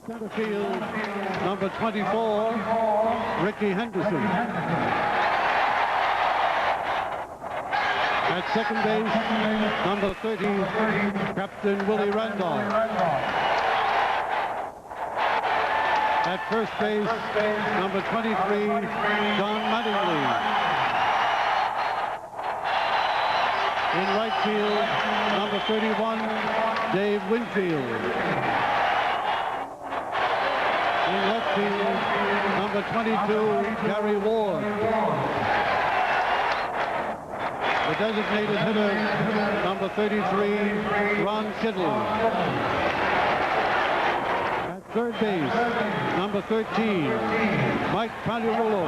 Center field, number 24, Ricky Henderson. At second base, number 30, Captain Willie Randolph. At first base, number 23, John Mattingly. In right field, number 31, Dave Winfield. In left field, number 22, Gary Ward. The designated hitter, number 33, Ron Kittle. At third base, number 13, Mike Pagliarulo.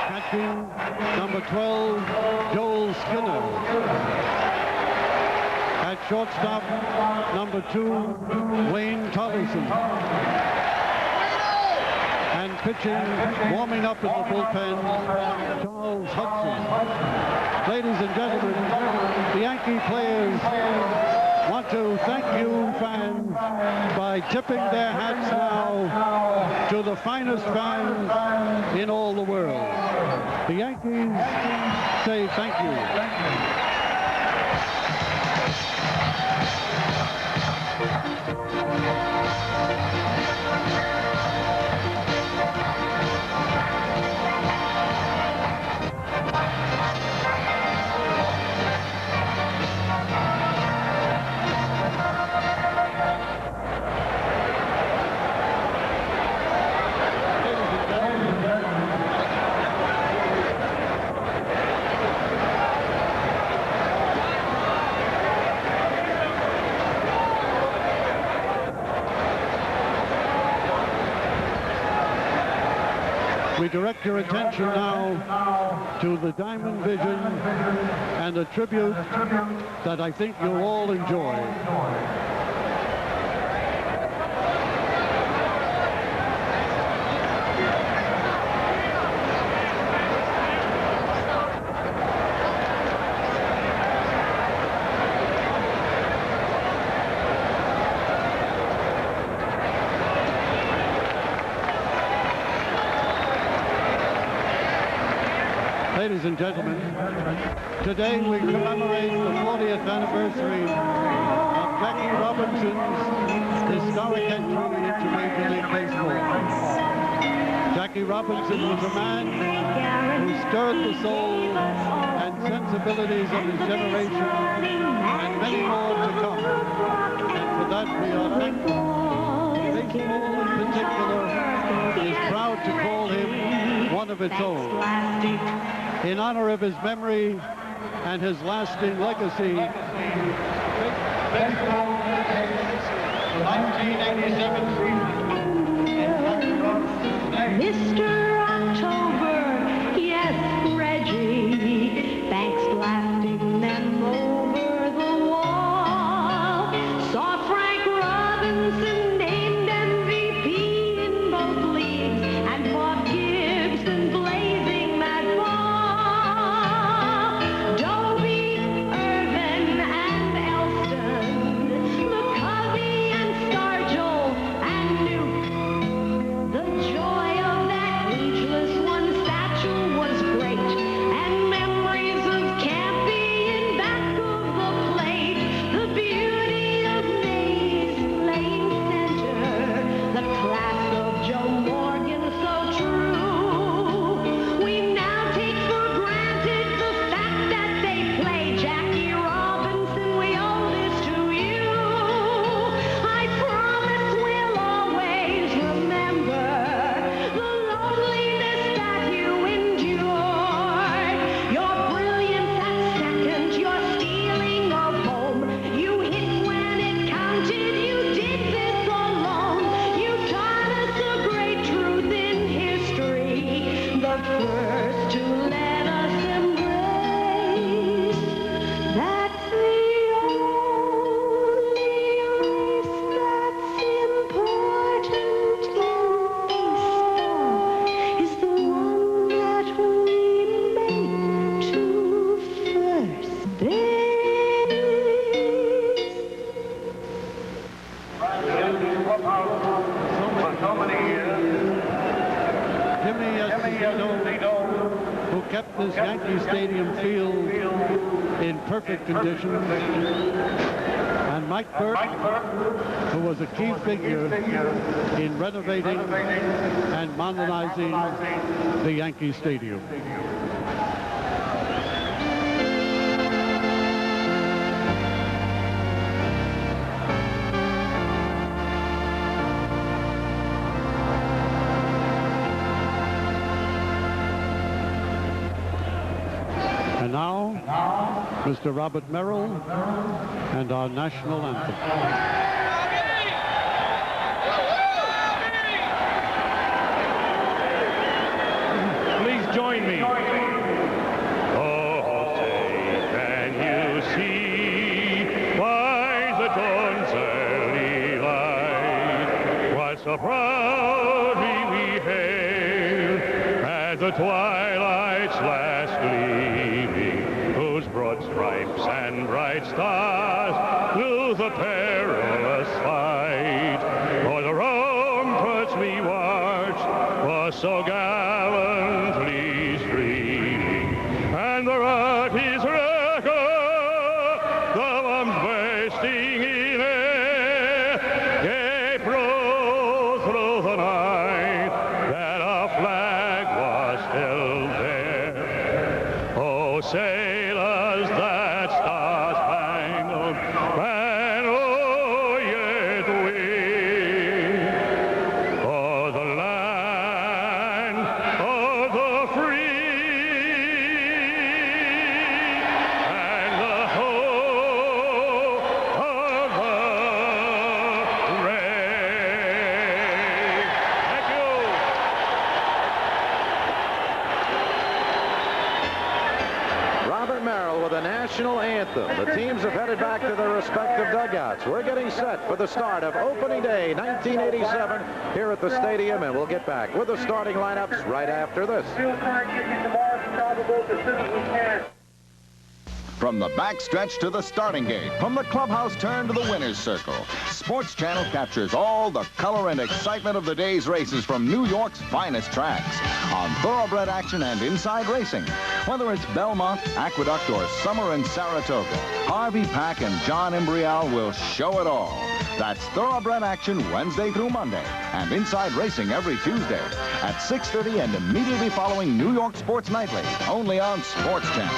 Catching, number 12, Joel Skinner. At shortstop, number 2, Wayne Tolleson. And pitching, warming up in the bullpen, Charles Hudson. Ladies and gentlemen, the Yankee players want to thank you fans by tipping their hats now to the finest fans in all the world. The Yankees say thank you. We direct your attention now to the Diamond Vision and a tribute that I think you'll all enjoy. Ladies and gentlemen, today we commemorate the 40th anniversary of Jackie Robinson's historic entry into Major League Baseball. Jackie Robinson was a man who stirred the soul and sensibilities of his generation, and many more to come. And for that we are thankful. Baseball in particular is proud to call him one of its own. In honor of his memory and his lasting legacy, 1987. Mr. October, yes, Reggie, thanks blasting them over the wall. Saw Frank Robinson named MVP in both leagues and fought Gibson blazing that ball. Doby, Irvin, and Elston, McCovey and Stargell and Newt. The joy of that Zito, who kept this Yankee Stadium field in perfect condition, and Mike Burke, who was a key figure in renovating and modernizing the Yankee Stadium. And now, Mr. Robert Merrill and our national anthem. Please join me. Oh, say, can you see by the dawn's early light what so proudly we hailed as the twilight's last gleaming, whose broad stripes and bright stars through the perilous fight o'er the ramparts we watched was so gallantly streaming, and the Rockies' record, the bombs bursting in air, gave proof through the night that our flag was still there. Oh, sailors, that star-spangled banner, oh, yet wave o'er the land of the free and the hope of the brave. Thank you. Robert Merrill with a national anthem. The teams have headed back to their respective dugouts. We're getting set for the start of opening day 1987 here at the stadium, and we'll get back with the starting lineups right after this. From the backstretch to the starting gate, from the clubhouse turn to the winner's circle, Sports Channel captures all the color and excitement of the day's races from New York's finest tracks on thoroughbred action and inside racing. Whether it's Belmont, Aqueduct, or Summer in Saratoga, Harvey Pack and John Imbrial will show it all. That's thoroughbred action Wednesday through Monday and inside racing every Tuesday at 6:30 and immediately following New York Sports Nightly, only on Sports Channel.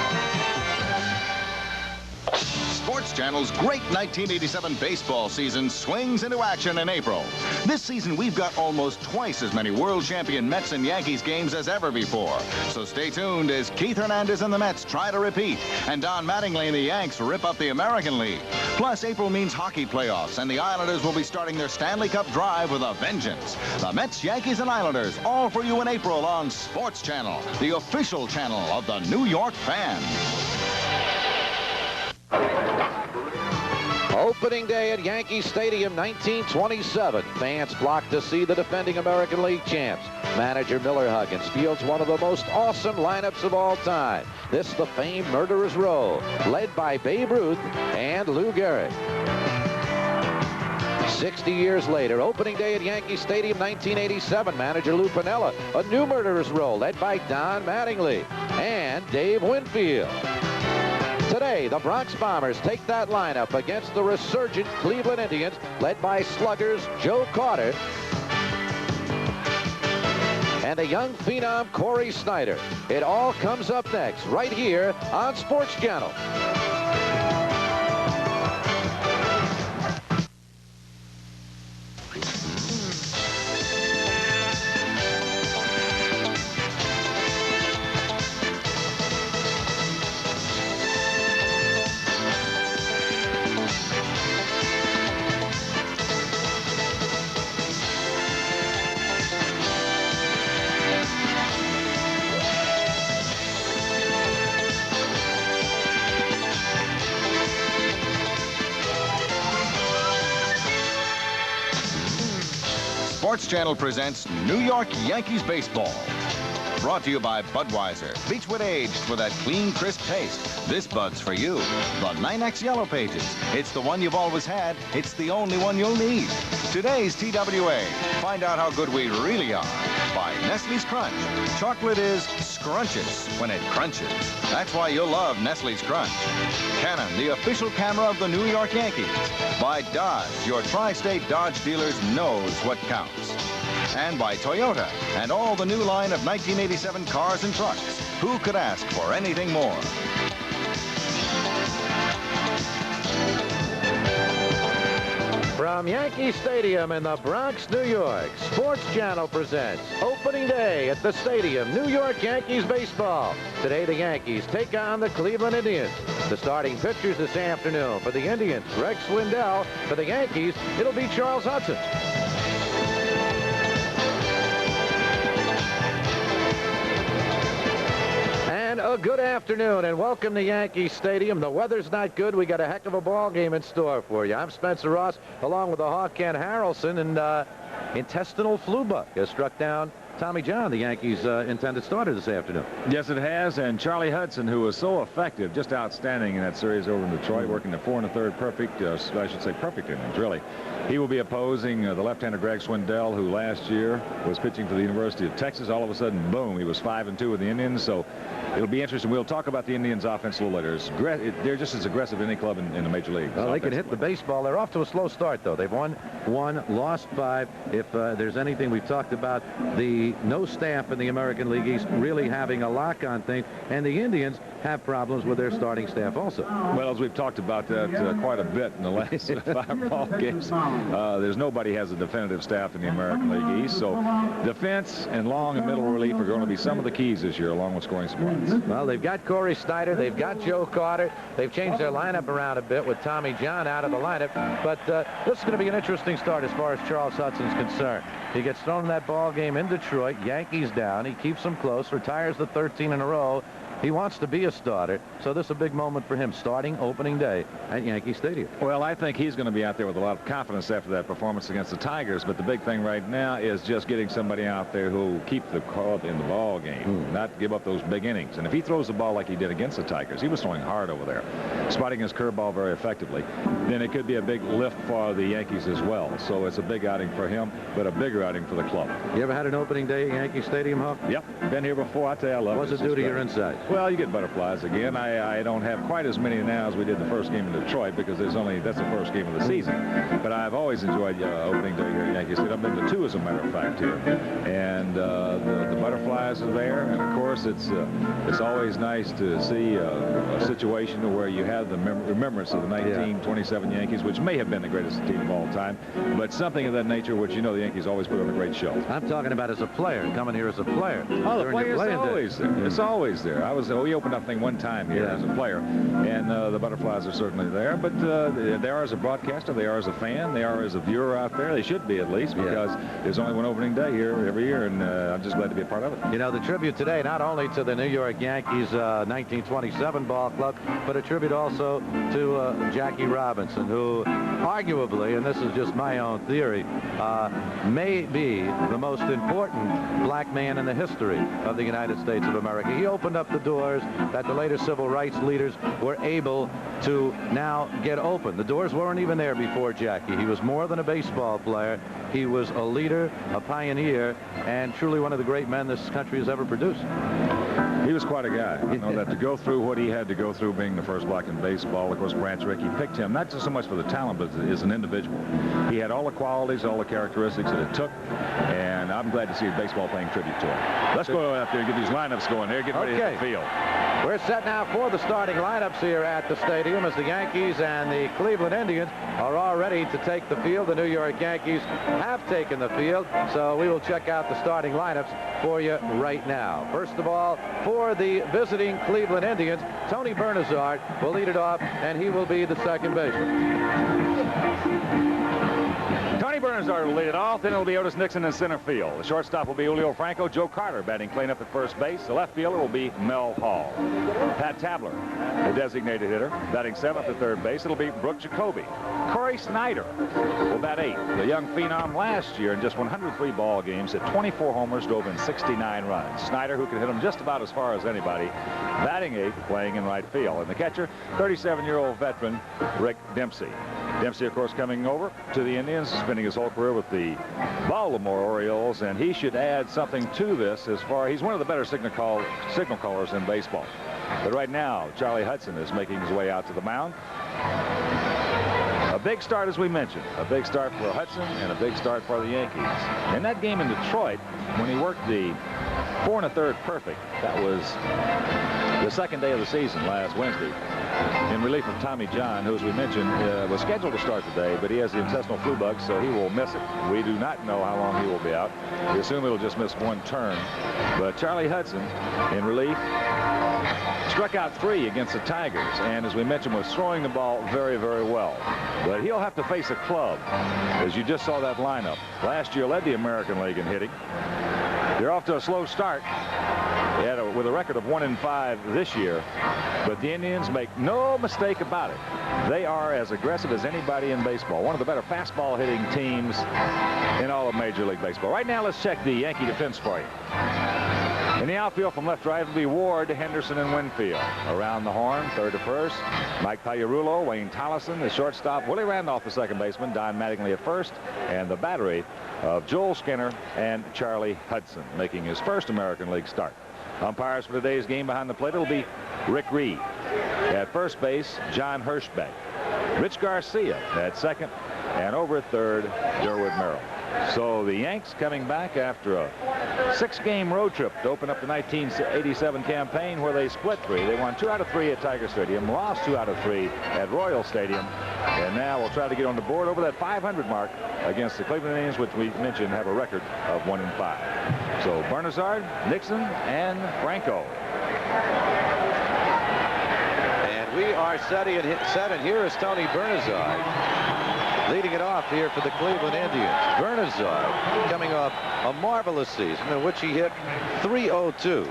Sports Channel's great 1987 baseball season swings into action in April. This season, we've got almost twice as many world champion Mets and Yankees games as ever before. So stay tuned as Keith Hernandez and the Mets try to repeat, and Don Mattingly and the Yanks rip up the American League. Plus, April means hockey playoffs, and the Islanders will be starting their Stanley Cup drive with a vengeance. The Mets, Yankees, and Islanders, all for you in April on Sports Channel, the official channel of the New York fan. Opening day at Yankee Stadium 1927. Fans flock to see the defending American League champs. Manager Miller Huggins fields one of the most awesome lineups of all time. This the famed Murderers Row, led by Babe Ruth and Lou Gehrig. 60 years later, opening day at Yankee Stadium 1987, manager Lou Piniella, a new Murderers Row led by Don Mattingly and Dave Winfield. Today, the Bronx Bombers take that lineup against the resurgent Cleveland Indians, led by sluggers Joe Carter and a young phenom Corey Snyder. It all comes up next, right here on Sports Channel. Sports Channel presents New York Yankees baseball. Brought to you by Budweiser. Beechwood aged for that clean, crisp taste. This Bud's for you. The 9X Yellow Pages. It's the one you've always had. It's the only one you'll need. Today's TWA. Find out how good we really are. By Nestle's Crunch. Chocolate is scrumptious when it crunches. That's why you'll love Nestle's Crunch. Canon, the official camera of the New York Yankees. By Dodge. Your tri-state Dodge dealers knows what counts. And by Toyota and all the new line of 1987 cars and trucks. Who could ask for anything more? From Yankee Stadium in the Bronx, New York, Sports Channel presents Opening Day at the Stadium, New York Yankees baseball. Today the Yankees take on the Cleveland Indians. The starting pitchers this afternoon for the Indians, Greg Swindell. For the Yankees, it'll be Charles Hudson. And a good afternoon and welcome to Yankee Stadium. The weather's not good. We got a heck of a ball game in store for you. I'm Spencer Ross along with the Hawk Ken Harrelson, and intestinal flu bug has struck down Tommy John, the Yankees' intended starter this afternoon. Yes, it has, and Charlie Hudson, who was so effective, just outstanding in that series over in Detroit, working the 4 1/3 perfect, I should say perfect innings, really. He will be opposing the left-hander Greg Swindell, who last year was pitching for the University of Texas. All of a sudden, boom, he was 5-2 with the Indians, so it'll be interesting. We'll talk about the Indians' offense a little later. They're just as aggressive as any club in the major leagues. Well, they can hit the baseball. They're off to a slow start, though. They've won 1, lost 5. If there's anything we've talked about, the no staff in the American League East really having a lock on things, and the Indians have problems with their starting staff also. Well, as we've talked about that quite a bit in the last 5 ball games, there's nobody has a definitive staff in the American League East, so defense and long and middle relief are going to be some of the keys this year, along with scoring some runs. Well, they've got Corey Snyder, they've got Joe Carter, they've changed their lineup around a bit with Tommy John out of the lineup, but this is going to be an interesting start as far as Charles Hudson's concerned. He gets thrown in that ball game in Detroit, Yankees down, he keeps them close, retires the 13 in a row. He wants to be a starter, so this is a big moment for him, starting opening day at Yankee Stadium. Well, I think he's going to be out there with a lot of confidence after that performance against the Tigers, but the big thing right now is just getting somebody out there who will keep the club in the ball game, not give up those big innings. And if he throws the ball like he did against the Tigers, he was throwing hard over there, spotting his curveball very effectively, then it could be a big lift for the Yankees as well. So it's a big outing for him, but a bigger outing for the club. You ever had an opening day at Yankee Stadium, Hawk? Yep, been here before. I tell you, I love it. What's it do to your inside? Well, you get butterflies again. I don't have quite as many now as we did the first game in Detroit because that's the first game of the season. But I've always enjoyed opening day here at Yankee Stadium. I've been to 2, as a matter of fact, here. And the butterflies are there. And, of course, it's always nice to see a situation where you have the remembrance of the 1927 Yankees, which may have been the greatest team of all time, but something of that nature, which you know the Yankees always put on a great show. I'm talking about as a player, coming here as a player. Oh, the player's always there. It's always there. We opened up thing one time here as a player, and the butterflies are certainly there, but they are as a broadcaster, they are as a fan, they are as a viewer out there. They should be, at least, because there's only one opening day here every year, and I'm just glad to be a part of it. You know, the tribute today, not only to the New York Yankees 1927 ball club, but a tribute also to Jackie Robinson, who arguably, and this is just my own theory, may be the most important black man in the history of the United States of America. He opened up the doors that the later civil rights leaders were able to now get open. The doors weren't even there before Jackie. He was more than a baseball player. He was a leader, a pioneer, and truly one of the great men this country has ever produced. He was quite a guy. I know that to go through what he had to go through being the first black in baseball. Of course, Branch Rickey picked him, not just so much for the talent, but as an individual. He had all the qualities, all the characteristics that it took, and I'm glad to see baseball paying tribute to him. Let's go out there and get these lineups going there. Get ready to hit the field. We're set now for the starting lineups here at the stadium as the Yankees and the Cleveland Indians are all ready to take the field. The New York Yankees have taken the field, so we will check out the starting lineups for you right now. First of all, for the visiting Cleveland Indians, Tony Bernazard will lead it off, and he will be the second baseman. Tony Bernazard Bernazard will lead it off. Then it'll be Otis Nixon in center field. The shortstop will be Julio Franco. Joe Carter batting cleanup at first base. The left fielder will be Mel Hall. Pat Tabler, the designated hitter, batting seventh at third base. It'll be Brooke Jacoby. Corey Snyder will bat eighth. The young phenom last year in just 103 ball games hit 24 homers, drove in 69 runs. Snyder, who can hit them just about as far as anybody, batting eighth, playing in right field. And the catcher, 37-year-old veteran Rick Dempsey. Dempsey, of course, coming over to the Indians, spending his whole career with the Baltimore Orioles, and he should add something to this as far as he's one of the better signal callers in baseball. But right now, Charlie Hudson is making his way out to the mound. A big start, as we mentioned. A big start for Hudson and a big start for the Yankees. In that game in Detroit, when he worked the 4 1/3 perfect, that was the second day of the season last Wednesday, in relief of Tommy John, who, as we mentioned, was scheduled to start today, but he has the intestinal flu bug, so he will miss it. We do not know how long he will be out. We assume he'll just miss one turn. But Charlie Hudson, in relief, struck out 3 against the Tigers, and as we mentioned, was throwing the ball very, very well. But he'll have to face a club, as you just saw that lineup. Last year led the American League in hitting. They're off to a slow start. With a record of 1-5 this year, but the Indians make no mistake about it. They are as aggressive as anybody in baseball. One of the better fastball hitting teams in all of Major League Baseball. Right now, let's check the Yankee defense for you. In the outfield from left to right will be Ward, Henderson, and Winfield. Around the horn, third to first, Mike Pagliarulo, Wayne Tollison, the shortstop, Willie Randolph, the second baseman, Don Mattingly at first, and the battery of Joel Skinner and Charlie Hudson, making his first American League start. Umpires for today's game behind the plate will be Rick Reed. At first base, John Hirschbeck. Rich Garcia at second, and over at third, Derwood Merrill. So the Yanks coming back after a 6-game road trip to open up the 1987 campaign, where they split 3. They won 2 out of 3 at Tiger Stadium, lost 2 out of 3 at Royal Stadium, and now we'll try to get on the board over that 500 mark against the Cleveland Indians, which we mentioned have a record of 1-5. So Bernazard, Nixon, and Franco. And we are set, and here is Tony Bernazard leading it off here for the Cleveland Indians. Bernazard coming off a marvelous season in which he hit .302.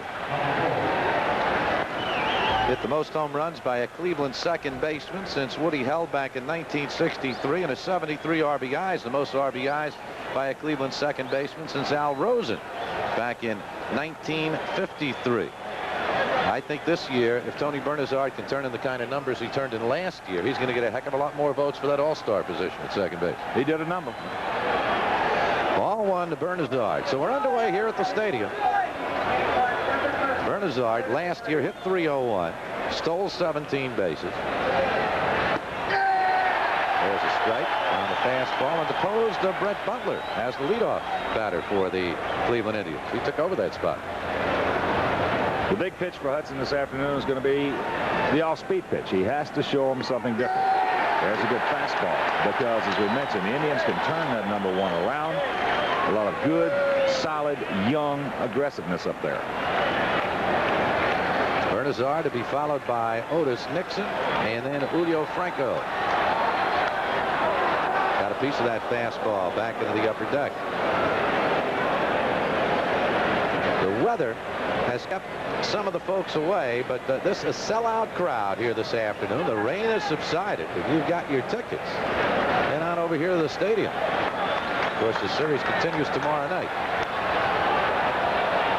Hit the most home runs by a Cleveland second baseman since Woody Held back in 1963, and a 73 RBIs, the most RBIs by a Cleveland second baseman since Al Rosen back in 1953. I think this year, if Tony Bernazard can turn in the kind of numbers he turned in last year, he's going to get a heck of a lot more votes for that all-star position at second base. He did a number. Ball 1 to Bernazard. So we're underway here at the stadium. Bernazard last year hit .301, stole 17 bases. There's a strike on the fastball, and deposed Brett Butler as the leadoff batter for the Cleveland Indians. He took over that spot. The big pitch for Hudson this afternoon is going to be the off-speed pitch. He has to show him something different. There's a good fastball, because, as we mentioned, the Indians can turn that number 1 around. A lot of good, solid, young aggressiveness up there. Bernazard to be followed by Otis Nixon, and then Julio Franco. Got a piece of that fastball back into the upper deck. The weather has kept some of the folks away, but this is a sellout crowd here this afternoon. The rain has subsided. If you've got your tickets, head on over here to the stadium. Of course, the series continues tomorrow night.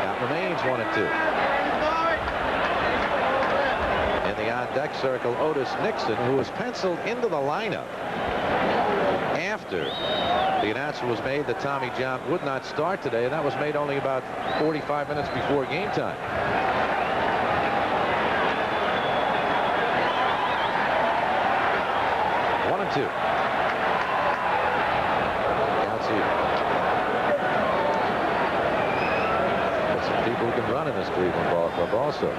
Count remains 1-2. In the on-deck circle, Otis Nixon, who was penciled into the lineup after the announcement was made that Tommy John would not start today, and that was made only about 45 minutes before game time. One and two. Counts here. There's some people who can run in this Cleveland ball club also.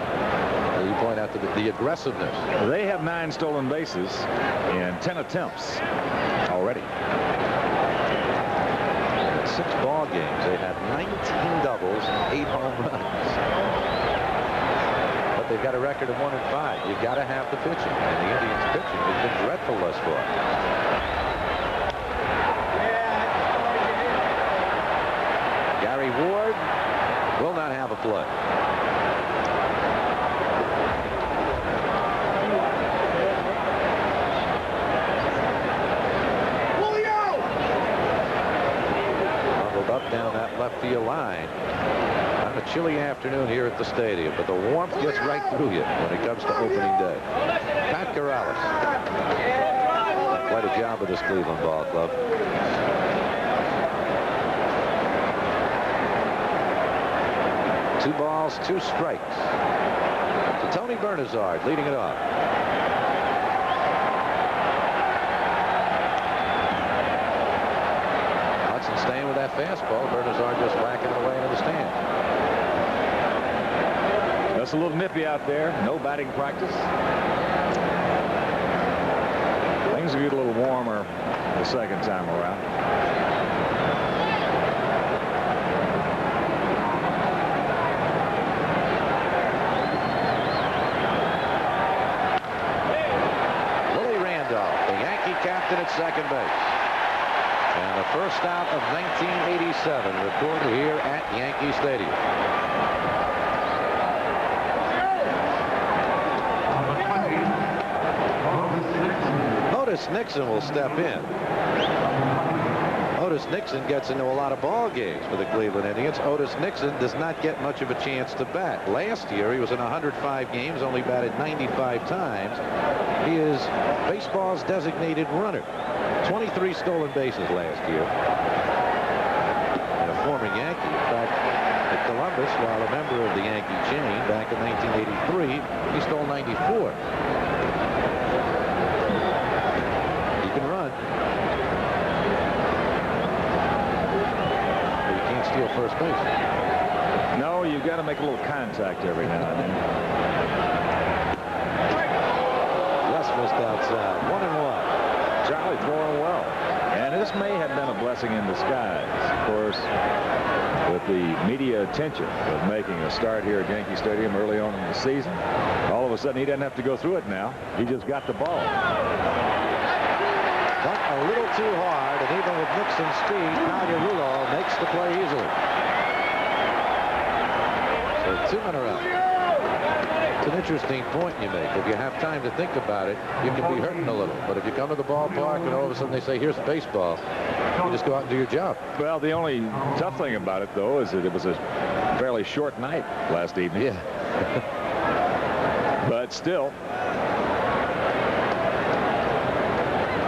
You point out the aggressiveness. They have 9 stolen bases in 10 attempts already. 6 ball games, they had 19 doubles, 8 home runs. But they've got a record of 1-5. You've got to have the pitching, and the Indians' pitching has been dreadful thus far. play. Bundled up down that left field line. On a chilly afternoon here at the stadium, but the warmth gets right through you when it comes to opening day. Pat Corrales. Quite a job with this Cleveland ball club. Two balls, two strikes. To Tony Bernazard leading it off. Hudson staying with that fastball. Bernazard just whacking it away into the stand. That's a little nippy out there. No batting practice. Things will get a little warmer the second time around. Willie Randolph, the Yankee captain at second base. And the first out of 1987 recorded here at Yankee Stadium. Otis Nixon will step in. Otis Nixon gets into a lot of ball games for the Cleveland Indians. Otis Nixon does not get much of a chance to bat. Last year, he was in 105 games, only batted 95 times. He is baseball's designated runner. 23 stolen bases last year. And a former Yankee, in fact, at Columbus, while a member of the Yankee chain back in 1983, he stole 94. Steal first base. No, you've got to make a little contact every now and then. Just missed outside. 1-1. Charlie throwing well. And this may have been a blessing in disguise. Of course, with the media attention of making a start here at Yankee Stadium early on in the season, all of a sudden he doesn't have to go through it now. He just got the ball. But a little too hard, and even with Nixon's speed, Magliarulo makes the play easily. So 2 men are out. It's an interesting point you make. If you have time to think about it, you can be hurting a little. But if you come to the ballpark and all of a sudden they say, here's baseball, you just go out and do your job. Well, the only tough thing about it, though, is that it was a fairly short night last evening. Yeah. But still.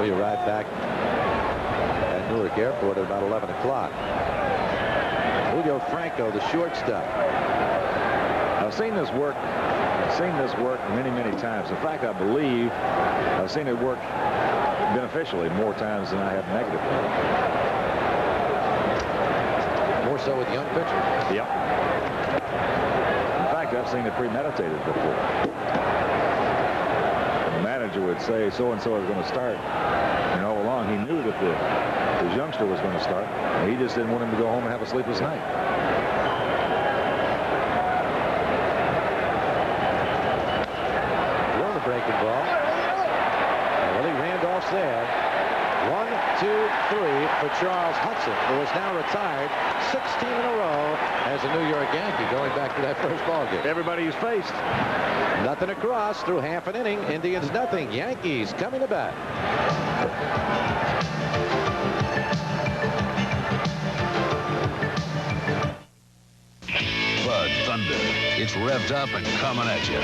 We arrived back at Newark Airport at about 11 o'clock. Julio Franco, the shortstop. I've seen this work. I've seen this work many, many times. In fact, I believe I've seen it work beneficially more times than I have negatively. More so with young pitchers. Yep. In fact, I've seen it premeditated before. Would say so-and-so is going to start, and all along he knew that his youngster was going to start. He just didn't want him to go home and have a sleepless night. Well, the breaking ball. Willie Randolph's there. 1, 2, 3 for Charles Hudson, who is now retired 16 in a row as a New York Yankee, going back to that first ball game. Everybody he's faced. Nothing across through half an inning. Indians nothing. Yankees coming to bat. Bud Thunder. It's revved up and coming at you.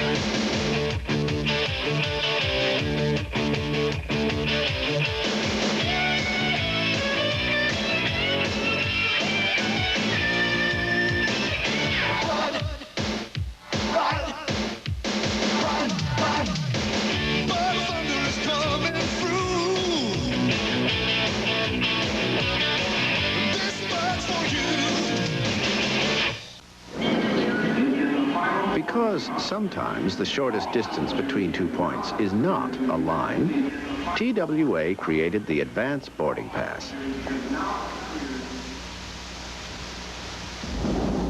Because sometimes the shortest distance between 2 points is not a line, TWA created the Advanced Boarding Pass.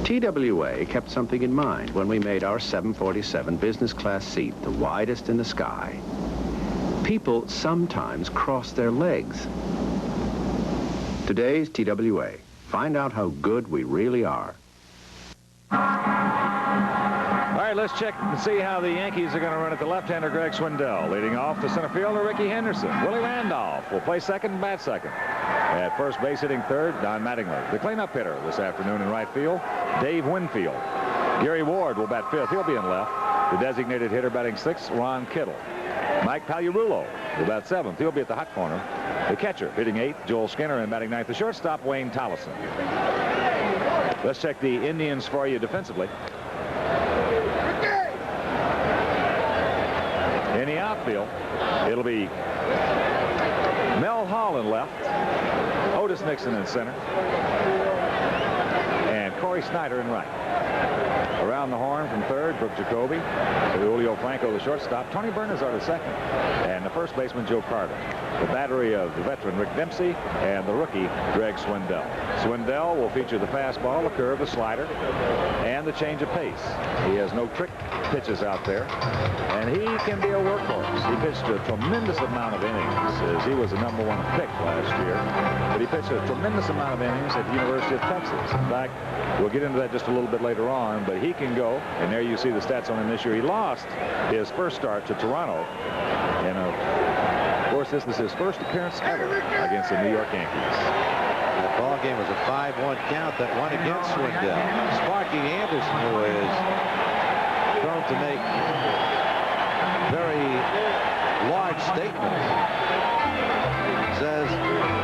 TWA kept something in mind when we made our 747 business class seat the widest in the sky. People sometimes cross their legs. Today's TWA. Find out how good we really are. right, let's check and see how the Yankees are going to run it. The left-hander, Greg Swindell. Leading off, the center fielder, Ricky Henderson. Willie Randolph will play second and bat second. At first base, hitting third, Don Mattingly. The cleanup hitter this afternoon in right field, Dave Winfield. Gary Ward will bat fifth. He'll be in left. The designated hitter batting sixth, Ron Kittle. Mike Pagliarulo will bat seventh. He'll be at the hot corner. The catcher hitting eighth, Joel Skinner, and batting ninth, the shortstop, Wayne Tollison. Let's check the Indians for you defensively. In the outfield, it'll be Mel Hall in left, Otis Nixon in center, and Corey Snyder in right. Around the horn from third, Brooke Jacoby. Julio Franco, the shortstop. Tony Bernazard, the second. And the first baseman, Joe Carter. The battery of the veteran, Rick Dempsey, and the rookie, Greg Swindell. Swindell will feature the fastball, the curve, the slider, and the change of pace. He has no trick pitches out there, and he can be a workhorse. He pitched a tremendous amount of innings, as he was the #1 pick last year. But he pitched a tremendous amount of innings at the University of Texas. In fact, we'll get into that just a little bit later on, but he can go, and there you see the stats on him this year. He lost his first start to Toronto, and of course this is his first appearance ever against the New York Yankees. That ball game was a 5-1 count that won against Swindell. Sparky Anderson, who is prone to make very large statements, says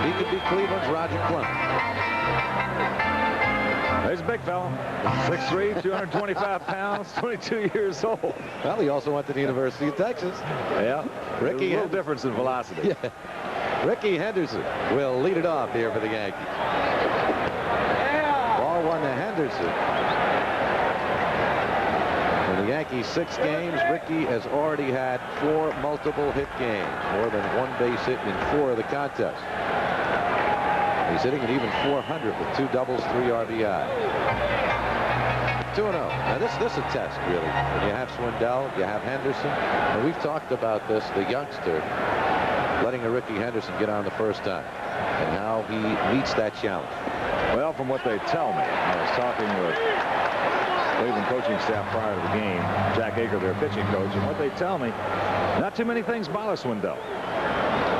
he could be Cleveland's Roger Clemens. He's a big fella. 6'3", 225 pounds, 22 years old. Well, he also went to the University of Texas. Yeah. Ricky, a little difference in velocity. Yeah. Ricky Henderson will lead it off here for the Yankees. Ball one to Henderson. In the Yankees' 6 games, Ricky has already had 4 multiple hit games, more than 1 base hit in 4 of the contests. He's hitting at even 400 with 2 doubles, 3 RBI. 2-0. Now this is a test, really. When you have Swindell, you have Henderson, and we've talked about this, the youngster letting a Ricky Henderson get on the first time, and how he meets that challenge. Well, from what they tell me, I was talking with Cleveland coaching staff prior to the game, Jack Aker, their pitching coach, and what they tell me, not too many things bother Swindell.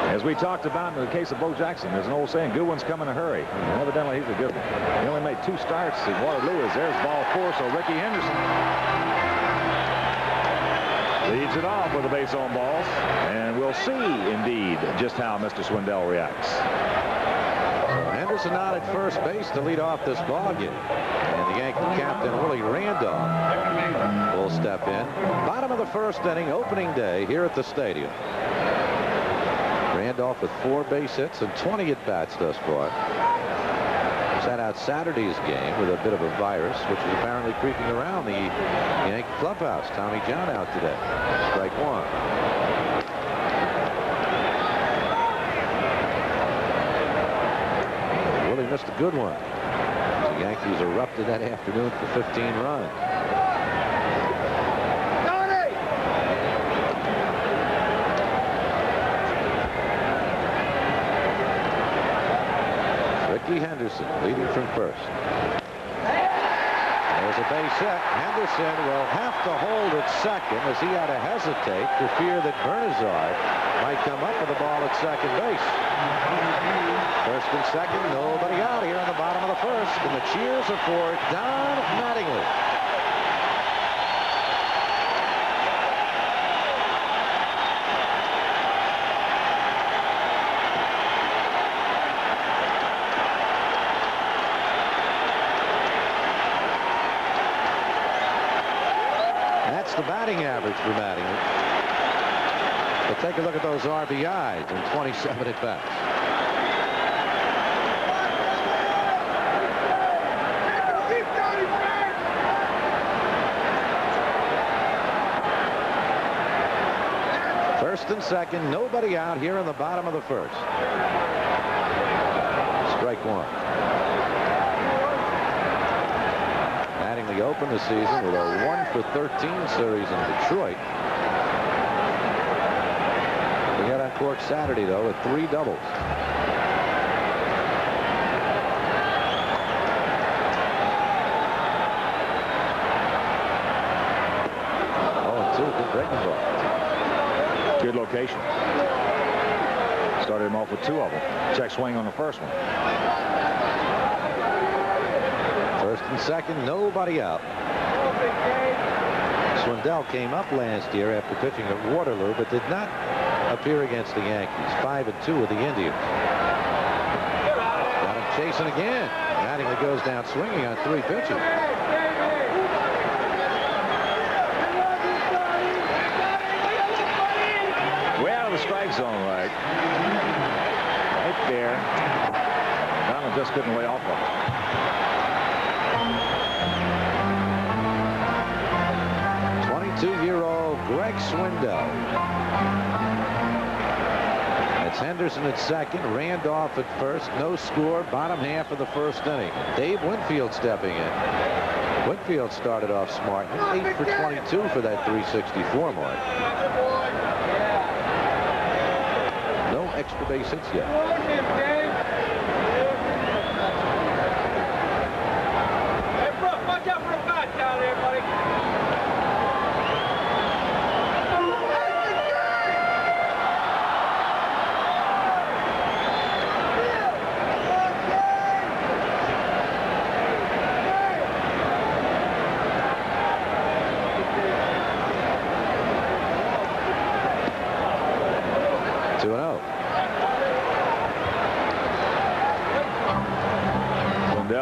As we talked about in the case of Bo Jackson, there's an old saying, good ones come in a hurry. And evidently, he's a good one. He only made 2 starts in Waterloo. There's ball 4, so Ricky Henderson leads it off with the base on balls. And we'll see, indeed, just how Mr. Swindell reacts. So Henderson out at first base to lead off this ball game. And the Yankee captain, Willie Randolph, will step in. Bottom of the first inning, opening day here at the stadium. Randolph with 4 base hits and 20 at-bats thus far. Sat out Saturday's game with a bit of a virus, which is apparently creeping around the Yankee clubhouse. Tommy John out today. Strike 1. Willie missed a good one. The Yankees erupted that afternoon for 15 runs. Ricky Henderson leading from first. There's a base hit. Henderson will have to hold at second as he had to hesitate for fear that Bernazard might come up with the ball at second base. First and second, nobody out here on the bottom of the first, and the cheers are for Don Mattingly. The batting average for Mattingly. But take a look at those RBIs in 27 at-bats. First and second, nobody out here in the bottom of the first. Strike 1. Mattingly opened the season with a 1-for-13 series in Detroit. He got on cork Saturday, though, with 3 doubles. breaking ball. Good location. Started him off with 2 of them. Check swing on the first one. First and second, nobody out. Swindell came up last year after pitching at Waterloo, but did not appear against the Yankees. 5-2 with the Indians. Got him chasing again. Mattingly goes down swinging on 3 pitches. Way out of the strike zone, right there. Donald just couldn't lay off of it. 22-year-old Greg Swindell. It's Henderson at second, Randolph at first. No score, bottom half of the first inning. Dave Winfield stepping in. Winfield started off smart. 8 for 22 for that 364 mark. No extra base hits yet. Hey, Brooke, watch out for the bat down there, buddy.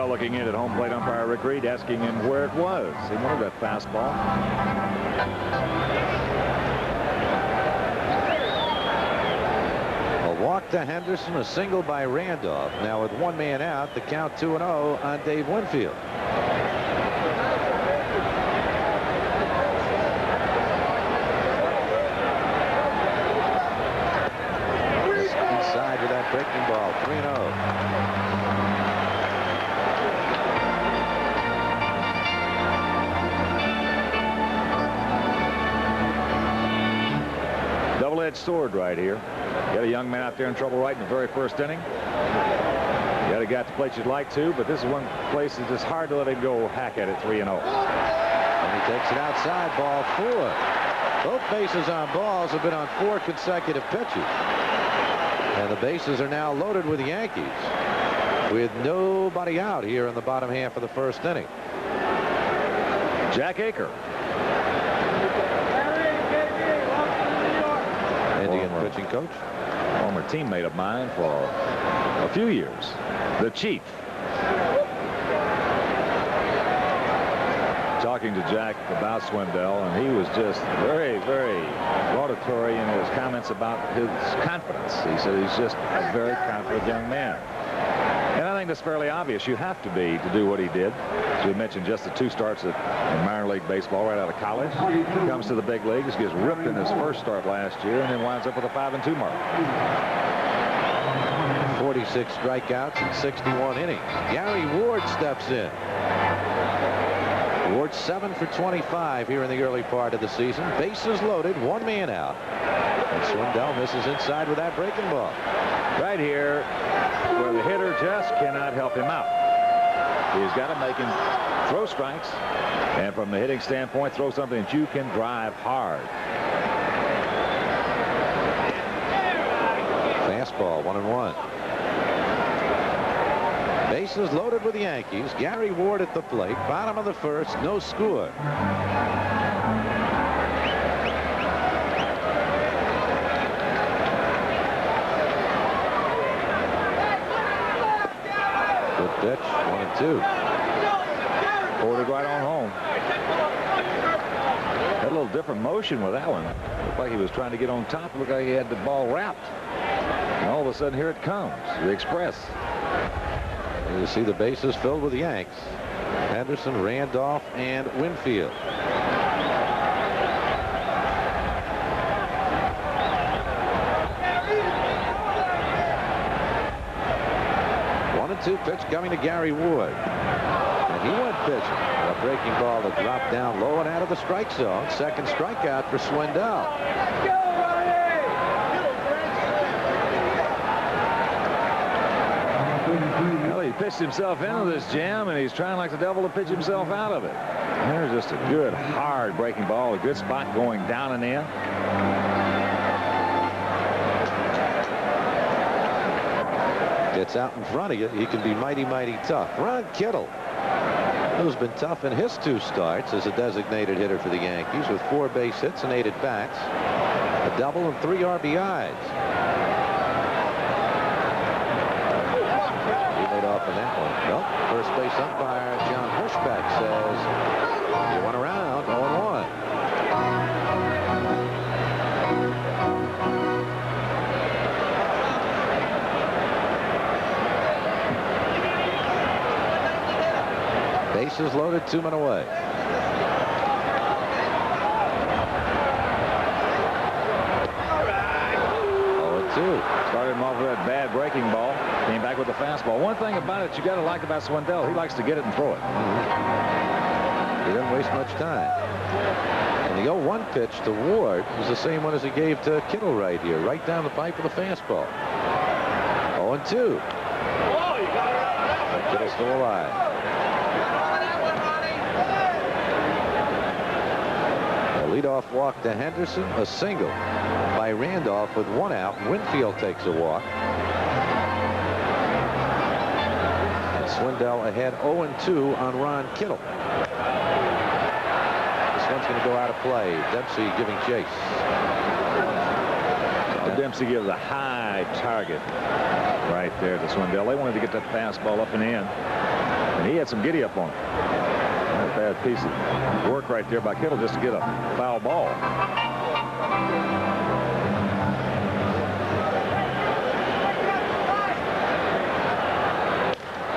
Looking in at home plate umpire Rick Reed, asking him where it was. He wanted that fastball. A walk to Henderson, a single by Randolph. Now with 1 man out, the count 2-0 on Dave Winfield. Inside with that breaking ball, 3-0. Double-edged sword right here. Got a young man out there in trouble right in the very first inning. You got a guy at the plate you'd like to, but this is one place that's just hard to let him go hack at it 3-0. And he takes it outside, ball 4. Both bases on balls have been on 4 consecutive pitches. And the bases are now loaded with the Yankees with nobody out here in the bottom half of the first inning. Jack Aker. Indian pitching coach. Former teammate of mine for a few years. The Chief. Talking to Jack about Swindell, and he was just very, very laudatory in his comments about his confidence. He said he's just a very confident young man. And I think that's fairly obvious. You have to be to do what he did. As we mentioned, just the 2 starts in minor league baseball right out of college. Comes to the big leagues, gets ripped in his first start last year, and then winds up with a 5-2 mark. 46 strikeouts in 61 innings. Gary Ward steps in. Ward 7 for 25 here in the early part of the season. Bases loaded, 1 man out. And Swindell misses inside with that breaking ball. Right here, where the hitter just cannot help him out. He's got to make him throw strikes, and from the hitting standpoint, throw something that you can drive hard. Fastball, 1-1. Bases loaded with the Yankees. Gary Ward at the plate. Bottom of the first, no score. Good pitch, 1-2. Forwarded right on home. Had a little different motion with that one. Looked like he was trying to get on top. Looked like he had the ball wrapped. And all of a sudden, here it comes. The Express. You see the bases filled with the Yanks. Henderson, Randolph, and Winfield. One and 2 pitch coming to Gary Ward. And he went pitching. A breaking ball that dropped down low and out of the strike zone. Second strikeout for Swindell. Well, he pitched himself into this jam, and he's trying like the devil to pitch himself out of it. There's just a good, hard breaking ball, a good spot going down and in. Gets out in front of you. He can be mighty, mighty tough. Ron Kittle, who's been tough in his 2 starts as a designated hitter for the Yankees with 4 base hits and 8 at-bats, a double and 3 RBIs. He laid off in that one. Well, first base umpire John Hirschbeck says he went around 0-1. Bases loaded, 2 men away. Started him off with that bad breaking ball. Came back with the fastball. One thing about it you got to like about Swindell, he likes to get it and throw it. He doesn't waste much time. And the 0-1 pitch to Ward is the same one as he gave to Kittle right here, right down the pipe with a fastball. 0-2. Kittle's still alive. A leadoff walk to Henderson, a single by Randolph with 1 out. Winfield takes a walk. And Swindell ahead 0-2 on Ron Kittle. This one's going to go out of play. Dempsey giving chase. Dempsey gives a high target right there to Swindell. They wanted to get that fastball up and in, and he had some giddy up on it. Not a bad piece of work right there by Kittle just to get a foul ball.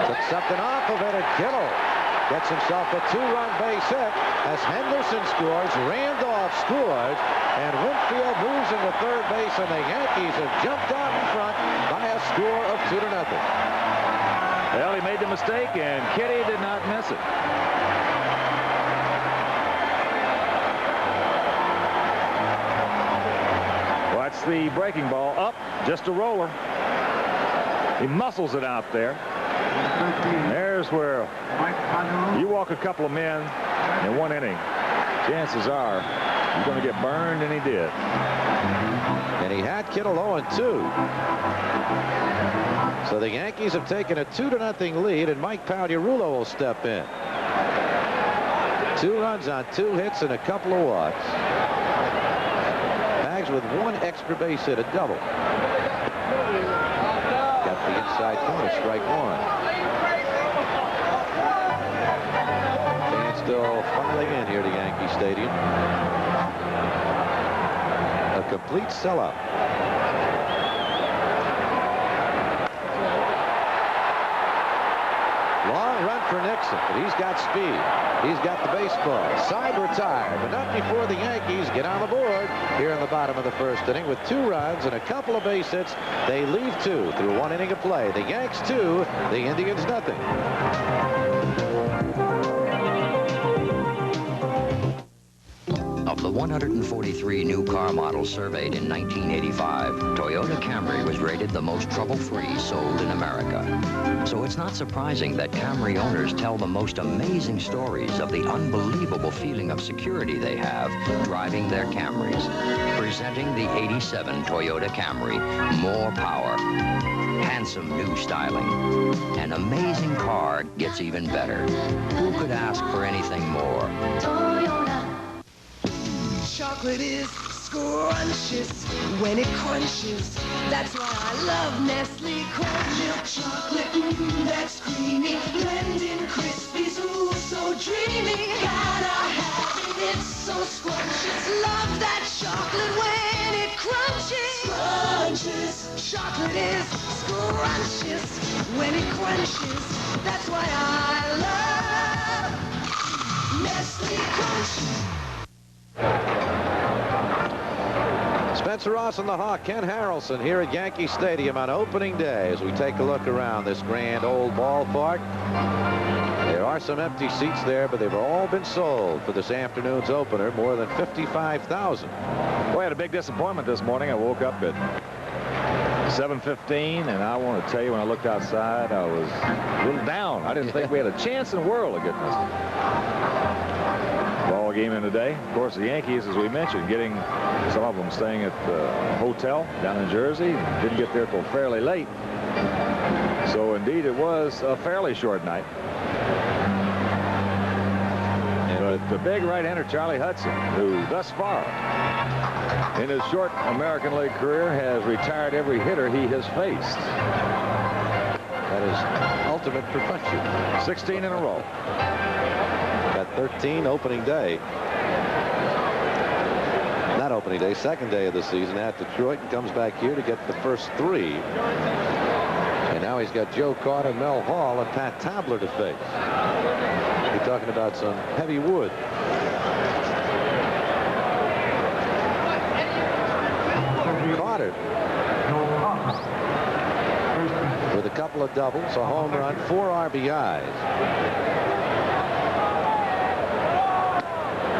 Took something off of it, and Kittle gets himself a 2-run base hit as Henderson scores, Randolph scores, and Winfield moves into third base, and the Yankees have jumped out in front by a score of 2-0. Well, he made the mistake, and Kitty did not miss it. Watch the breaking ball up, just a roller. He muscles it out there. There's where you walk a couple of men in 1 inning. Chances are you're going to get burned, and he did. And he had Kittle 0-2. So the Yankees have taken a 2-0 lead, and Mike Pagliarulo will step in. 2 runs on 2 hits and a couple of walks. Pags with 1 extra base hit, a double. Got the inside corner, strike 1. Fans still filing in here to Yankee Stadium. A complete sellout. Long run for Nixon, but he's got speed. He's got the baseball. Side retired, but not before the Yankees get on the board here in the bottom of the first inning with 2 runs and a couple of base hits. They leave 2 through 1 inning of play. The Yanks 2, the Indians nothing. Of the 143 new car models surveyed in 1985, Toyota Camry was rated the most trouble-free sold in America. So it's not surprising that Camry owners tell the most amazing stories of the unbelievable feeling of security they have driving their Camrys. Presenting the '87 Toyota Camry, more power, handsome new styling. An amazing car gets even better. Who could ask for anything more? Toyota. Chocolate is scrumptious when it crunches. That's why I love Nestle Crunch Milk Chocolate. That's creamy, blending crispies, ooh, so dreamy. Gotta have it, it's so scrumptious. Love that chocolate when it crunches. Crunches. Chocolate is scrumptious when it crunches. That's why I love Nestle Crunch. Spencer Ross and the Hawk, Ken Harrelson here at Yankee Stadium on opening day as we take a look around this grand old ballpark. There are some empty seats there, but they've all been sold for this afternoon's opener, more than 55,000. Boy, I had a big disappointment this morning. I woke up at 7:15, and I want to tell you, when I looked outside, I was a little down. I didn't think we had a chance in the world of getting this. game in today. Of course, the Yankees, as we mentioned, getting some of them staying at the hotel down in Jersey. Didn't get there till fairly late. So, indeed, it was a fairly short night. But the big right-hander, Charlie Hudson, who thus far in his short American League career has retired every hitter he has faced. That is ultimate perfection. 16 in a row. Got 13 opening day. Not opening day, second day of the season at Detroit, and comes back here to get the first 3. And now he's got Joe Carter, Mel Hall, and Pat Tabler to face. You're talking about some heavy wood. Carter with a couple of doubles, a home run, 4 RBIs.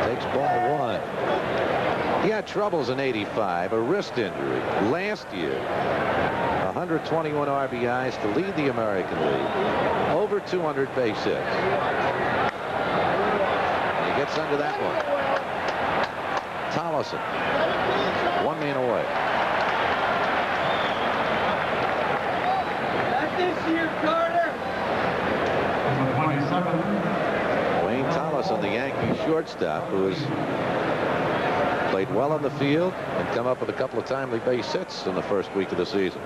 Takes ball 1. He had troubles in '85, a wrist injury. Last year, 121 RBIs to lead the American League. Over 200 base hits. And he gets under that one. Tollison, 1 man away. Carter. Wayne Tollison, the Yankee shortstop, who has played well on the field and come up with a couple of timely base hits in the first week of the season.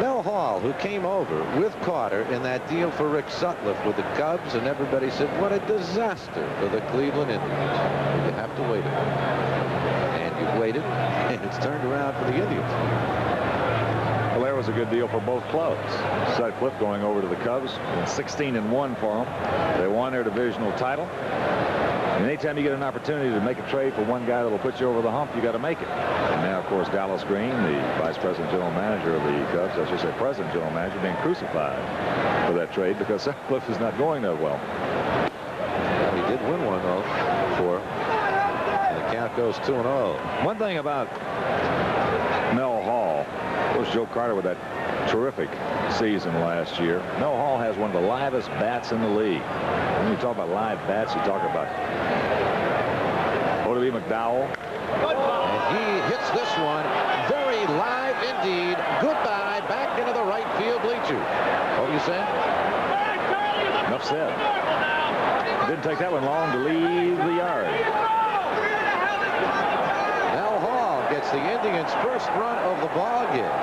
Mel Hall, who came over with Carter in that deal for Rick Sutcliffe with the Cubs, and everybody said, what a disaster for the Cleveland Indians. You have to wait a minute. And you've waited, and it's turned around for the Indians. Well, there was a good deal for both clubs. Sutcliffe going over to the Cubs, 16-1 for them. They won their divisional title. And anytime you get an opportunity to make a trade for one guy that will put you over the hump, you got to make it. And now, of course, Dallas Green, the vice president general manager of the Cubs, I should say president general manager, being crucified for that trade because Sutcliffe is not going that well. Well, he did win one, though, and the count goes 2-0. One thing about Mel Hall, of course, Joe Carter with that terrific season last year. Mel Hall has one of the livest bats in the league. When you talk about live bats, you talk about O.W. McDowell. And he hits this one very live indeed. Goodbye, back into the right field bleachers. What were you saying? Enough said. It didn't take that one long to leave the yard. Mel Hall gets the Indians' first run of the ball game.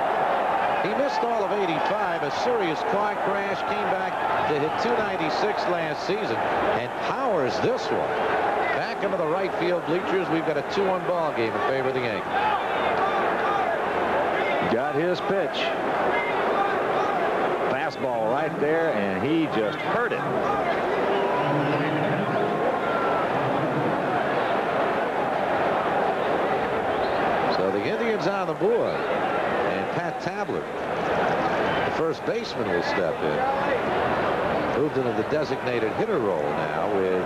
He missed all of '85. A serious car crash, came back to hit .296 last season and powers this one. Back into the right field bleachers. We've got a 2-1 ball game in favor of the Yankees. Got his pitch. Fastball right there, and he just hurt it. So the Indians on the board. Pat Tabler, the first baseman, will step in. Moved into the designated hitter role now with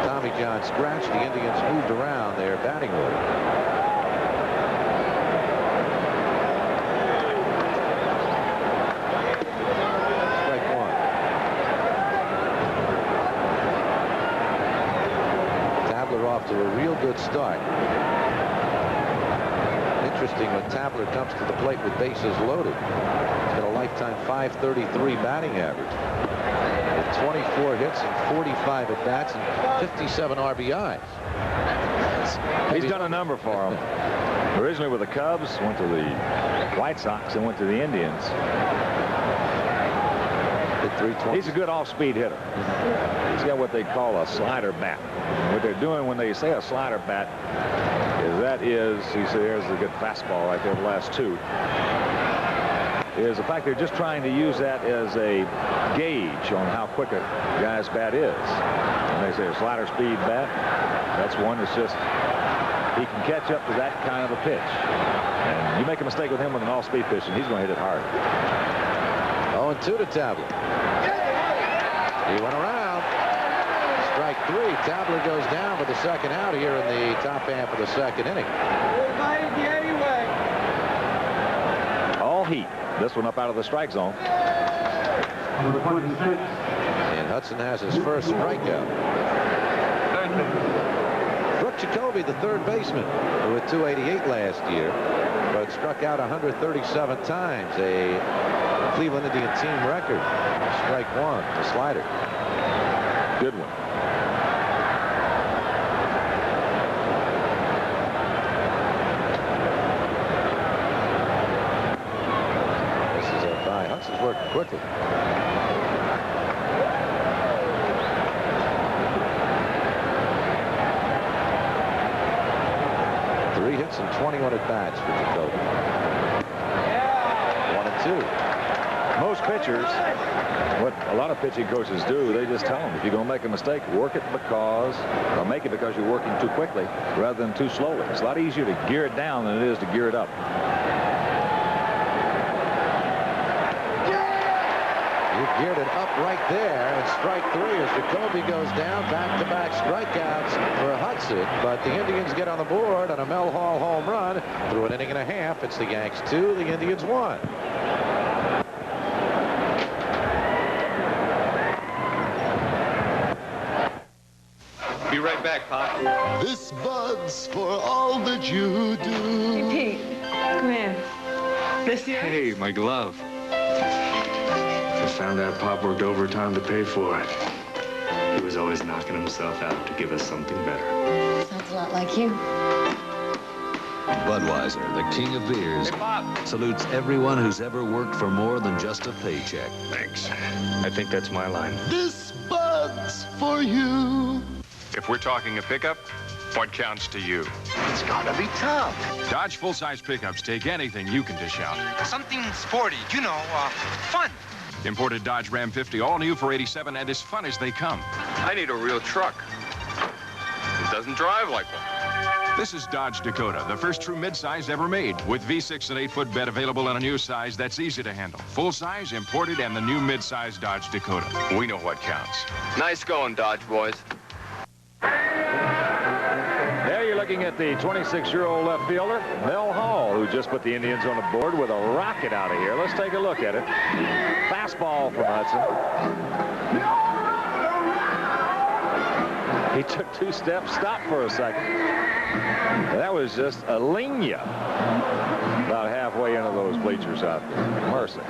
Tommy John scratched. The Indians moved around their batting order. Strike 1. Tabler off to a real good start. Interesting when Tabler comes to the plate with bases loaded. He's got a lifetime .533 batting average with 24 hits and 45 at bats and 57 RBIs. He's done a number for him. Originally with the Cubs, went to the White Sox, and went to the Indians. Hit 320. He's a good off-speed hitter. He's got what they call a slider bat. What they're doing when they say a slider bat is, you see there's a good fastball right there, the last 2, is the fact they're just trying to use that as a gauge on how quick a guy's bat is. When they say a slider speed bat, that's one that's just, he can catch up to that kind of a pitch. And you make a mistake with him with an off-speed pitch, and he's going to hit it hard. 0-2 to Tabler. He went around. Strike 3. Tabler goes down with the second out here in the top half of the second inning. All heat. This one up out of the strike zone. And Hudson has his first strikeout. Brooke Jacoby, the third baseman, who hit 288 last year, but struck out 137 times, a Cleveland Indian team record. Strike one, the slider. Good one. This is a by. Hudson's working quickly. Three hits and 21 at bats for Jacoby. 1 and 2. Most pitchers, what a lot of pitching coaches do, they just tell them, if you're going to make a mistake, work it because, or make it because you're working too quickly rather than too slowly. It's a lot easier to gear it down than it is to gear it up. You geared it up right there, and strike three as Jacoby goes down. Back-to-back strikeouts for Hudson, but the Indians get on the board on a Mel Hall home run. Through an inning and a half, it's the Yanks 2, the Indians 1. Be right back, Pop. This bud's for all that you do. Hey, Pete, come here. This year? Hey, my glove. I found out Pop worked overtime to pay for it. He was always knocking himself out to give us something better. Sounds a lot like you. Budweiser, the king of beers, salutes everyone who's ever worked for more than just a paycheck. Thanks. I think that's my line. This bud's for you. If we're talking a pickup, what counts to you? It's gotta be tough. Dodge full-size pickups take anything you can dish out. Something sporty, you know, fun. Imported Dodge Ram 50, all new for '87, and as fun as they come. I need a real truck. It doesn't drive like one. This is Dodge Dakota, the first true midsize ever made, with V6 and 8-foot bed available in a new size that's easy to handle. Full-size, imported, and the new midsize Dodge Dakota. We know what counts. Nice going, Dodge boys. There you're looking at the 26-year-old left fielder, Mel Hall, who just put the Indians on the board with a rocket out of here. Let's take a look at it. Fastball from Hudson. He took 2 steps, stopped for a second. That was just a linea about halfway into those bleachers out there. Mercy.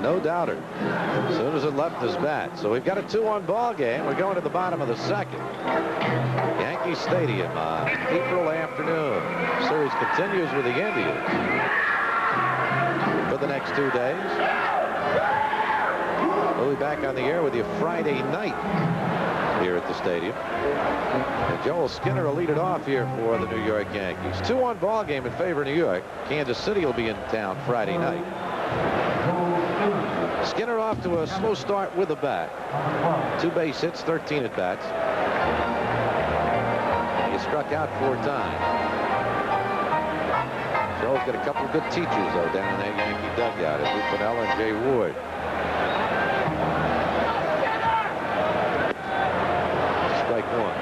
No doubter. As soon as it left his bat. So we've got a 2-1 ball game. We're going to the bottom of the second. Yankee Stadium on April afternoon. Series continues with the Indians for the next 2 days. We'll be back on the air with you Friday night here at the stadium. And Joel Skinner will lead it off here for the New York Yankees. 2-1 ball game in favor of New York. Kansas City will be in town Friday night. Skinner off to a slow start with a bat. 2 base hits, 13 at bats. He struck out 4 times. Joel's got a couple of good teachers though down in that Yankee dugout, at Lupinella and Jay Ward. Strike 1.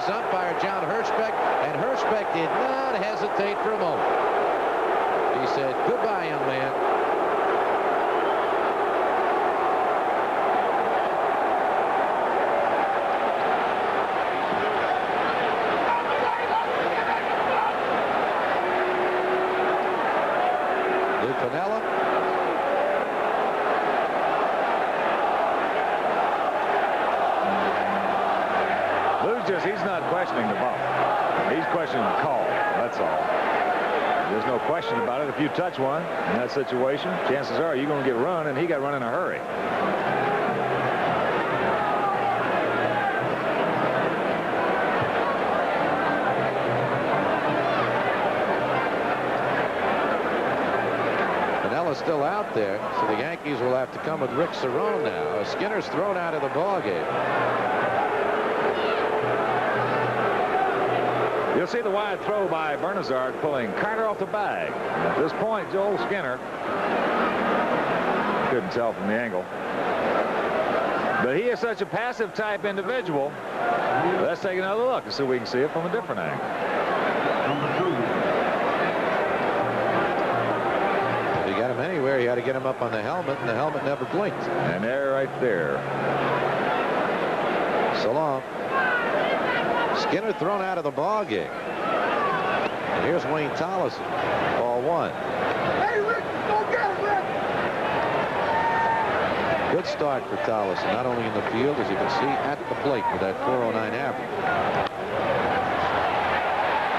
Umpire John Hirschbeck, and Hirschbeck did not hesitate for a moment. He said, "Goodbye, young man." Lupinella. He's not questioning the ball. He's questioning the call. That's all. There's no question about it. If you touch one in that situation, chances are you're going to get run, and he got run in a hurry. Pinella's still out there, so the Yankees will have to come with Rick Cerrone now. Skinner's thrown out of the ball game. You'll see the wide throw by Bernazard pulling Carter off the bag. At this point, Joel Skinner couldn't tell from the angle. But he is such a passive type individual. Let's take another look and see if we can see it from a different angle. If you got him anywhere, you had to get him up on the helmet, and the helmet never blinked. And there, right there. So long. Skinner thrown out of the ball game. And here's Wayne Tollison. Ball 1. Hey, Rick, go get him, Rick! Good start for Tollison, not only in the field, as you can see, at the plate with that .409 average.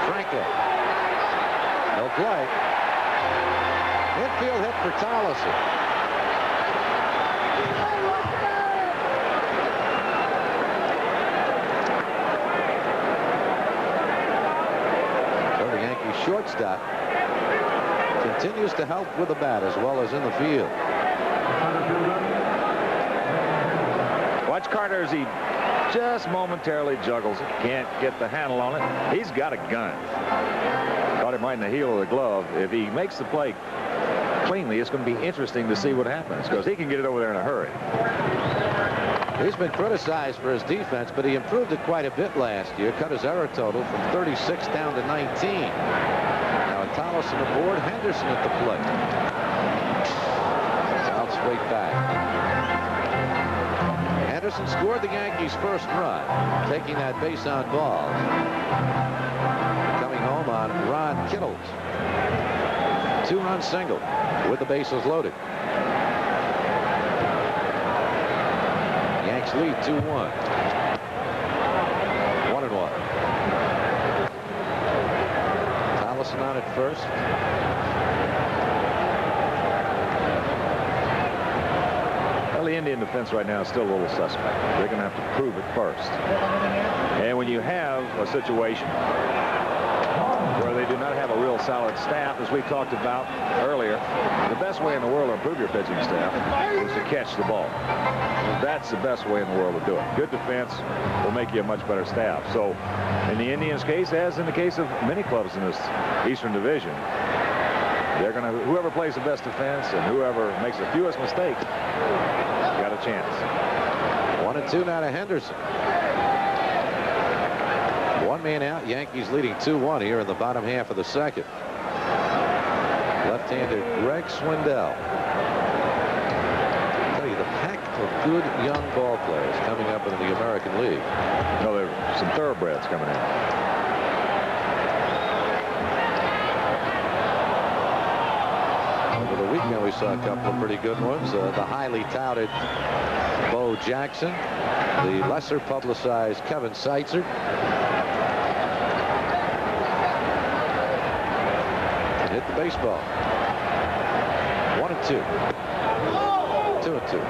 Franklin. No play. Infield hit for Tollison. So the Yankees shortstop continues to help with the bat as well as in the field. Watch Carter as he just momentarily juggles it. Can't get the handle on it. He's got a gun. Caught him right in the heel of the glove. If he makes the play cleanly, it's going to be interesting to see what happens, because he can get it over there in a hurry. He's been criticized for his defense, but he improved it quite a bit last year. Cut his error total from 36 down to 19. Now Tollison aboard, Henderson at the plate. Out straight back. Henderson scored the Yankees' first run, taking that base on ball. Coming home on Ron Kittles. 2-run single with the bases loaded. Yanks lead 2-1. 1-1. Tollison on at first. Well, the Indian defense right now is still a little suspect. They're going to have to prove it first. And when you have a situation where they do not have a real solid staff, as we talked about earlier, the best way in the world to improve your pitching staff is to catch the ball. That's the best way in the world to do it. Good defense will make you a much better staff. So in the Indians' case, as in the case of many clubs in this Eastern Division, they're going to, whoever plays the best defense and whoever makes the fewest mistakes got a chance. 1-2 now to Henderson. One man out. Yankees leading 2-1 here in the bottom half of the second. Left-hander Greg Swindell. I tell you, the pack of good young ball players coming up into the American League. No, there are some thoroughbreds coming in. Over the weekend, we saw a couple of pretty good ones. The highly touted Bo Jackson, the lesser publicized Kevin Seitzer. Hit the baseball. 1-2. 2-2.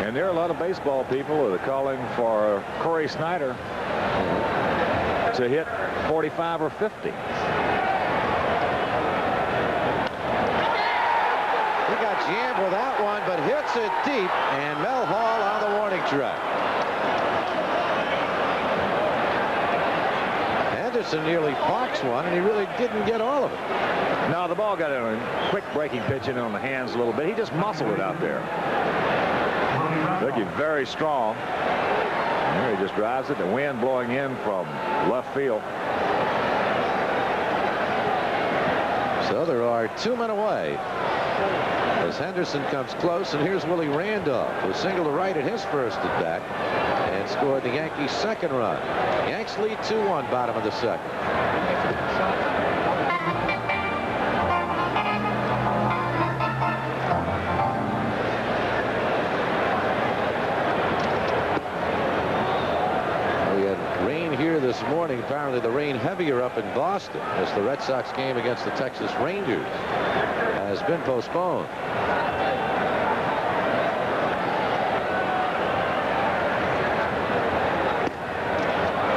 And there are a lot of baseball people that are calling for Corey Snyder to hit 45 or 50. He got jammed with that one, but hits it deep, and Mel Hall on the warning track. Henderson nearly parks one, and he really didn't get all of it. No, the ball got a quick breaking pitch in on the hands a little bit. He just muscled it out there. Looking very strong. And there he just drives it. The wind blowing in from left field. So there are 2 men away as Henderson comes close, and here's Willie Randolph, who singled to right at his first at bat and scored the Yankees' second run. Yanks lead 2-1, bottom of the second. We had rain here this morning. Apparently the rain heavier up in Boston as the Red Sox game against the Texas Rangers has been postponed.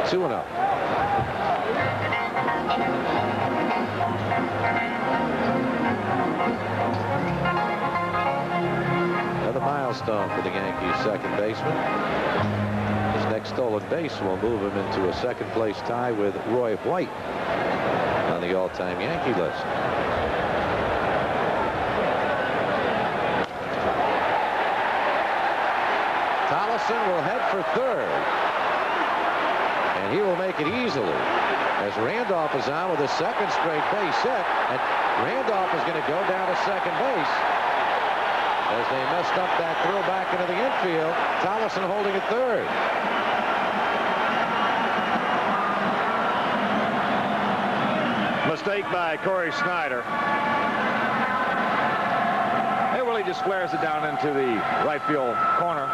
Two and up. Another milestone Gladstone for the Yankees second baseman. His next stolen base will move him into a second-place tie with Roy White on the all-time Yankee list. Tollefson will head for third, and he will make it easily as Randolph is on with his second straight base hit, and Randolph is going to go down to second base as they messed up that throw back into the infield. Tollefson holding at third. Mistake by Corey Snyder. It really just flares it down into the right field corner.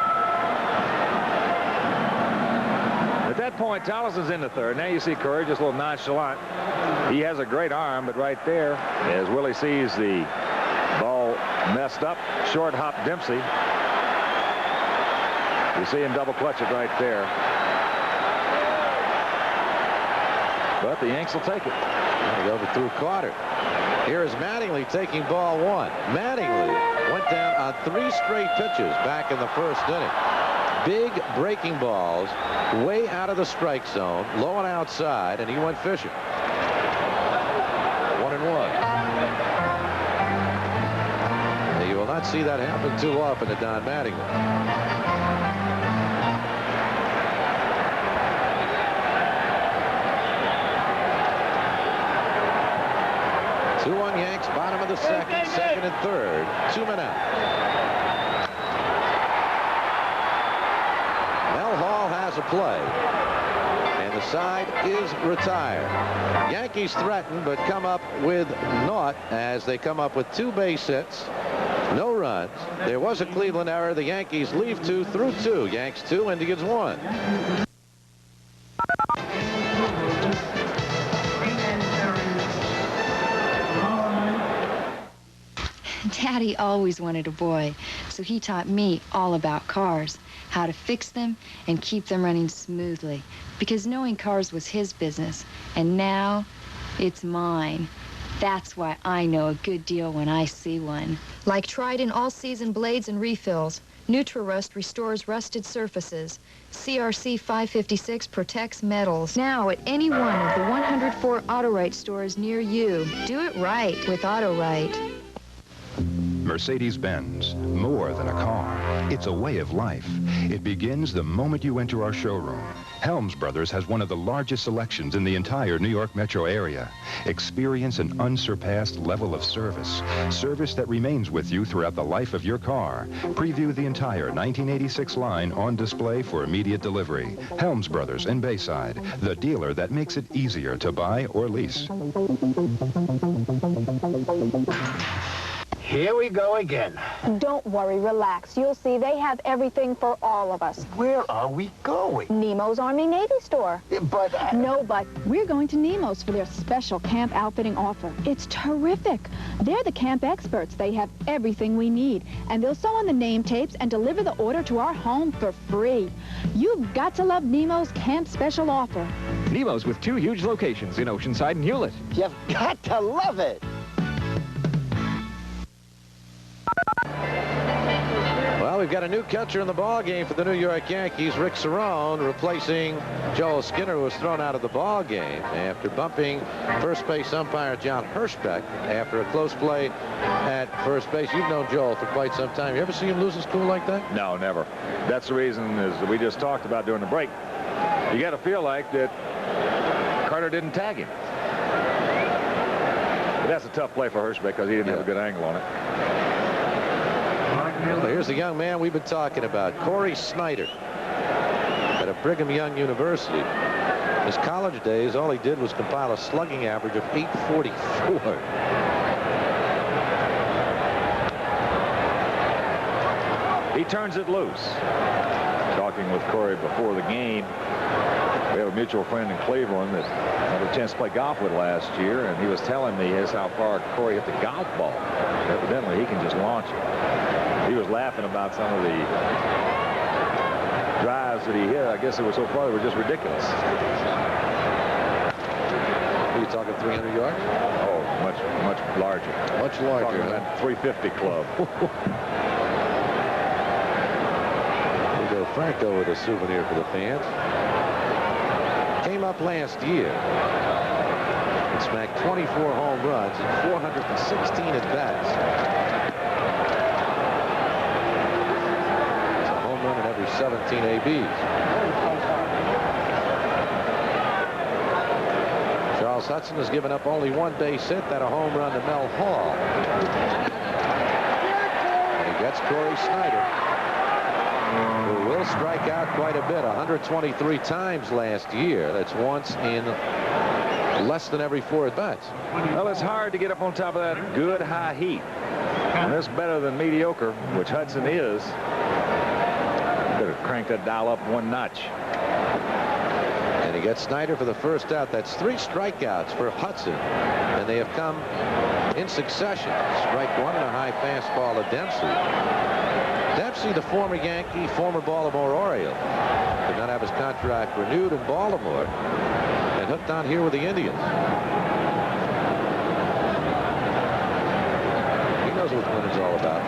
At that point, Tollefson's in the third. Now you see Curry just a little nonchalant. He has a great arm, but right there, as Willie sees the ball messed up, short hop Dempsey. You see him double clutch it right there. But the Yanks will take it. He overthrew Carter. Here is Mattingly taking ball one. Mattingly went down on 3 straight pitches back in the first inning. Big breaking balls way out of the strike zone, low and outside, and he went fishing. 1-1. You will not see that happen too often to Don Mattingly. 2-1 Yanks, bottom of the second, second and third, 2 men out. Mel Hall has a play, and the side is retired. Yankees threaten, but come up with naught as they come up with 2 base hits, no runs. There was a Cleveland error. The Yankees leave 2 through 2. Yanks 2, Indians 1. Daddy always wanted a boy, so he taught me all about cars, how to fix them and keep them running smoothly, because knowing cars was his business, and now it's mine. That's why I know a good deal when I see one. Like Trident all-season blades and refills, Nutri-Rust restores rusted surfaces. CRC 556 protects metals. Now at any one of the 104 Auto-Rite stores near you. Do it right with Auto-Rite. Mercedes-Benz, more than a car. It's a way of life. It begins the moment you enter our showroom. Helms Brothers has one of the largest selections in the entire New York metro area. Experience an unsurpassed level of service. Service that remains with you throughout the life of your car. Preview the entire 1986 line on display for immediate delivery. Helms Brothers in Bayside, the dealer that makes it easier to buy or lease. Here we go again. Don't worry, relax. You'll see they have everything for all of us. Where are we going? Nemo's Army-Navy store. But... No, but... We're going to Nemo's for their special camp outfitting offer. It's terrific. They're the camp experts. They have everything we need. And they'll sew on the name tapes and deliver the order to our home for free. You've got to love Nemo's camp special offer. Nemo's with 2 huge locations in Oceanside and Hewlett. You've got to love it. Well, we've got a new catcher in the ball game for the New York Yankees, Rick Cerrone, replacing Joel Skinner, who was thrown out of the ball game after bumping first base umpire John Hirschbeck after a close play at first base. You've known Joel for quite some time. You ever see him lose his cool like that? No, never. That's the reason, as we just talked about during the break. You got to feel like that Carter didn't tag him. But that's a tough play for Hirschbeck because he didn't have a good angle on it. Well, here's the young man we've been talking about, Corey Snyder, at a Brigham Young University. His college days, all he did was compile a slugging average of .844. He turns it loose. Talking with Corey before the game. We have a mutual friend in Cleveland that I had a chance to play golf with last year, and he was telling me how far Corey hit the golf ball. Evidently, he can just launch it. He was laughing about some of the drives that he hit. I guess it was so far they were just ridiculous. Are you talking 300 yards? Oh, much larger. Much larger. Talking about 350 club. Franco with a souvenir for the fans. Came up last year and smacked 24 home runs and 416 at-bats. It's a home run in every 17 ABs. Charles Hudson has given up only one base hit, that a home run to Mel Hall. And he gets Corey Snyder, who will strike out quite a bit, 123 times last year. That's once in less than every 4 at-bats. Well, it's hard to get up on top of that good high heat. And that's better than mediocre, which Hudson is. Better crank that dial up one notch. And he gets Snyder for the first out. That's 3 strikeouts for Hudson, and they have come in succession. Strike 1 and a high fastball to Dempsey. Dempsey, the former Yankee, former Baltimore Oriole, did not have his contract renewed in Baltimore and hooked on here with the Indians. He knows what winning's all about.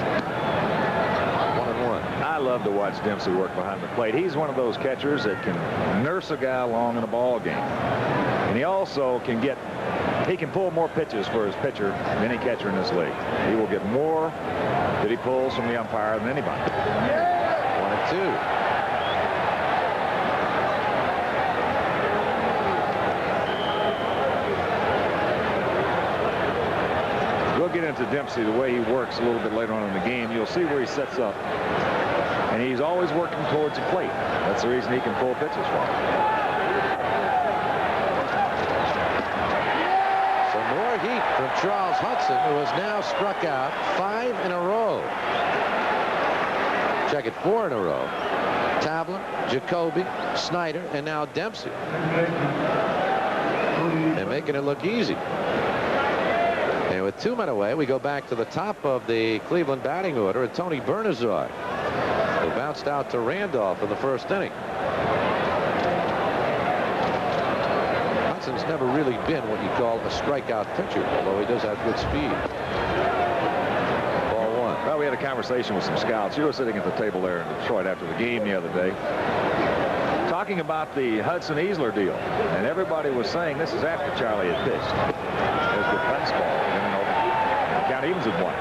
1-1. I love to watch Dempsey work behind the plate. He's one of those catchers that can nurse a guy along in a ball game. And he also can he can pull more pitches for his pitcher than any catcher in this league. He will get more that he pulls from the umpire than anybody. 1-2. We'll get into Dempsey, the way he works a little bit later on in the game. You'll see where he sets up. And he's always working towards the plate. That's the reason he can pull pitches for him. So more heat from Charles Hudson, who has now struck out 5 in a row. Check it, 4 in a row. Tabler, Jacoby, Snyder, and now Dempsey. They're making it look easy. And with 2 men away, we go back to the top of the Cleveland batting order, and Tony Bernazard, who bounced out to Randolph in the first inning. Hudson's never really been what you call a strikeout pitcher, although he does have good speed. Ball 1. Well, we had a conversation with some scouts. You were sitting at the table there in Detroit after the game the other day, talking about the Hudson Easler deal. And everybody was saying this is after Charlie had pitched. There's the fastball. Count evens at 1.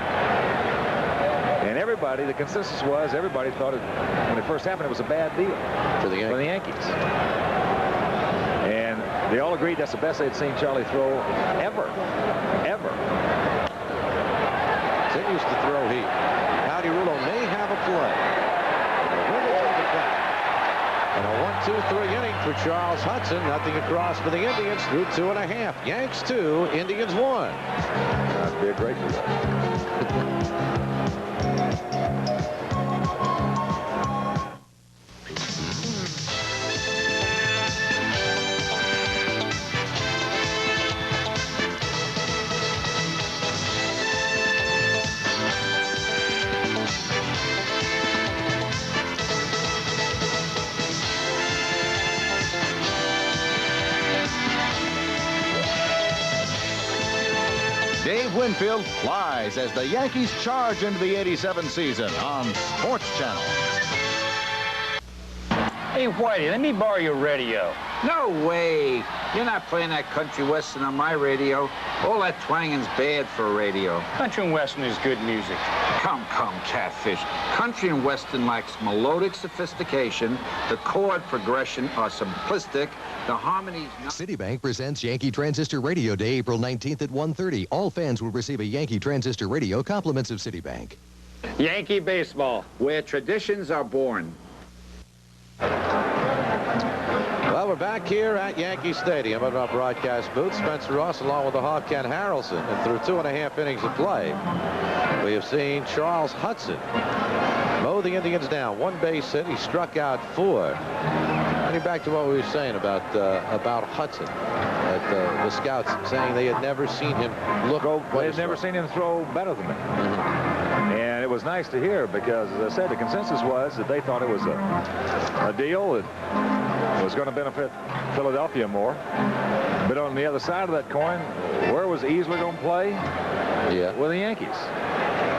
And everybody, the consensus was, everybody thought when it first happened, it was a bad deal for the Yankees. And they all agreed that's the best they'd seen Charlie throw ever. Continues to throw heat. Howdy Rulo may have a play. And a 1-2-3 inning for Charles Hudson. Nothing across for the Indians through 2.5. Yanks 2, Indians 1. That'd be a great result. Dave Winfield flies as the Yankees charge into the '87 season on Sports Channel. Hey, Whitey, let me borrow your radio. No way. You're not playing that country western on my radio. All that twanging's bad for a radio. Country and western is good music. Come, catfish. Country and western lacks melodic sophistication. The chord progression are simplistic. The harmonies... Citibank presents Yankee Transistor Radio Day, April 19th at 1:30. All fans will receive a Yankee Transistor Radio, compliments of Citibank. Yankee baseball, where traditions are born. Well, we're back here at Yankee Stadium at our broadcast booth. Spencer Ross along with the Hawk Ken Harrelson. And through 2.5 innings of play, we have seen Charles Hudson mow the Indians down. 1 base hit. He struck out 4. Getting back to what we were saying about Hudson. The scouts saying they had never seen him look. They had never seen him throw better than that. And it was nice to hear because, as I said, the consensus was that they thought it was a deal that was going to benefit Philadelphia more. But on the other side of that coin, where was Easler going to play? Yeah. With the Yankees.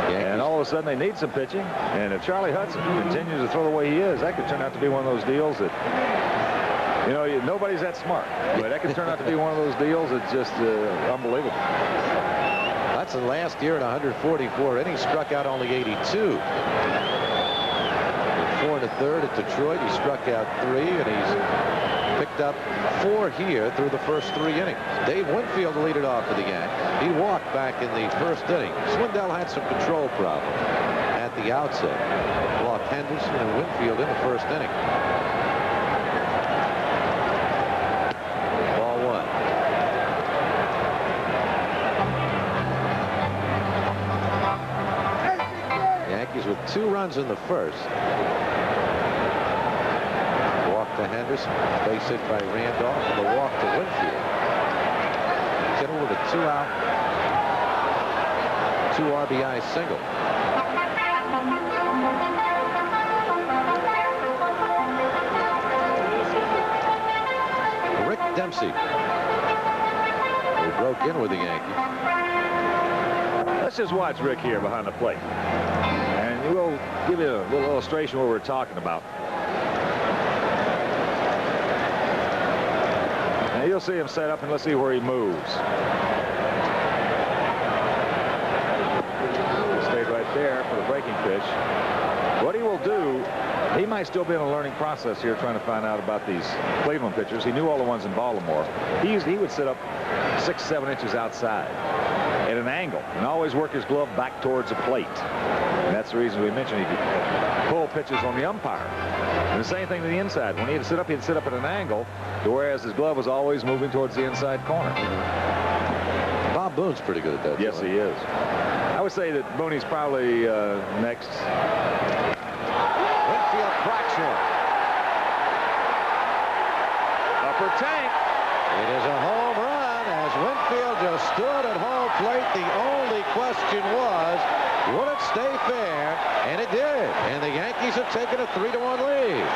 And all of a sudden they need some pitching. And if Charlie Hudson continues to throw the way he is, that could turn out to be one of those deals that, you know, nobody's that smart. But that could turn out to be one of those deals that's just unbelievable. Hudson last year in 144 innings struck out only 82. In 4 1/3 at Detroit, he struck out 3, and he's picked up 4 here through the first 3 innings. Dave Winfield lead it off for the Yanks. He walked back in the first inning. Swindell had some control problems at the outset. Walked Henderson and Winfield in the first inning. Ball 1. Yankees with 2 runs in the first. To Henderson, base hit by Randolph, and the walk to Winfield. Kittle with a 2-out, 2 RBI single. Rick Dempsey, who broke in with the Yankees. Let's just watch Rick here behind the plate, and we'll give you a little illustration of what we're talking about. You'll see him set up, and let's see where he moves. Stayed right there for the breaking pitch. What he will do, he might still be in a learning process here, trying to find out about these Cleveland pitchers. He knew all the ones in Baltimore. He would sit up 6, 7 inches outside at an angle and always work his glove back towards the plate. And that's the reason we mentioned he could pull pitches on the umpire. And the same thing to the inside. When he'd sit up at an angle, whereas his glove was always moving towards the inside corner. Bob Boone's pretty good at that. Yes, he is. I would say that Booney's probably next. Winfield cracks one. Upper tank. It is a home run as Winfield just stood at home plate. The only question was, will it stay fair? And it did. And the Yankees have taken a 3-1 lead.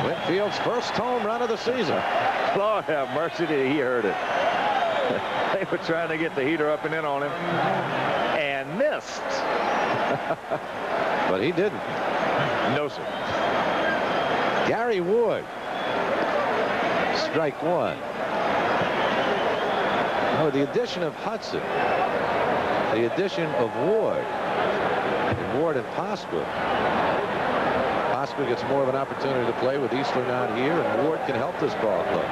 Winfield's first home run of the season. Lord have mercy, he heard it. They were trying to get the heater up and in on him and missed. But he didn't. No, sir. Gary Wood. Strike 1. Oh, the addition of Hudson. The addition of Ward. And Ward and Pasqua. Pasqua gets more of an opportunity to play with Eastler not here, and Ward can help this ball club.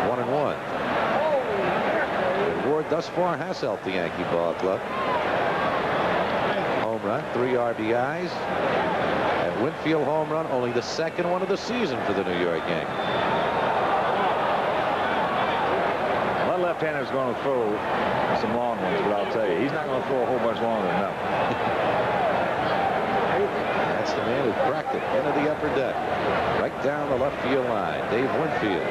1-1. And Ward thus far has helped the Yankee ball club. Home run, 3 RBIs. And Winfield home run, only the second one of the season for the New York Yankees. My left-hander's going to throw some long ones, but I'll tell you, he's not going to throw a whole bunch longer than that. That's the man who cracked it into the upper deck. Right down the left field line, Dave Winfield.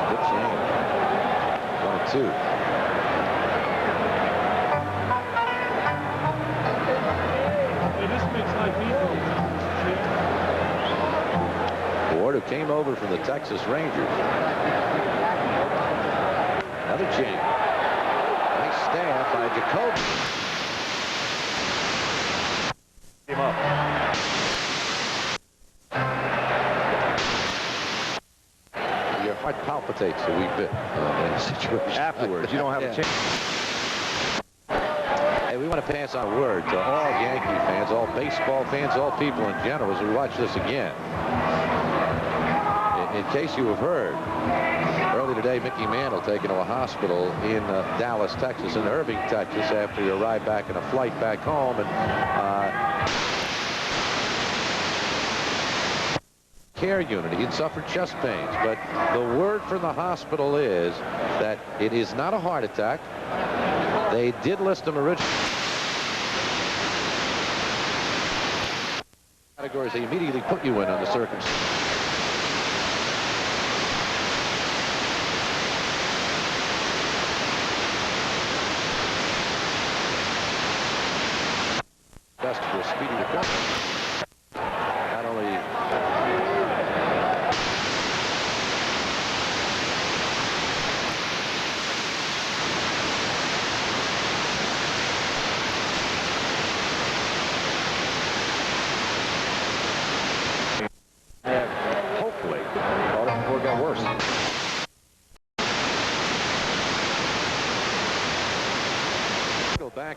Good change. 1-2. Ward, who came over from the Texas Rangers. Another change. Nice stab by Jacoby. Him up. Your heart palpitates a wee bit in a situation. Afterwards, you don't have a chance. Hey, we want to pass on word to all Yankee fans, all baseball fans, all people in general as we watch this again. In case you have heard, early today, Mickey Mantle taken to a hospital in Dallas, Texas, and Irving, Texas, after he arrived back in a flight back home. And care unit. He had suffered chest pains, but the word from the hospital is that it is not a heart attack. They did list him originally. Categories they immediately put you in on the circumstances.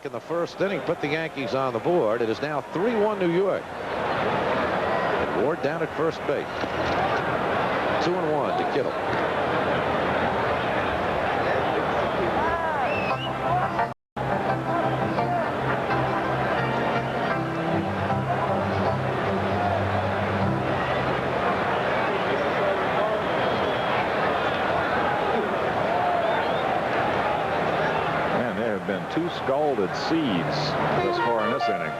back in the first inning, put the Yankees on the board. It is now 3-1 New York. And Ward down at first base. 2-1 to Kittle. Been 2 scalded seeds thus far in this inning.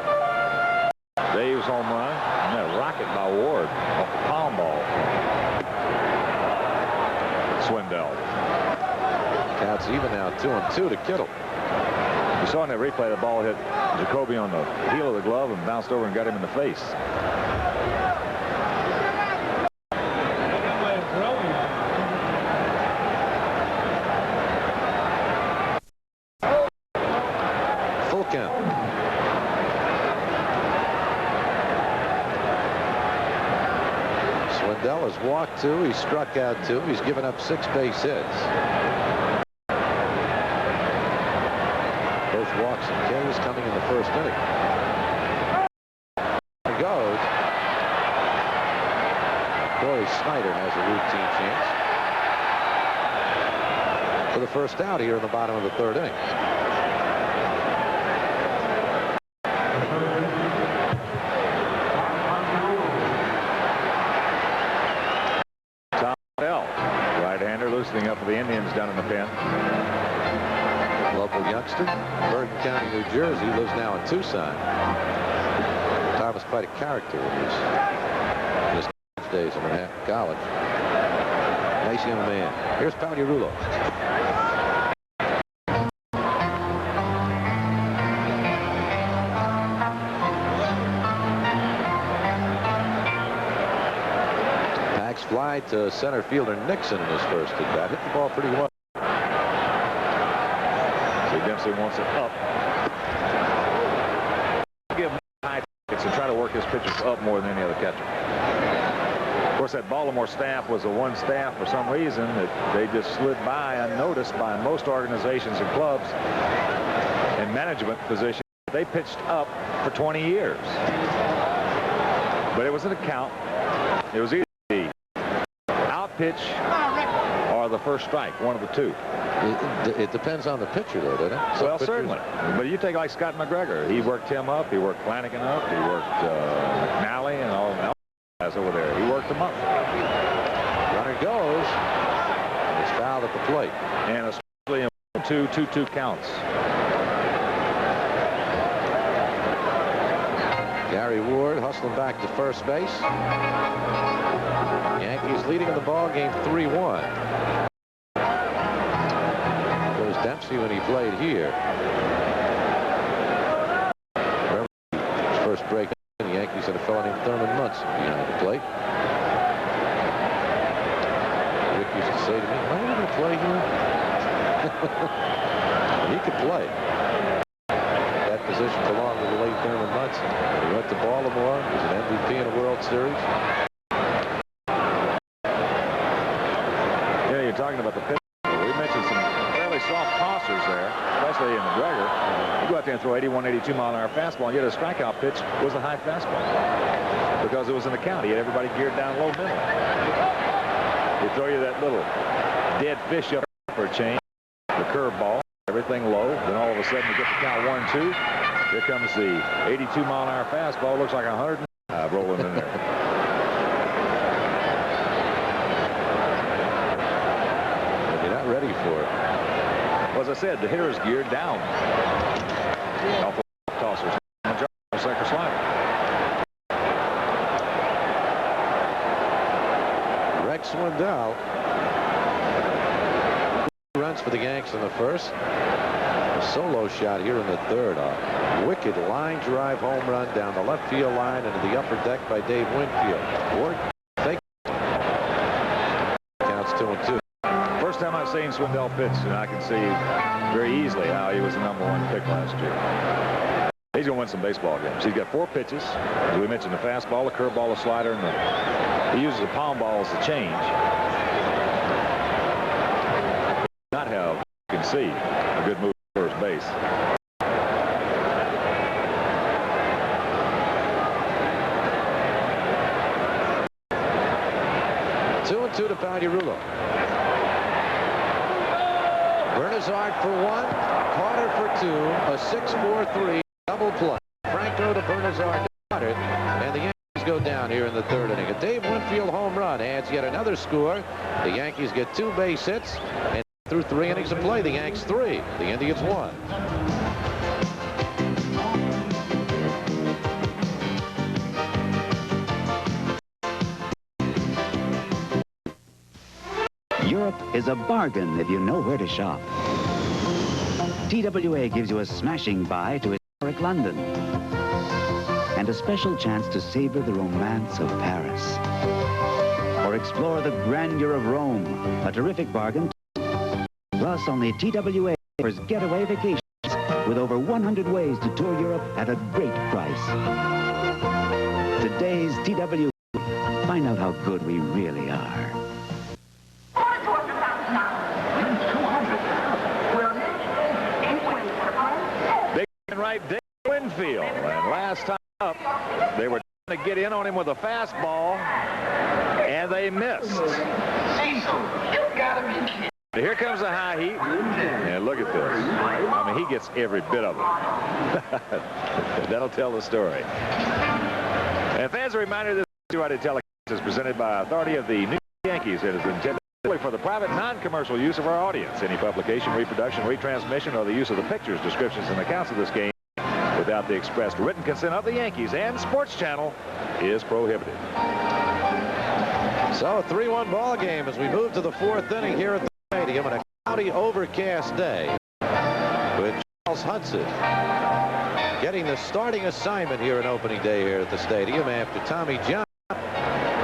Dave's home run and that rocket by Ward off the palm ball. Swindell. Count's even now 2-2 to Kittle. You saw in that replay the ball hit Jacoby on the heel of the glove and bounced over and got him in the face. Swindell has walked 2. He struck out 2. He's given up 6 base hits. Both walks and K's coming in the first inning. There goes. Corey Snyder has a routine chance for the first out here in the bottom of the 3rd inning. Loosening up for the Indians down in the pen. Local youngster, Bergen County, New Jersey, lives now in Tucson. Tom was quite a character in his days in Manhattan College. Nice young man. Here's Pagliarulo. Fly to center fielder Nixon in his first at bat. Hit the ball pretty well. See, Dempsey wants it up. Give him high hits and try to work his pitches up more than any other catcher. Of course, that Baltimore staff was a one staff for some reason that they just slid by unnoticed by most organizations and clubs in management positions. They pitched up for 20 years. But it was an account. It was either pitch or the first strike, one of the two. It depends on the pitcher, though, doesn't it? Well, certainly. But you take like Scott McGregor. He worked him up. He worked Flanagan up. He worked McNally and all the guys over there. He worked them up. Runner goes. It's fouled at the plate. And especially in 2-2 counts. Gary Ward hustling back to first base. Yankees leading in the ball game 3-1. There's Dempsey when he played here. Remember his first break, the Yankees had a fellow named Thurman Muntz behind the plate. Rick used to say to me, "Are you going to play here?" He could play. That position belonged to the late Thurman Muntz. He went to Baltimore. He was an MVP in a World Series. You're talking about the pitch. We mentioned some fairly soft tossers there, especially in McGregor. You go out there and throw 81, 82 mile an hour fastball, and yet a strikeout pitch was a high fastball because it was in the count. He had everybody geared down low middle. They throw you that little dead fish up for a change, the curveball, everything low. Then all of a sudden you get the count 1-2. Here comes the 82 mile an hour fastball. Looks like 105 rolling in there. Ready for it. Well, as I said, the hitter is geared down. Off the tossers. Second slider. Rex Swindell. Runs for the Yanks in the first. A solo shot here in the 3rd. A wicked line drive home run down the left field line into the upper deck by Dave Winfield. Ward takes. Counts 2-2. First time I've seen Swindell pitch, and I can see very easily how he was the #1 pick last year. He's going to win some baseball games. He's got 4 pitches. As we mentioned, the fastball, the curveball, the slider, and he uses the palm ball as the change. Not have, you can see, a good move to first base. Pagliarulo. Bernazard for one, Carter for two, a 6-4-3 double play. Franco to Bernazard to Carter, and the Yankees go down here in the third inning. A Dave Winfield home run adds yet another score. The Yankees get 2 base hits, and through 3 innings of play, the Yanks 3, the Indians 1. Europe is a bargain if you know where to shop. TWA gives you a smashing buy to historic London and a special chance to savor the romance of Paris or explore the grandeur of Rome, a terrific bargain. Plus, only TWA offers getaway vacations with over 100 ways to tour Europe at a great price. Today's TWA. Find out how good we really are. Right, Dave Winfield, and last time up, they were trying to get in on him with a fastball, and they missed. Here comes the high heat, and look at this. I mean, he gets every bit of it. That'll tell the story. And fans, a reminder, this two-sided telecast is presented by authority of the New York Yankees. It is intended for the private, non-commercial use of our audience. Any publication, reproduction, retransmission, or the use of the pictures, descriptions, and accounts of this game without the expressed written consent of the Yankees and Sports Channel is prohibited. So a 3-1 ball game as we move to the 4th inning here at the stadium on a cloudy, overcast day with Charles Hudson getting the starting assignment here in opening day here at the stadium after Tommy John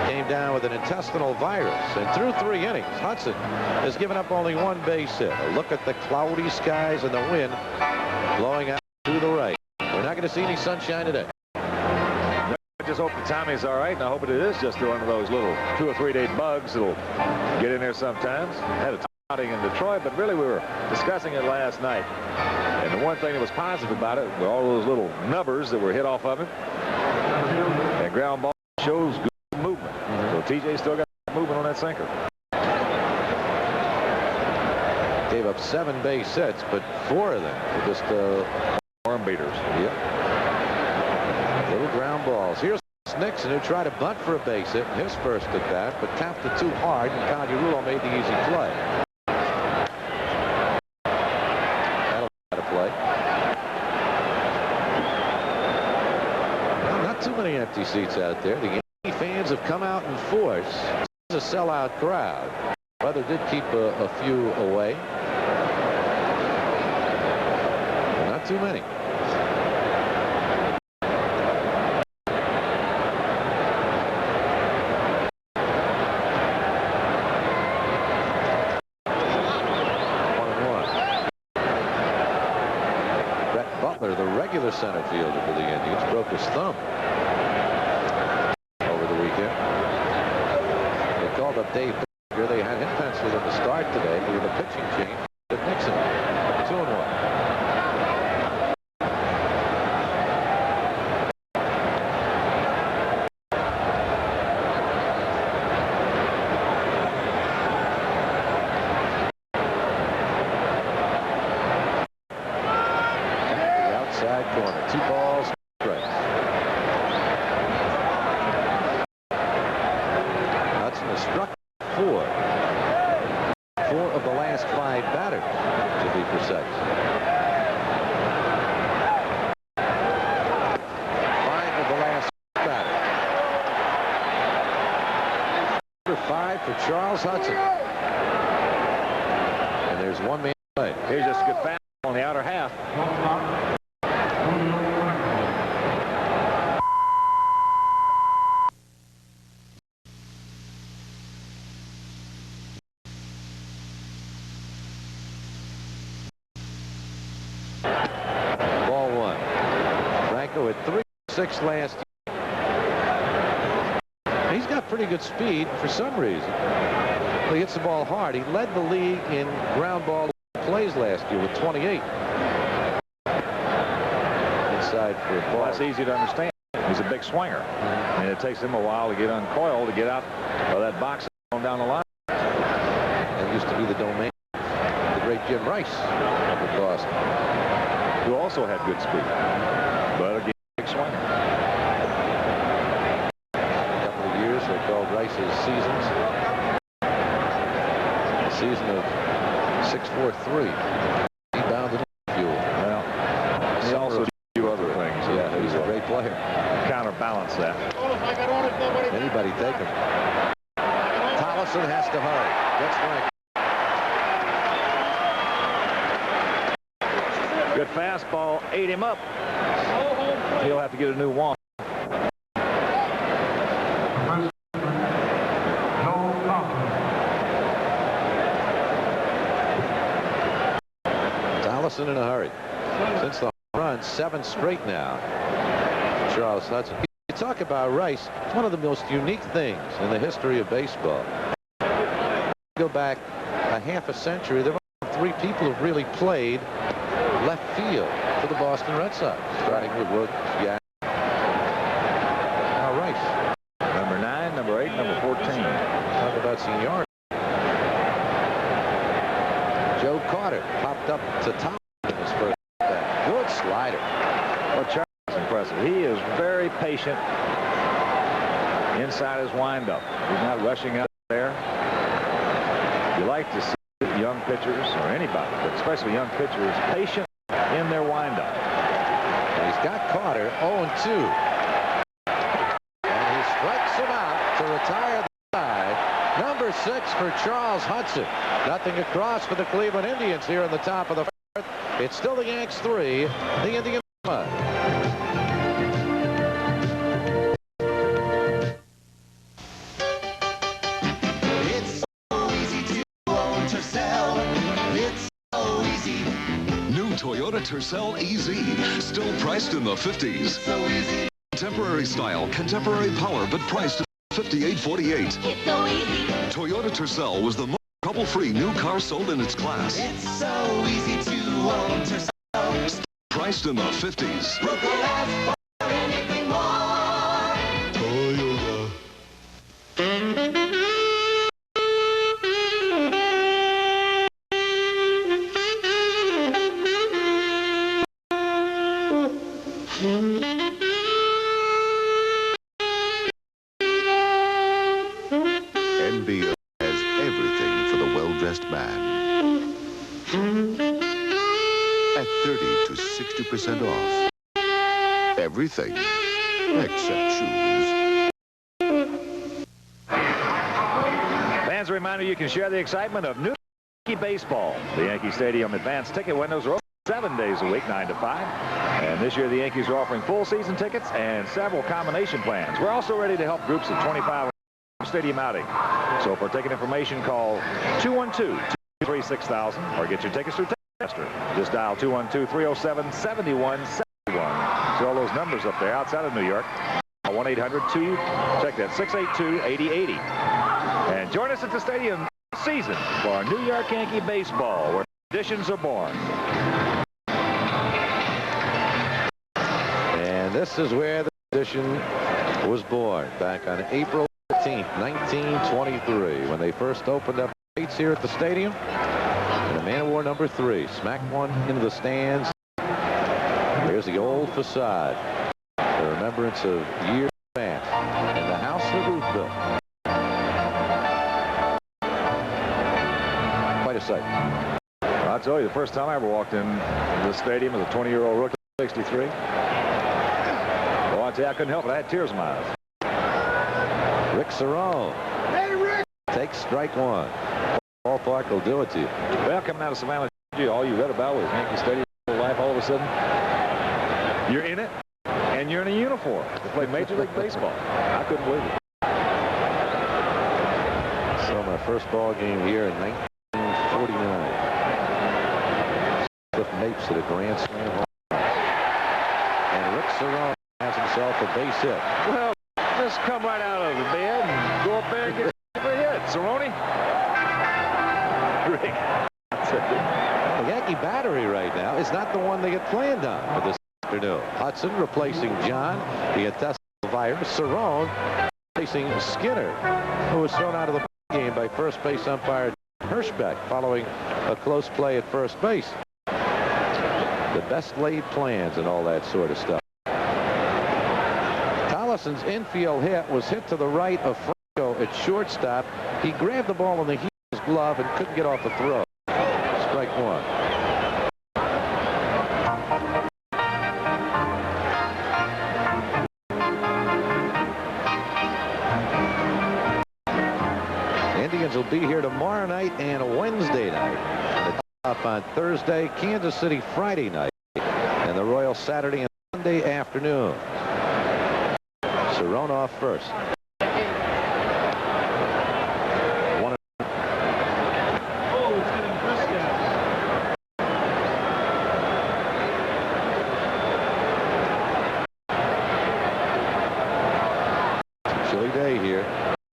came down with an intestinal virus. And through 3 innings, Hudson has given up only 1 base hit. A look at the cloudy skies and the wind blowing out to the right. We're not going to see any sunshine today. I just hope the Tommy's all right, and I hope it is just one of those little 2 or 3 day bugs that'll get in there sometimes. Had a outing in Detroit, but really we were discussing it last night. And the one thing that was positive about it were all those little nubbers that were hit off of him. And ground ball shows good movement. So TJ still got movement on that sinker. Gave up 7 base hits, but 4 of them were just arm beaters. Yep. Little ground balls. Here's Nixon, who tried to bunt for a base hit in his first at bat, but tapped it too hard, and Pagliarulo made the easy play. That'll be a play. Well, not too many empty seats out there. The Yankee fans have come out in force. This is a sellout crowd. Weather did keep a few away. Not too many. The regular center fielder for the Indians broke his thumb over the weekend. They called up Dave. They had him penciled in the start today with a pitching change at Nixon. 2-1. Corner, 2 balls, strikes. Hudson has struck 4 of the last 5 batters, to be precise. 5 of the last batters. Number 5 for Charles Hudson. And there's 1 man away. Here's just a good fastball on the outer half. Ball 1. Franco at 3-6 last year. He's got pretty good speed for some reason. He hits the ball hard. He led the league in ground ball plays last year with 28. Inside for a ball. Well, that's easy to understand. He's a big swinger. And it takes him a while to get uncoiled, to get out of that box going down the line. used to be the domain of the great Jim Rice up at Boston, who also had good speed, but again, big swinger. A couple of years they called Rice's seasons a season of 6.43. He bounded fuel. Well, he also did a few other things. Yeah, he's a great player. Counterbalance that. Anybody take him. Tollison has to hurry. Gets Frank. Good fastball, ate him up. He'll have to get a new wand. Tollison in a hurry. Since the run, 7 straight now. Charles Hudson. You talk about Rice, it's one of the most unique things in the history of baseball. Go back a half a century, there were 3 people who've really played left field for the Boston Red Sox, starting with Wood, Yanks. Now Rice. Number 9, number 8, number 14. Talk about seniority. Joe Carter popped up to top in his first bat. Good slider. Well, Charles is impressive. He is very patient inside his windup. He's not rushing out there. You like to see young pitchers, or anybody, but especially young pitchers, patient in their windup. And he's got Carter 0-2. And he strikes him out to retire the side. Number 6 for Charles Hudson. Nothing across for the Cleveland Indians here in the top of the 4th. It's still the Yanks 3, the Indians 1. It's so easy to own Tercel. It's so easy. New Toyota Tercel EZ, still priced in the 50s. So easy. Contemporary style, contemporary power, but priced at $58.48. It's so easy. Toyota Tercel was the most trouble-free new car sold in its class. It's so easy to own Tercel. Priced in the 50s. Broker asks for anything more. Toyota. NBO has everything for the well-dressed man. At 30 to 60% off. Everything except shoes. Fans, a reminder, you can share the excitement of New Yankee baseball. The Yankee Stadium advanced ticket windows are open 7 days a week, 9 to 5. And this year, the Yankees are offering full season tickets and several combination plans. We're also ready to help groups of 25 stadium outing. So for ticket information, call 212-236-6000 or get your tickets through Ticketmaster. Just dial 212-307-7171. See all those numbers up there outside of New York. 1-800-2, check that, 682-8080. And join us at the stadium this season for our New York Yankee baseball, where traditions are born. And this is where the tradition was born, back on April 15th, 1923, when they first opened up gates here at the stadium. And the man of war number 3 smacked one into the stands. There's the old facade, the remembrance of years advance, and the house the roof built. Quite a sight. Well, I'll tell you, the first time I ever walked in the stadium as a 20-year-old rookie, 63. Well, I'll tell you, I couldn't help it. I had tears in my eyes. Rick Cerrone. Hey, Rick! Takes strike 1. Ballpark will do it to you. Well, coming out of Savannah, all you read about was Yankee Stadium life. All of a sudden, you're in it, and you're in a uniform to play Major League Baseball. I couldn't believe it. So my first ball game here in 1949. Cliff Mapes hit a grand slam home run. And Rick Cerrone has himself a base hit. Well, just come right out of the bed and go up there and get a hit. Cerrone. Rick. The Yankee battery right now is not the one they get planned on for this afternoon. Hudson replacing John, the intestinal virus. Cerrone replacing Skinner, who was thrown out of the game by first base umpire Hirschbeck following a close play at first base. The best laid plans and all that sort of stuff. Tollison's infield hit was hit to the right of Franco at shortstop. He grabbed the ball in the heel of his glove and couldn't get off the throw. Strike one. Indians will be here tomorrow night and Wednesday night. The top on Thursday, Kansas City Friday night, and the Royals Saturday and Sunday afternoon. Saronov first. Chilly day here.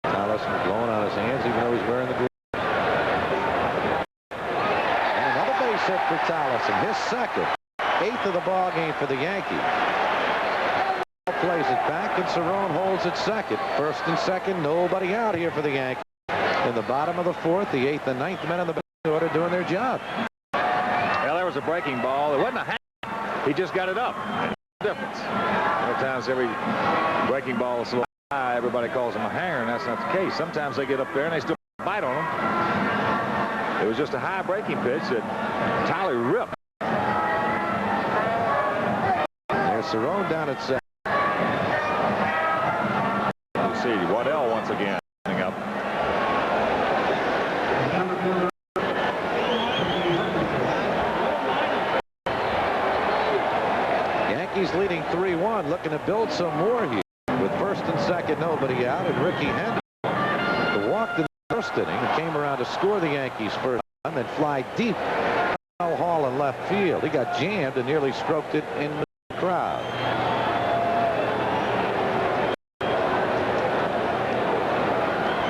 Tollison blowing on his hands even though he's wearing the glove. And another base hit for Tollison. His second. 8th of the ball game for the Yankees. Plays it back and Cerrone holds it second. First and second, nobody out here for the Yankees. In the bottom of the 4th, the 8th and 9th men in the batting order doing their job. Well, there was a breaking ball. It wasn't a hang. He just got it up. Difference. Sometimes every breaking ball is a little high. Everybody calls him a hanger, and that's not the case. Sometimes they get up there and they still bite on them. It was just a high breaking pitch that Tyler ripped. There's Cerrone down at second. You see Waddell once again coming up. Yankees leading 3-1, looking to build some more here. With first and second, nobody out, and Ricky Henderson walked in the first inning and came around to score the Yankees first run, then fly deep Hall in left field. He got jammed and nearly stroked it in the crowd.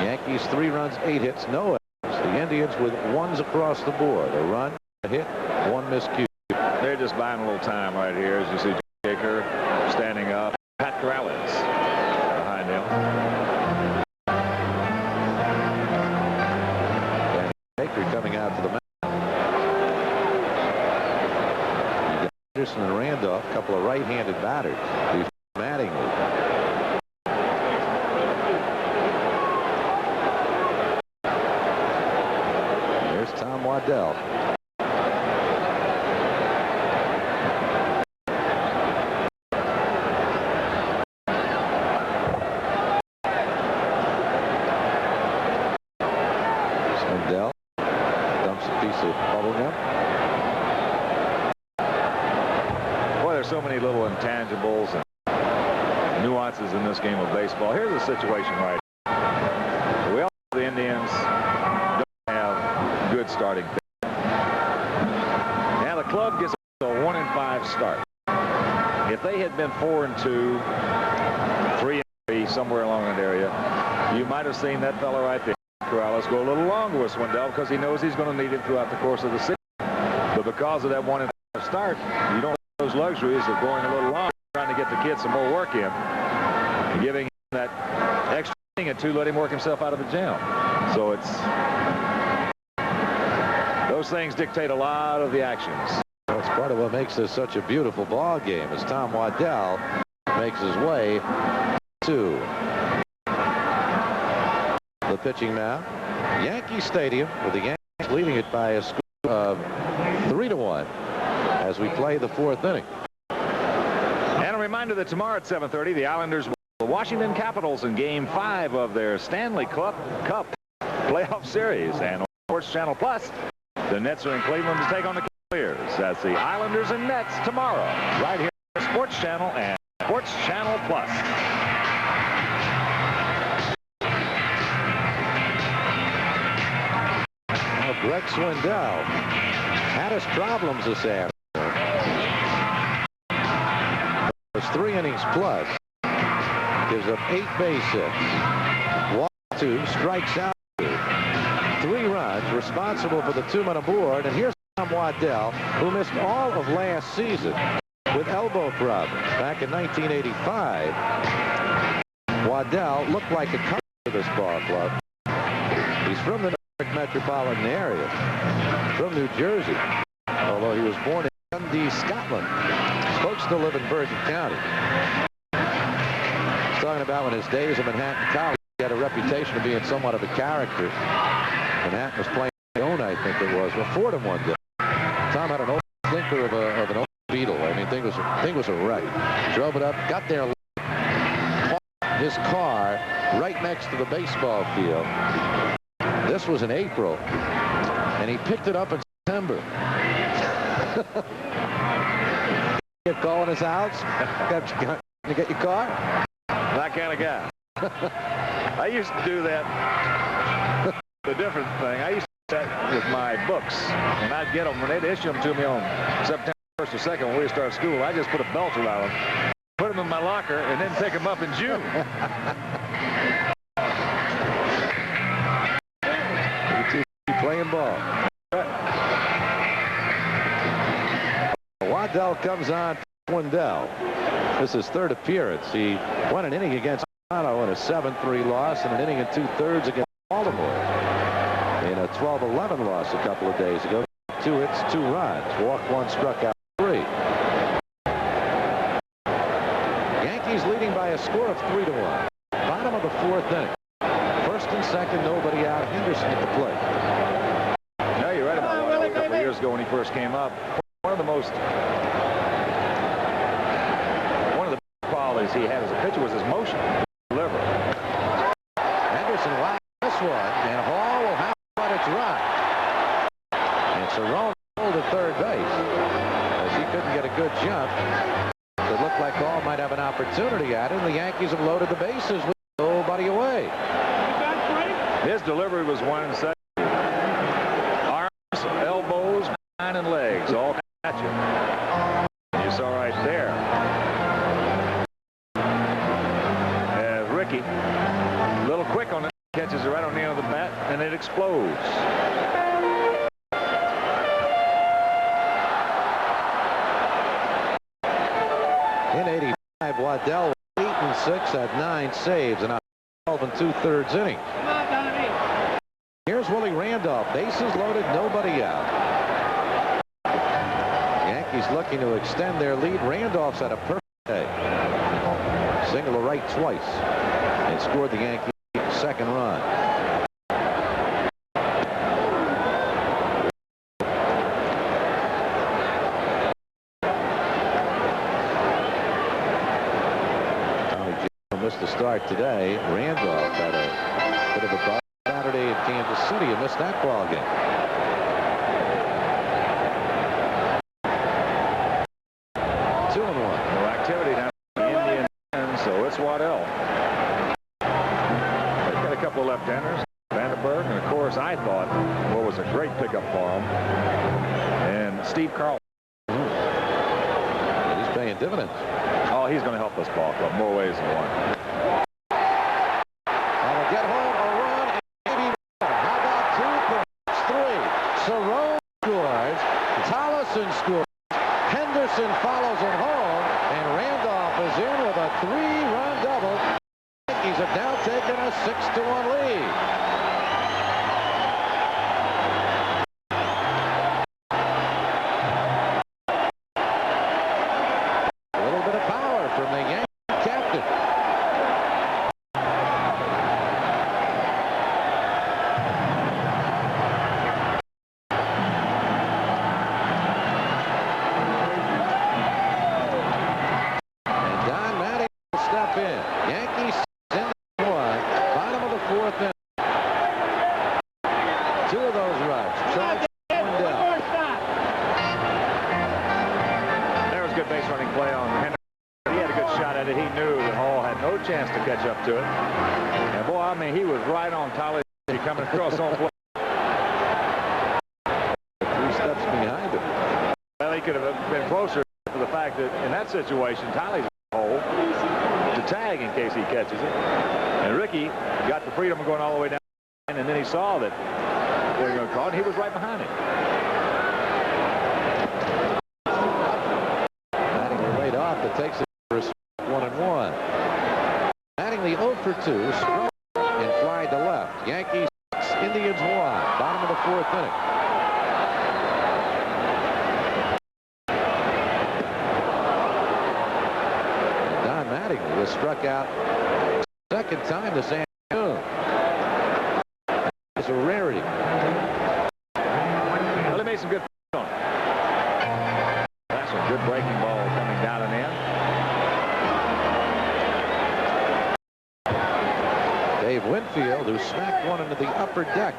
Yankees 3 runs, 8 hits, no errors. The Indians with 1s across the board. A run, a hit, 1 miscue. They're just buying a little time right here, as you see Baker standing up. Pat Corrales behind him. And Baker coming out to the mound. You got Anderson and Randolph, a couple of right-handed batters. Mattingly. There's Tom Waddell. Swindell dumps a piece of bubble gum. Boy, there's so many little intangibles and nuances in this game of baseball. Here's the situation right here. We all know the Indians don't have good starting pitching. Now the club gets a 1-5 start. If they had been 4-2, 3-3, somewhere along that area, you might have seen that fella right there, Corrales, go a little longer with Swindell because he knows he's going to need him throughout the course of the season. But because of that 1-5 start, you don't have those luxuries of going a little longer, trying to get the kid some more work in, and giving him that extra inning or two, let him work himself out of a jam. So it's those things dictate a lot of the actions. That's part of what makes this such a beautiful ball game, as Tom Waddell makes his way to the pitching mound. Yankee Stadium, with the Yankees leading it by a score of 3-1 as we play the 4th inning. And a reminder that tomorrow at 7:30, the Islanders will play the Washington Capitals in Game 5 of their Stanley Cup playoff series. And on Sports Channel Plus, the Nets are in Cleveland to take on the Cavaliers. That's the Islanders and Nets tomorrow, right here on Sports Channel and Sports Channel Plus. Now, Greg Swindell had his problems this afternoon. It was 3 innings plus. Gives up 8 base hits. Walks 2, strikes out 2. 3 runs, responsible for the 2 men aboard. And here's Tom Waddell, who missed all of last season with elbow problems. Back in 1985, Waddell looked like a comer to this ball club. He's from the metropolitan area from New Jersey, although he was born in Dundee, Scotland. Folks still live in Bergen County. He's talking about when his days at Manhattan College, he had a reputation of being somewhat of a character. Manhattan was playing Own, I think it was. Well, Fordham one day. Tom had an old stinker of an old Beetle. I mean, thing was a wreck. Drove it up, got there, parked his car right next to the baseball field. This was in April, and he picked it up in September. Get calling his house. You get your car? That kind of guy. I used to do that. The different thing, I used to do that with my books, and I'd get them when they'd issue them to me on September 1st or 2nd when we start school. I just put a belt around them, put them in my locker, and then pick them up in June. Playing ball. Waddell comes on for Swindell. This is his third appearance. He won an inning against Toronto in a 7-3 loss and an inning and 2/3 against Baltimore in a 12-11 loss a couple of days ago. 2 hits, 2 runs. Walked 1, struck out 3. Yankees leading by a score of 3-1. Bottom of the 4th inning. First and second, nobody out. Henderson at the plate. No, you're right about Waddell. A couple of years ago when he first came up, one of the best qualities he had as a pitcher was his motion. Deliver. Henderson whacked this one, and Hall will have but it's right. And Cerrone pulled at third base as he couldn't get a good jump. It looked like Hall might have an opportunity at it, and the Yankees have loaded the bases with nobody away. His delivery was 1-2. Arms, elbows, behind, and legs all at you. You saw right there. Ricky, a little quick on it, catches it right on the end of the bat, and it explodes. In '85, Waddell was 8-6, had 9 saves, and a 12 2/3 innings. Here's Willie Randolph, bases loaded, nobody out. Yankees looking to extend their lead. Randolph's had a perfect day. Single to right twice and scored the Yankees' second run. Tommy John missed the start today. Randolph had a bit of a bad Saturday in Kansas City and missed that ball game. No activity now. So it's Waddell. They've got a couple of left-handers, Vandenberg, and of course I thought what was a great pickup for him, and Steve Carlton. He's paying dividends. Oh, he's going to help this ball club more ways than one. That'll get home a run and maybe more. How about 2, perhaps 3? Cerrone scores. Tollison scores. Henderson follows it home, and Randolph is in with a 3-run double. The Yankees have now taken a 6-1 lead. A little bit of power from the Yankee captain. Yankees in 1, bottom of the 4th inning. 2 of those runs. Charge Swindell. There was good base running play on Henry. He had a good shot at it. He knew that Hall had no chance to catch up to it. And boy, I mean, he was right on Tolly coming across home plate. 3 steps behind him. Well, he could have been closer to the fact that in that situation, Tolly's hole to tag in case he catches it. And Ricky got the freedom of going all the way down, and then he saw that they were going to call it. He was right behind him. Mattingly laid off. It takes it for a 1-1. Mattingly 0 for 2. Struck and fly to left. Yankees 6, Indians 1. fourth inning. And Don Mattingly was struck out second time this afternoon. It's a rarity. Well, he made some good on it. That's a good breaking ball coming down and in. Dave Winfield, who smacked one into the upper deck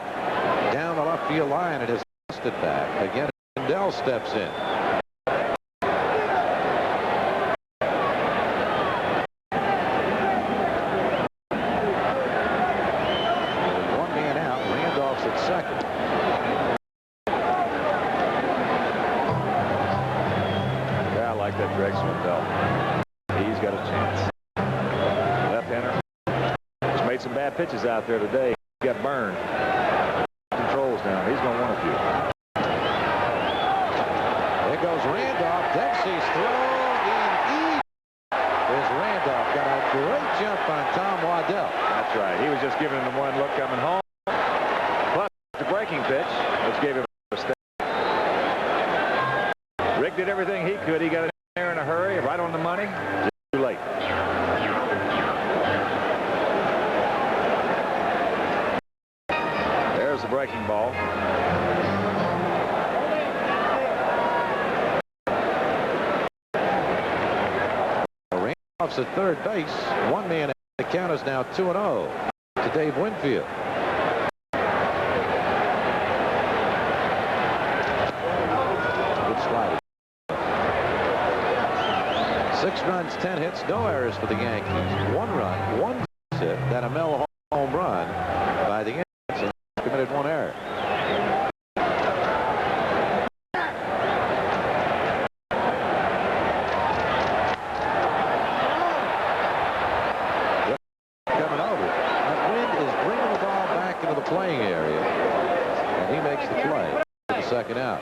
down the left field line, and has lost it back. Again, Swindell steps in. One man out. Randolph's at second. Yeah, I like that Greg Swindell. He's got a chance. Left-hander. Just made some bad pitches out there today. He got burned. Controls down. He's going to want a few. There goes Randolph. Dempsey's throw in easy. There's Randolph. Got a great jump on Tom Waddell. That's right. He was just giving him one look coming home. Plus the breaking pitch, which gave him a mistake. Rick did everything he could. He got in there in a hurry, right on the money. Just too late. There's the breaking ball. Randolph's at third base. One man out. The count is now 2-0 to Dave Winfield. Good slider. 6 runs, 10 hits, no errors for the Yankees. 1 run, 1 hit, then a Mel home run by the Yankees. Committed 1 error. Coming over. That wind is bringing the ball back into the playing area, and he makes the play for the second out.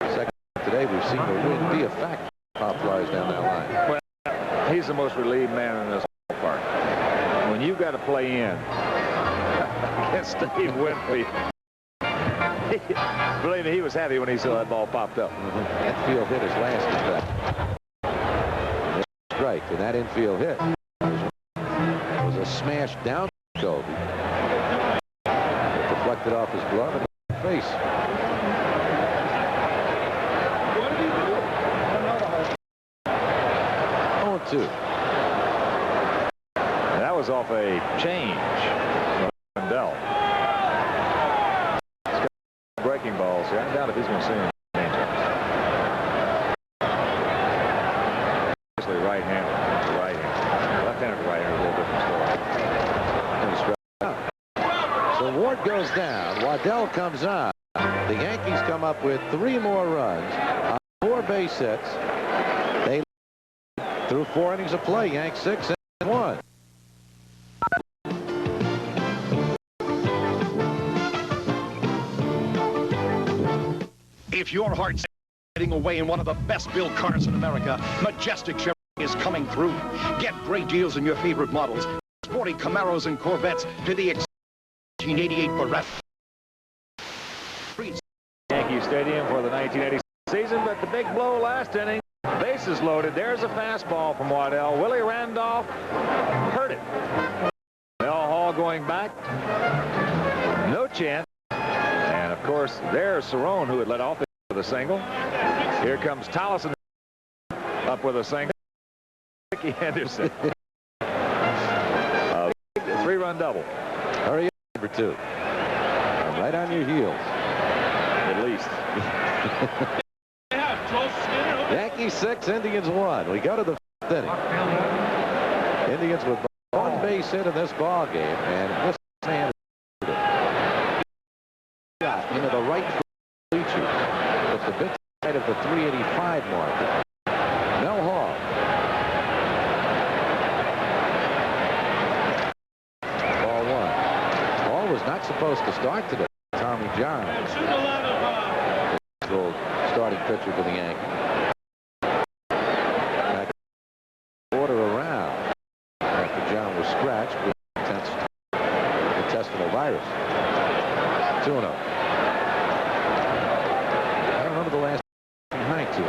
Second today, we've seen the wind be a factor. Pop flies down that line. Well, he's the most relieved man in this ballpark. When you've got to play in against Steve Winfield, believe me, he was happy when he saw that ball popped up. That field hit his last at bat. Strike, and that infield hit was a smash down Kobe. It deflected off his glove and his face. And that was off a change. Swindell. Breaking balls. I doubt if he's going to see him. Especially right-handed to right-handed. Left-handed to right-handed, a little different story. So Ward goes down. Waddell comes on. The Yankees come up with 3 more runs on 4 base hits. They through 4 innings of play. Yanks 6 and 1. If your heart's getting away in one of the best built cars in America, Majestic Chevrolet is coming through. Get great deals on your favorite models. Sporty Camaros and Corvettes to the 1988 Beretta. Yankee Stadium for the 1980 season, but the big blow last inning. Bases loaded. There's a fastball from Waddell. Willie Randolph hurt it. Mel Hall going back. No chance. And of course, there's Cerrone, who had led off with a single. Here comes Tollison up with a single. Ricky Henderson. A 3-run double. Hurry up, number 2. I'm right on your heels. At least. Yankees 6, Indians 1. We go to the 5th inning. Indians with 1 base hit in this ball game, and this man got into the right bleacher. It's a bit side of the 385 mark. Mel Hall. Ball 1. Hall was not supposed to start today. Tommy John, starting pitcher for the Yankees. Order around after John was scratched with intestinal virus. 2-0. I don't remember the last Hank 2-0,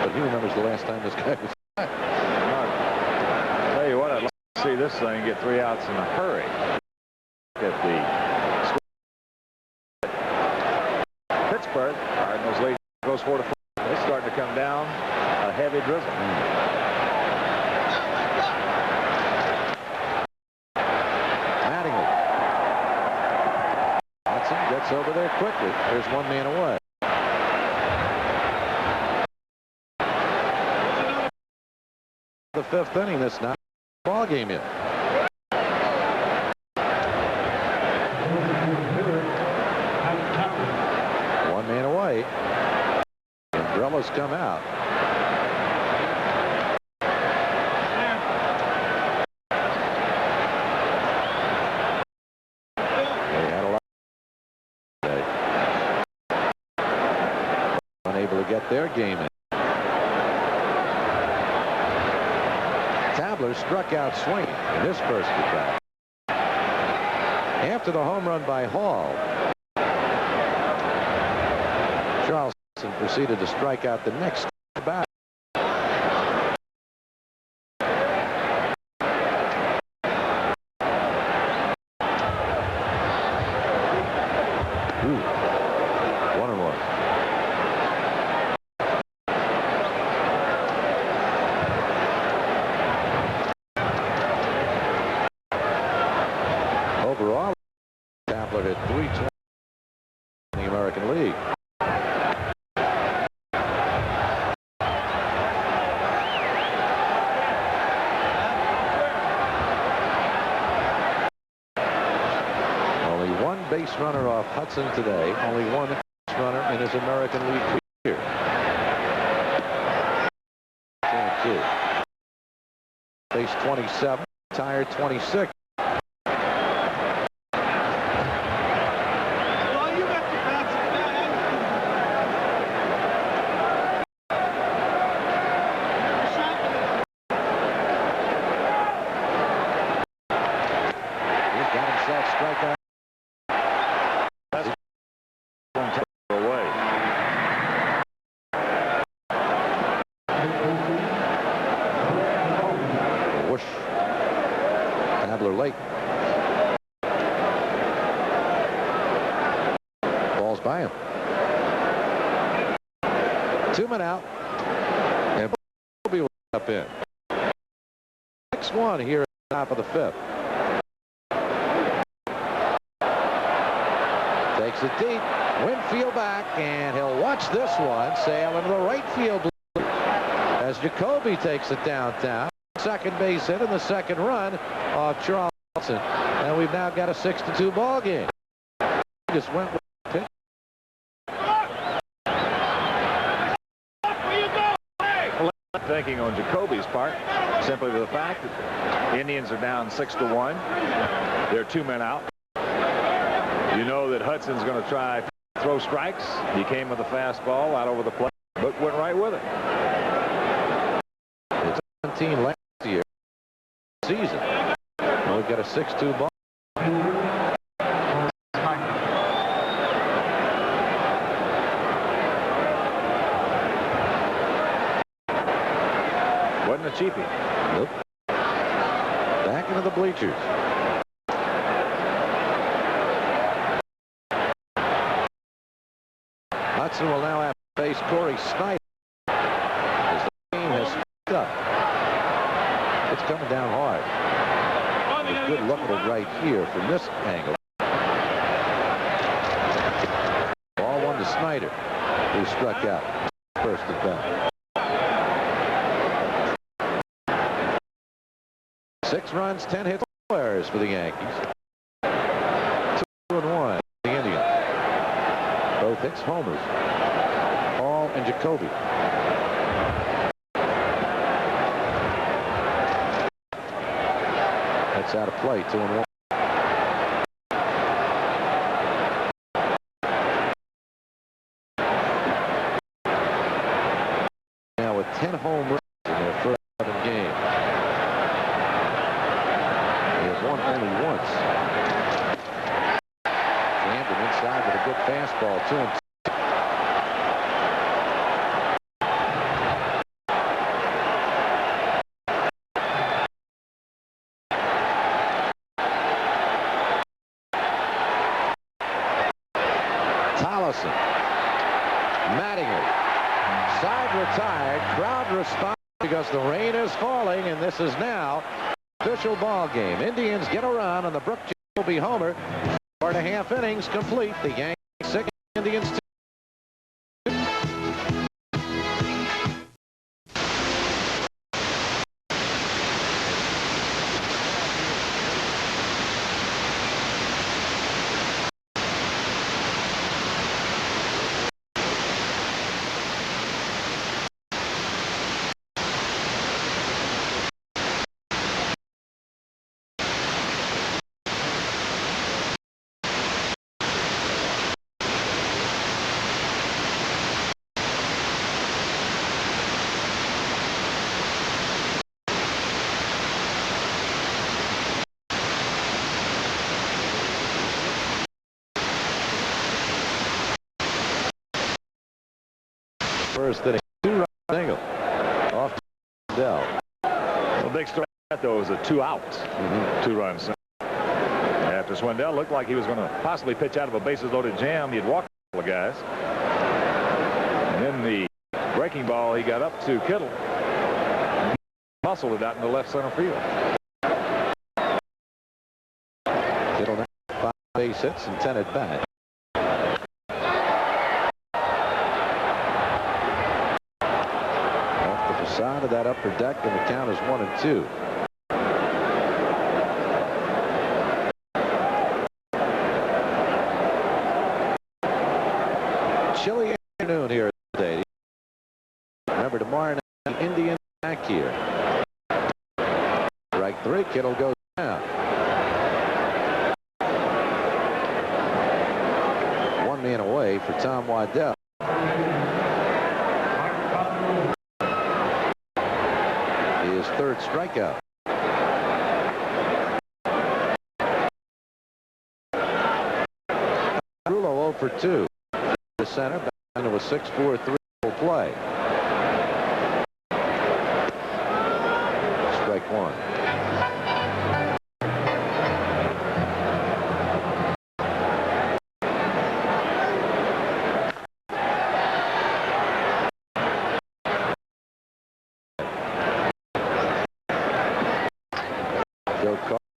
but he remembers the last time this guy was. I'll tell you what, I'd like to see this thing get 3 outs in a hurry. At the Pittsburgh, Cardinals lead goes 4-4. It's starting to come down a heavy drizzle. Mattingly. Hudson gets over there quickly. There's one man away. The 5th inning, that's not a ball game yet. One man away. Umbrellas come out. They had a lot today. Unable to get their game in. Tabler struck out swinging in his first at bat. After the home run by Hall, Charleston proceeded to strike out the next bat. Ooh, 1-1. Overall, Tabler hit .320 in the American League. Only one base runner off Hudson today. Only one base runner in his American League career. Base 27, retired 26. Strikeout. That's away. Whoosh. Tabler late. Ball's by him. 2 men out. And will be up in. 6-1 here at the top of the 5th. Takes it deep. Winfield back, and he'll watch this one sail into the right field as Jacoby takes it downtown. Second base hit in the second run of Charleston, and we've now got a 6-2 ball game. Just went with the pitch. Thinking on Jacoby's part, simply to the fact that the Indians are down 6-1. They're 2 men out. You know that Hudson's going to try to throw strikes. He came with a fastball out over the plate, but went right with it. It's 17 last year season. Now we've got a 6-2 ball. Wasn't a cheapie. Nope. Back into the bleachers. Hudson will now have to face Corey Snyder as the team has picked up. It's coming down hard. A good look at it right here from this angle. Ball 1 to Snyder, who struck out first at bat. 6 runs, 10 hits, 4 errors for the Yankees. 2-1 the Indians. Both hits homers. Hall and Jacoby. That's out of play. 2-1. Now with 10 home runs in their first 7 games. He has won only once. Jam behind him inside with a good fastball. 2-2. Hudson. Mattingly. Side retired. Crowd responds because the rain is falling, and this is now official ball game. Indians get a run, and the Brook will be homer. 4.5 innings complete. The Yanks 6, Indians 2. First inning, 2-run single off Swindell. Well, big story though was a 2-out, 2-run single. After Swindell looked like he was going to possibly pitch out of a bases-loaded jam, he'd walk a couple of guys. And then the breaking ball, he got up to Kittle, muscled it out in the left center field. Kittle now 5 base hits and 10 at bat. Side of that upper deck, and the count is 1-2. Chilly afternoon here today. Remember, tomorrow night, the Indians back here. Strike 3, Kittle goes down. 1 man away for Tom Waddell. His third strikeout. Rulo 0 for 2. The center back into a 6-4-3 play. Strike 1.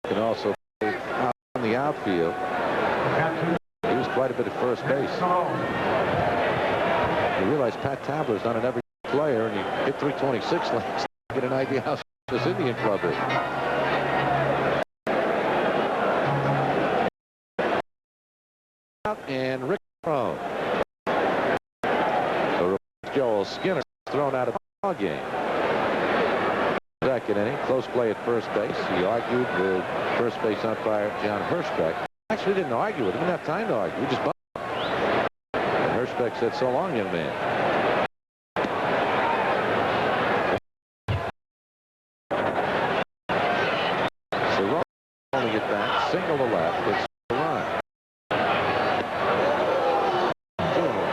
Can also play out on the outfield. He was quite a bit at first base. You realize Pat Tabler's not an every player, and he hit 326 last. Get an idea how this Indian club is. And Rick Rowe. Joel Skinner thrown out of the ball game. Second inning, close play at first base. He argued with first base umpire John Hirschbeck. Actually didn't argue with him. Didn't have time to argue. He just bumped him. And Hirschbeck said, "So long, young man." So Rowe only get back, single to left, hits a run. 2-1.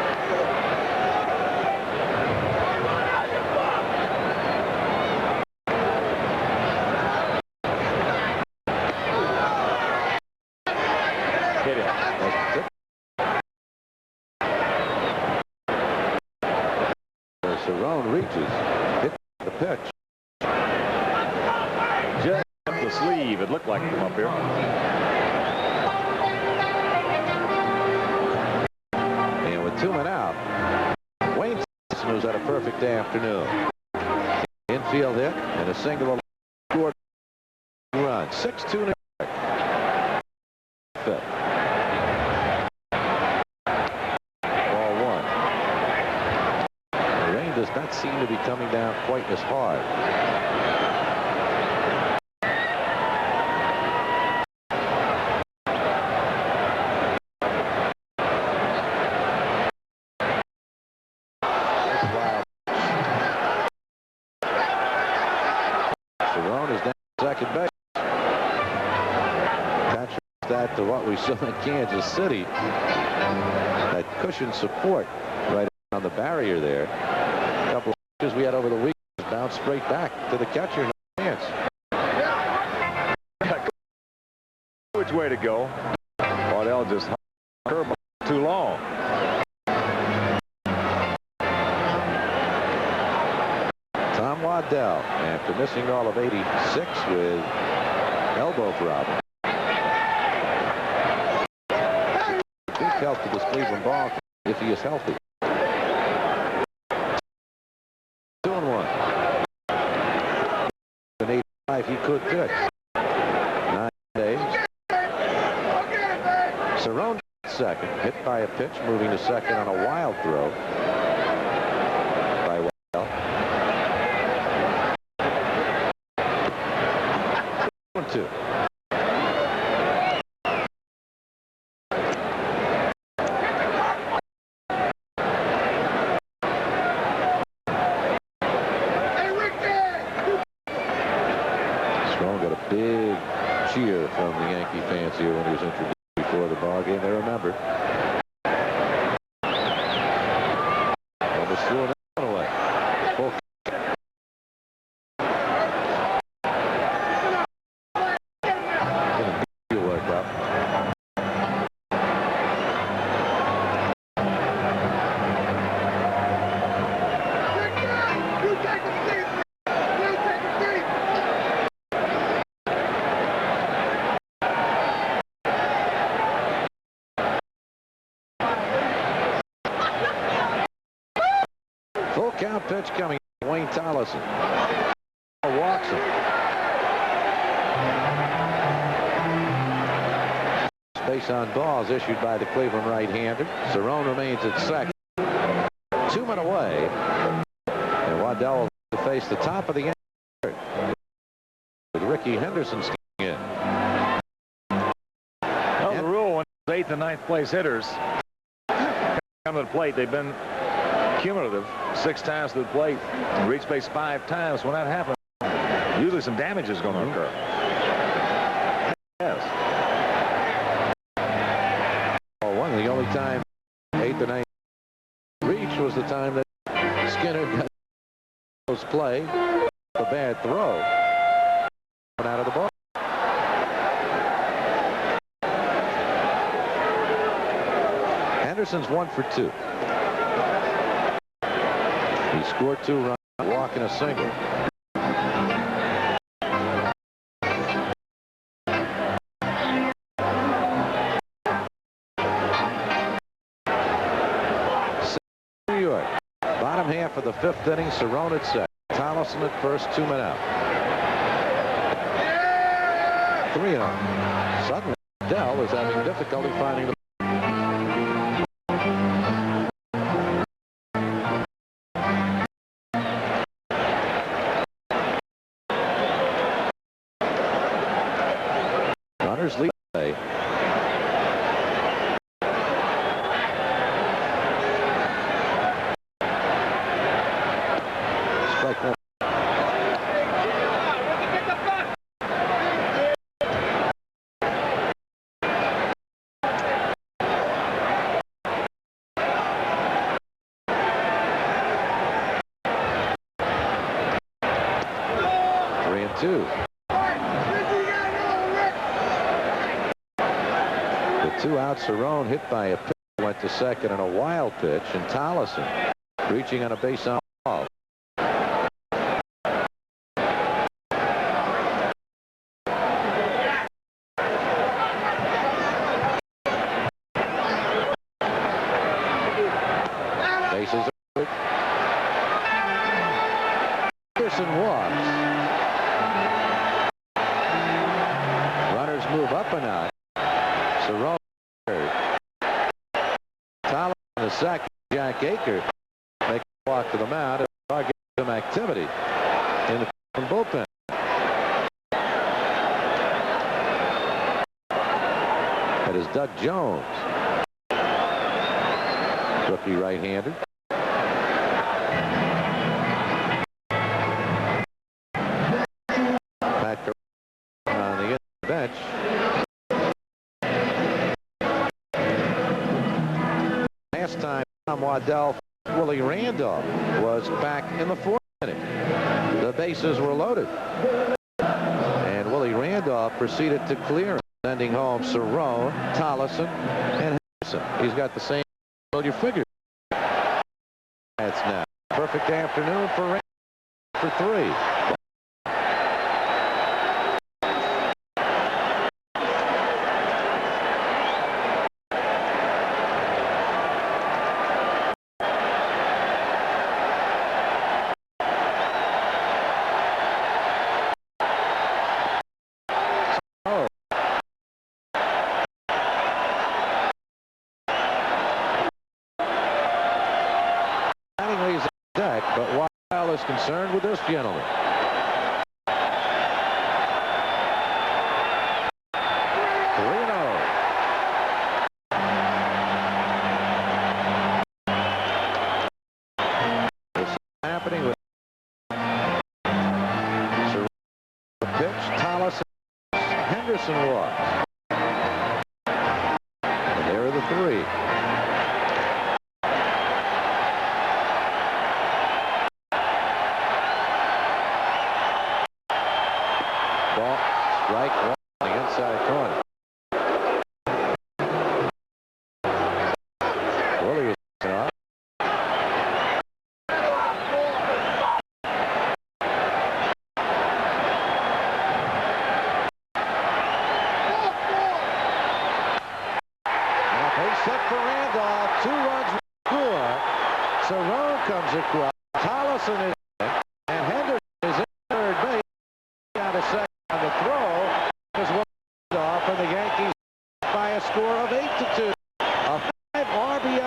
Cerrone reaches, hit the pitch. Just up the sleeve, it looked like from up here. And with 2 men out, Wayne Tyson, who's had a perfect afternoon. Infield hit and a single scored run. 6-2 fifth. Does not seem to be coming down quite as hard. Cerrone is down second base. Catches that to what we we saw in Kansas City. That cushion support right on the barrier there. A couple of pitches we had over the week bounced straight back to the catcher. No chance. Which way to go? Swindell just curved too long. Tom Waddell, after missing all of 86 with elbow problem. Big help to this Cleveland ball if he is healthy. 2-1. An 85 he could pitch. 9 days. Cerrone second, hit by a pitch, moving to second on a wild throw by Waddell. 1-2. Strong got a big cheer from the Yankee fans here when he was introduced before the ball game. They remember. Almost threw that one away. Full. Work up. Full count pitch coming. Wayne Tollison walks him. Base on balls issued by the Cleveland right-hander. Cerrone remains at second. 2 men away. And Waddell will to face the top of the third. With Ricky Henderson sticking in. Well, the rule when 8th and 9th place hitters come to the plate, they've been cumulative 6 times to the plate, reach base 5 times. When that happens, usually some damage is going to occur. Yes. The only time 8th or 9th reach was the time that Skinner got close play, a bad throw out of the ball. Henderson's 1 for 2. He scored 2 runs, walking a single. New York. Bottom half of the 5th inning. Cerrone at second. Tollison at first. 2 men out. 3-0. Suddenly, Dell is having difficulty finding the. Runners lead play. Strike one. Three and two. The 2 out. Cerrone hit by a pitch, went to second on a wild pitch, and Tollison reaching on a base on ball. Bases are Pearson walks. Runners move up a notch. Cerrone third. Tollison the second. Jack Aker make a walk to the mound and start getting some activity in the bullpen. That is Doug Jones, rookie right-hander. Pat on the bench. Last time Tom Waddell, Willie Randolph was back in the 4th inning. The bases were loaded. And Willie Randolph proceeded to clear, sending home Cerrone, Tollison, and Hudson. He's got the same, well, you figure. That's now. Perfect afternoon for Randolph for 3. But Weil is concerned with this gentleman. This is happening with the pitch. Thomas, Henderson walks. And there are the 3. Strike one on the inside corner. Willie is off. Now base hit for Randolph. 2 runs score. Cerrone comes across. Tollison is in, and Henderson is in third base. Out of second. On the throw is off, and the Yankees by a score of 8-2. A 5 RBI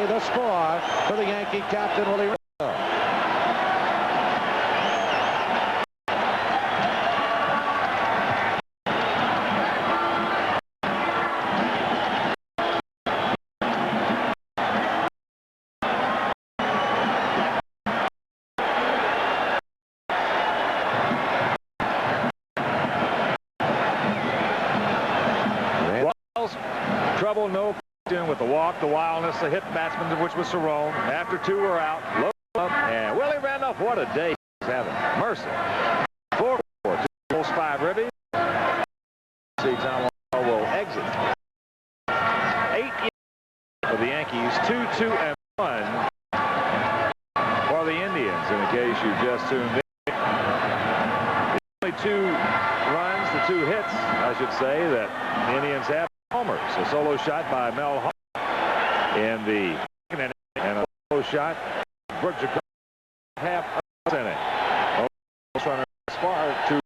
thus far for the Yankee captain Willie Randolph. Trouble, no question with the walk, the wildness, the hit batsman, which was Cerrone. After 2 were out, low up, and Willie Randolph, what a day he's having. Mercy. 4-4, 2 goals, 5 ribbies. See, Tom will exit. 8 for the Yankees, 2-2-1 for the Indians, in case you just tuned in. The only 2 runs, the 2 hits, I should say, that the Indians have. Homers, a solo shot by Mel Hall in the second inning, and a solo shot Brooke Jacob half inning. Runner as far to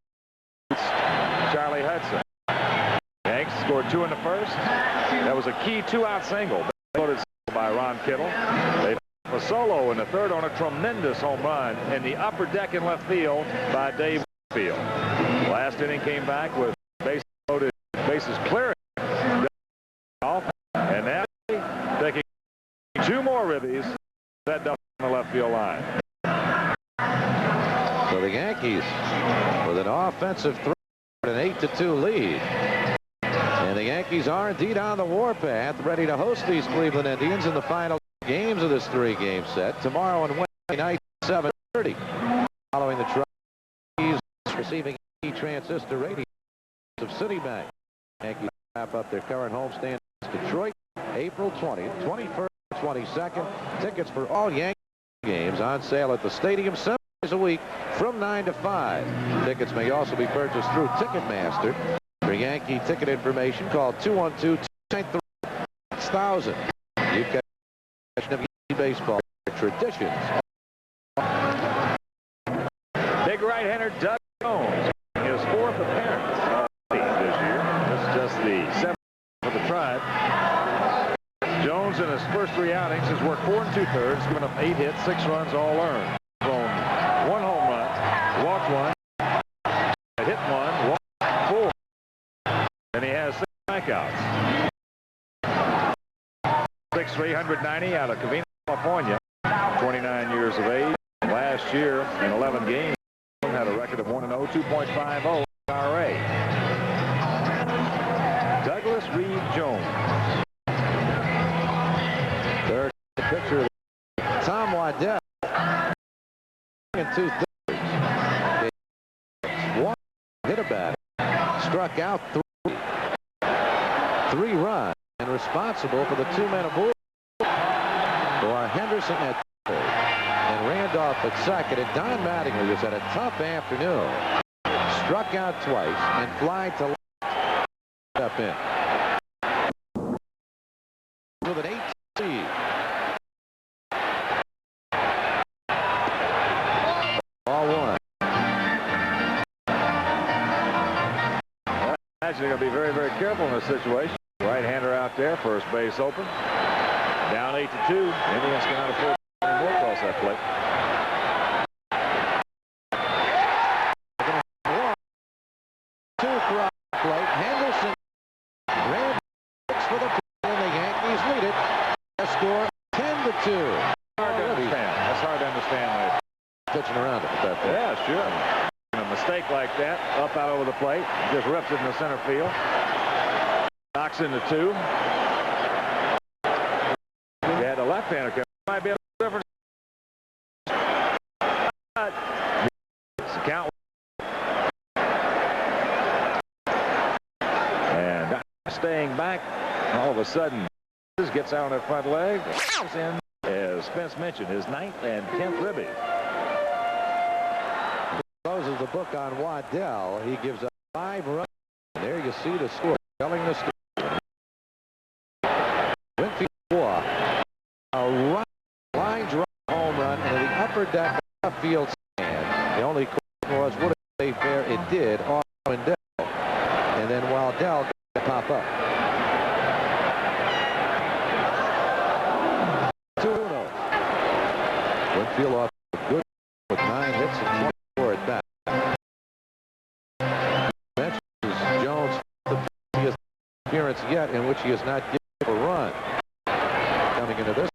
Charlie Hudson. Yanks scored 2 in the first. That was a key 2-out single. Voted by Ron Kittle. They have a solo in the third on a tremendous home run in the upper deck in left field by Dave Winfield. Last inning came back with bases loaded, bases clearing. And now taking 2 more ribbies that down the left field line. So the Yankees with an offensive threat, an 8-2 lead. And the Yankees are indeed on the warpath, ready to host these Cleveland Indians in the final games of this 3-game set tomorrow and Wednesday night, 7:30. Following the Yankees receiving transistor radio of Citibank. Yankees wrap up their current homestand. Detroit, April 20th, 21st, 22nd. Tickets for all Yankee games on sale at the stadium 7 days a week from 9 to 5. Tickets may also be purchased through Ticketmaster. For Yankee ticket information, call 212-293-6000. You've got of Yankee baseball traditions. Big right-hander Doug Jones, his 4th appearance this year. This is just the 7th. For the Tribe. Jones in his first 3 outings has worked 4 2/3, given up 8 hits, 6 runs, all earned. Thrown 1 home run, walked 1, hit 1, walked 4, and he has 6 strikeouts. 6'3", 190 out of Covina, California. 29 years of age. Last year in 11 games, had a record of 1-0, 2.50 ERA. Douglas Reed Jones. Third picture of Tom Waddell in 2/3. One hit a batter, struck out three runs, and responsible for the 2 men aboard for Henderson at third and Randolph at second. And Don Mattingly has had a tough afternoon. Struck out twice and fly to left. Up in with an 8 lead. Ball one. Actually, going to be very, very careful in this situation. Right-hander out there, first base open. Down 8-2. Indians cannot afford more across that plate. Two across the plate. Henderson ran for the play, and the Yankees lead it. A score 10-2. Hard to understand. That's hard to understand. Pitching around it at that point. Yeah, sure. A mistake like that, up out over the plate, just rips it in the center field. Knocks into 2. You had a left-hander come. Might be a difference. It's the count. And staying back, all of a sudden, this gets out on their front leg. In, as Spence mentioned, his 9th and 10th ribby. Closes the book on Waddell. He gives up 5 runs. There you see the score. Telling the story. Winfield a line drive home run into the upper deck of field stand. The only question was, would it stay fair? It did off Swindell. And then Waddell got to pop up. 2-0. Winfield off good with 9 hits and 24 at bat. Next is Jones, the biggest appearance yet in which he has not given a run. Coming into this.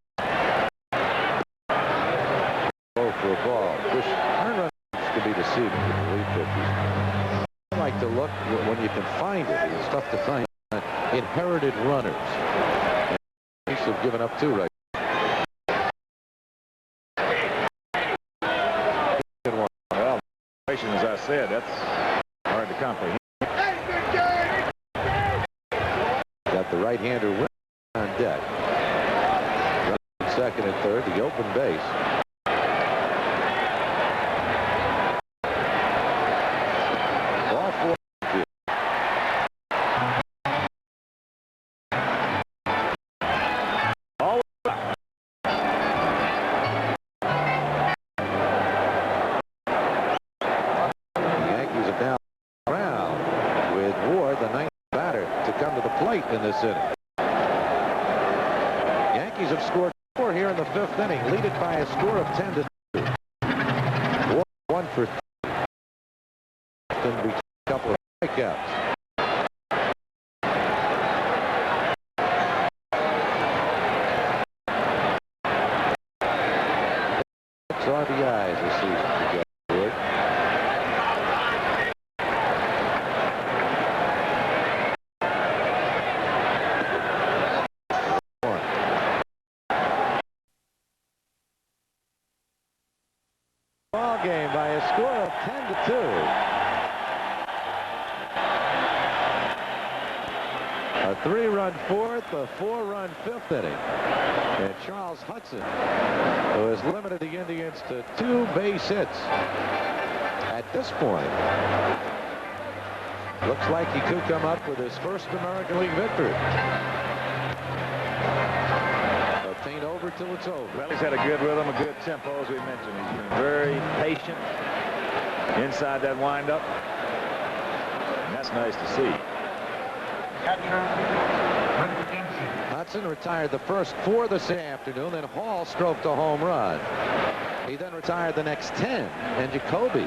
Go for a ball. Which earned runs can be deceiving with the lead pitchers. I like to look when you can find it. It's tough to find inherited runners. And he's have given up 2 right. Well, as I said, that's hard to comprehend. Got the right-hander on deck. Second and third, the open base. Ball 4. Yankees are down around with Ward, the 9th batter, to come to the plate in this inning. Yankees have scored 4 here in the 5th inning, lead it by a score of 10-2. 1 for 3. Then we a couple of strikeouts. RBIs this season for Jeff Wood. Ball game by a score of 10-2. A 3-run 4th, a 4-run 5th inning. And Charles Hudson, who has limited the Indians to 2 base hits. At this point, looks like he could come up with his first American League victory. Obtain over till it's over. Well, he's had a good rhythm, a good tempo, as we mentioned. He's been very patient inside that windup. And that's nice to see. Hudson retired the first 4 this afternoon, then Hall stroked a home run. He then retired the next 10, and Jacoby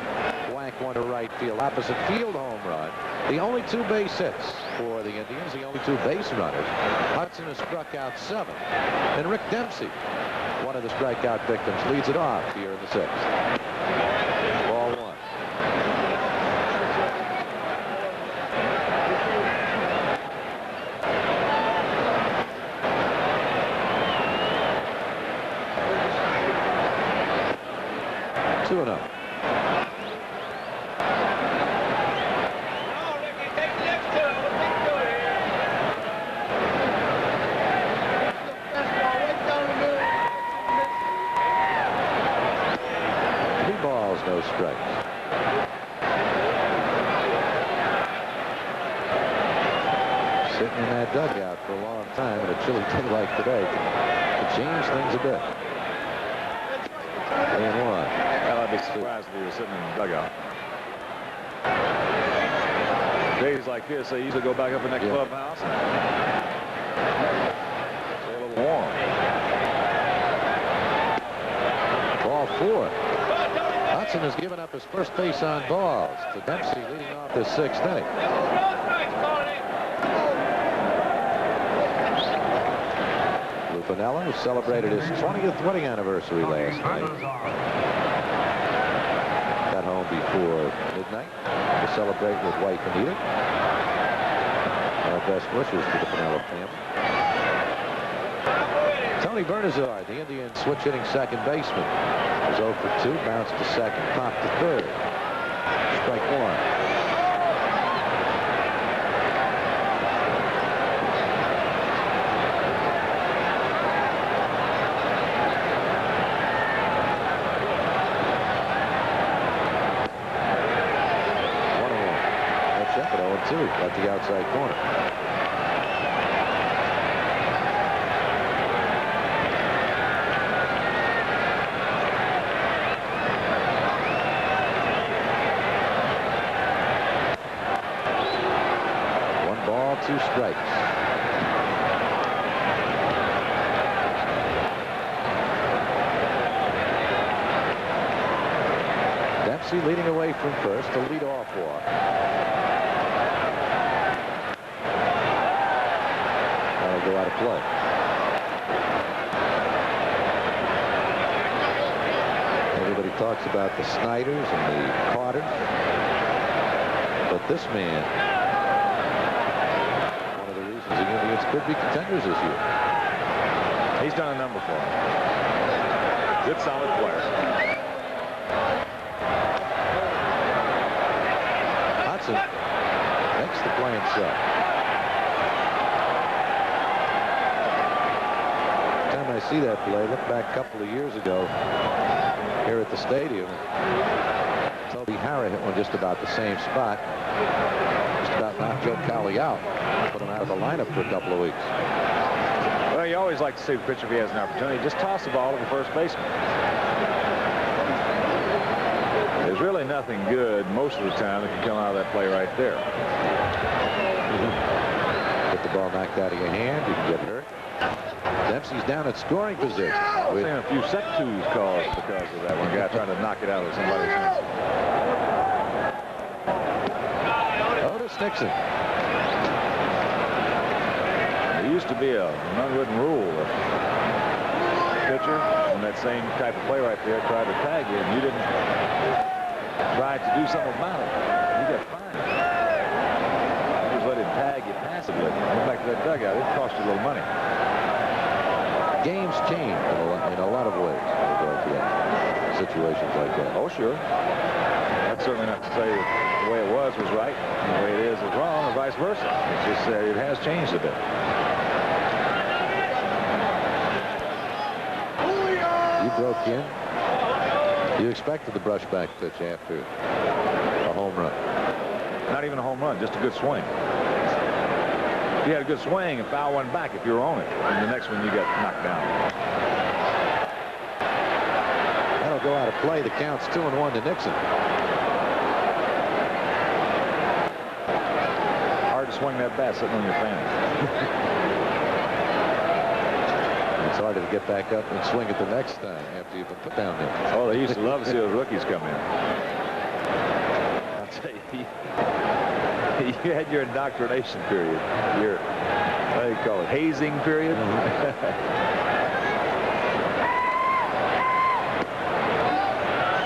whacked one to right field, opposite field home run. The only 2 base hits for the Indians, the only 2 base runners. Hudson has struck out 7, and Rick Dempsey, one of the strikeout victims, leads it off here in the 6th. Ball 1. 2-0. No strikes. Sitting in that dugout for a long time in a chilly day like today could change things a bit. 3-1. Well, I'd be surprised if he was sitting in the dugout. Days like this, they usually go back up in that clubhouse. Stay a little warm. Ball 4. Hudson has given up his first base on balls to Dempsey, leading off the 6th inning. Lupinella celebrated his 20th wedding anniversary last night. Got home before midnight to celebrate with wife Anita. Our best wishes to the Pinella family. Tony Bernazard, the Indian switch-hitting second baseman, was 0 for 2, bounced to second, popped to third. Strike 1. That's up at 0-2 at the outside corner. Two strikes. Dempsey leading away from first, a lead-off walk. That'll go out of play. Everybody talks about the Snyders and the Carters, but this man, the Indians could be contenders this year. He's done a number for him. Good, solid player. Hudson makes the play himself. Every time I see that play, look back a couple of years ago here at the stadium. Toby Harrah hit one just about the same spot. Just about knocked Joe Cowley out. Put him out of the lineup for a couple of weeks. Well, you always like to see the pitcher if he has an opportunity. Just toss the ball to the first baseman. There's really nothing good most of the time that can come out of that play right there. Get the ball knocked out of your hand, you can get hurt. Dempsey's down at scoring position. We've seen a few set twos calls because of that. One guy trying to knock it out of somebody's hand. Otis Nixon. There used to be an unwritten rule that pitcher on that same type of play right there tried to tag you, and you didn't try to do something about it. You got fined. You just let him tag you passively. Go back to that dugout. It cost you a little money. Games change in a lot of ways in regard to that. Situations like that. Oh, sure. That's certainly not to say that the way it was right, and the way it is wrong, or vice versa. It's just it has changed a bit. You broke in. You expected the brushback pitch after a home run. Not even a home run, just a good swing. If you had a good swing and foul one back if you were on it, and the next one you got knocked down. That'll go out of play. The count's 2-1 to Nixon. Hard to swing that bat sitting on your fan. It's harder to get back up and swing it the next time after you've been put down there. Oh, they used to love to see those rookies come in. I'll tell you, you had your indoctrination period. Your, what do you call it, hazing period?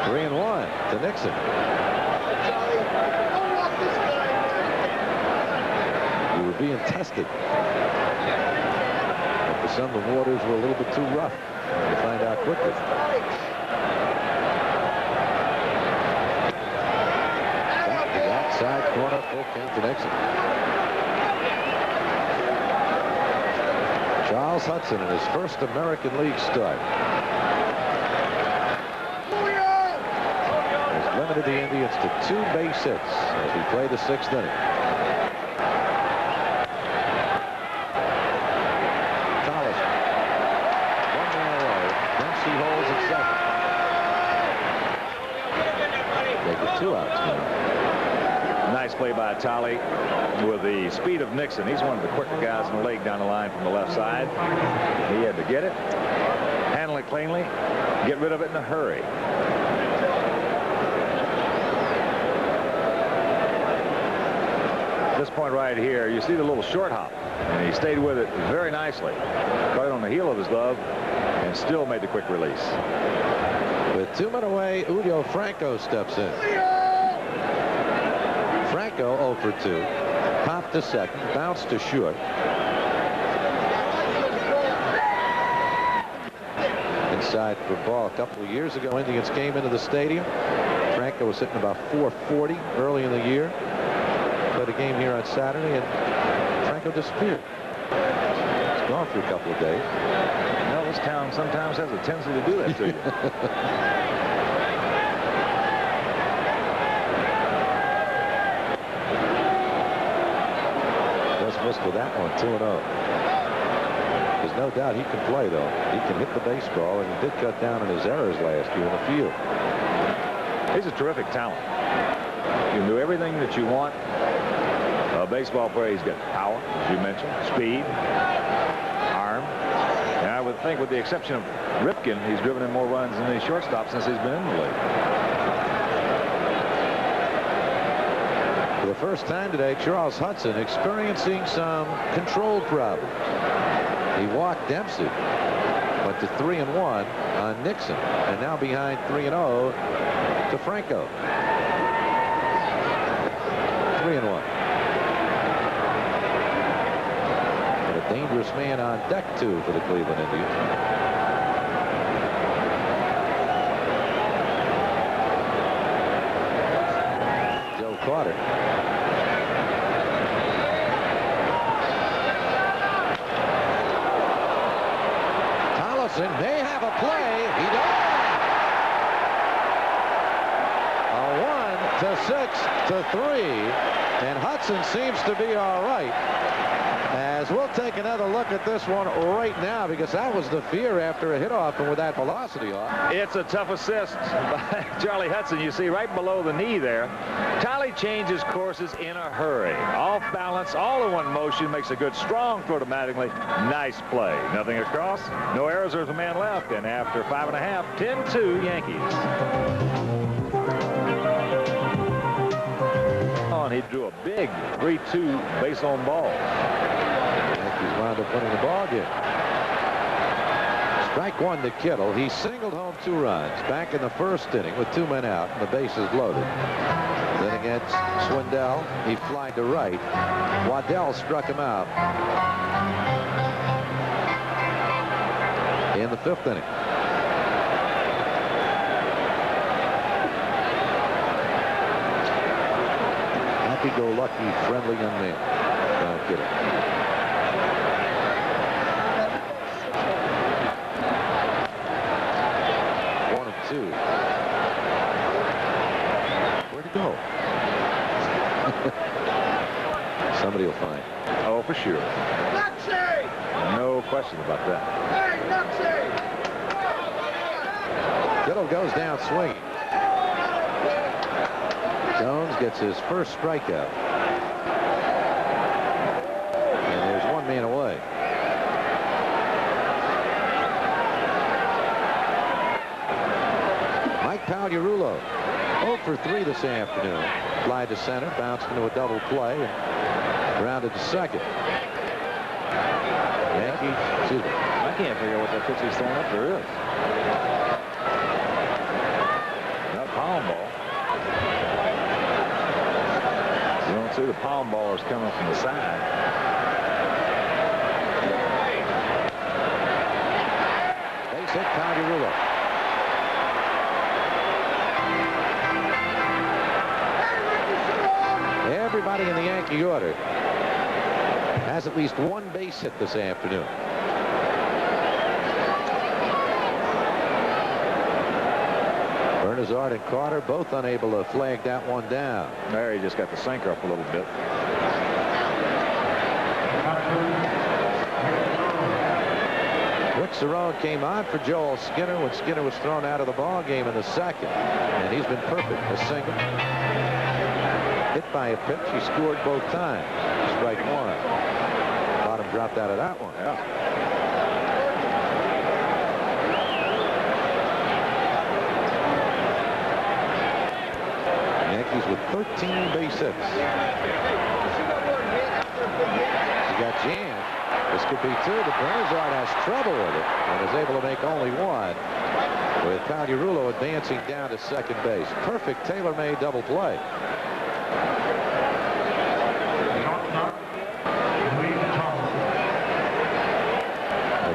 3-1 to Nixon. You were being tested. For some, the waters were a little bit too rough. You find out quickly. Inside corner, full count to Nixon. Charles Hudson in his first American League start has limited the Indians to 2 base hits as we play the 6th inning. Collison, 1 man away. Dempsey holds at second. They get 2 outs now. Nice play by Tolly with the speed of Nixon. He's one of the quicker guys in the league down the line from the left side. He had to get it, handle it cleanly, get rid of it in a hurry. This point right here, you see the little short hop, and he stayed with it very nicely. Caught it on the heel of his glove and still made the quick release. With 2 men away, Julio Franco steps in. Franco 0 for 2. Popped to second, bounced to short. Inside for a ball. A couple of years ago, Indians came into the stadium. Franco was hitting about 440 early in the year. Played a game here on Saturday, and Franco disappeared. He's gone for a couple of days. Well, this town sometimes has a tendency to do that to you. Missed with that one, 2-0. There's no doubt he can play, though. He can hit the baseball, and he did cut down on his errors last year in the field. He's a terrific talent. You can do everything that you want. A baseball player, he's got power, as you mentioned, speed, arm. And I would think, with the exception of Ripken, he's driven in more runs than any shortstop since he's been in the league. For the first time today, Charles Hudson experiencing some control problems. He walked Dempsey, went to 3-1 on Nixon, and now behind 3-0 to Franco. 3-1. And a dangerous man on deck, too, for the Cleveland Indians. Joe Carter. May have a play. He does. A 1-6-3, and Hudson seems to be all right. As we'll take another look at this one right now, because that was the fear after a hit off and with that velocity off. It's a tough assist by Charlie Hudson. You see right below the knee there. Tolly changes courses in a hurry. Off balance, all in one motion, makes a good strong throw automatically. Nice play. Nothing across, no errors, there's a man left. And after 5.5, 10-2 Yankees. He drew a big 3-2 base on ball. Yankees wound up winning the ball game. Strike 1 to Kittle. He singled home 2 runs back in the first inning with 2 men out and the bases loaded. Then against Swindell, he flied to right. Waddell struck him out in the 5th inning. Happy-go-lucky, friendly young man. Don't get it. One and 2. Where'd it go? Somebody will find. Oh, for sure. Nuxie! No question about that. Hey, Nuxie! Kittle goes down swinging. Jones gets his first strikeout. And there's 1 man away. Mike Pagliarulo, 0 for 3 this afternoon. Fly to center, bounced into a double play, and grounded to second. Yankees, excuse me. I can't figure out what that pitch he's throwing up there is. That palm ball. You don't see the palm ballers coming from the side. Base hit, Pagliarulo. Yankee order has at least one base hit this afternoon. Bernazard and Carter both unable to flag that one down. There, he just got the sinker up a little bit. Rick Cerrone came on for Joel Skinner when Skinner was thrown out of the ball game in the second, and he's been perfect. A single, hit by a pitch. He scored both times. Strike one. Bottom dropped out of that one. Yeah. Yankees with 13 base hits. He got jammed. This could be two, but Bernazard has trouble with it and is able to make only one, with Pagliarulo advancing down to second base. Perfect tailor-made double play.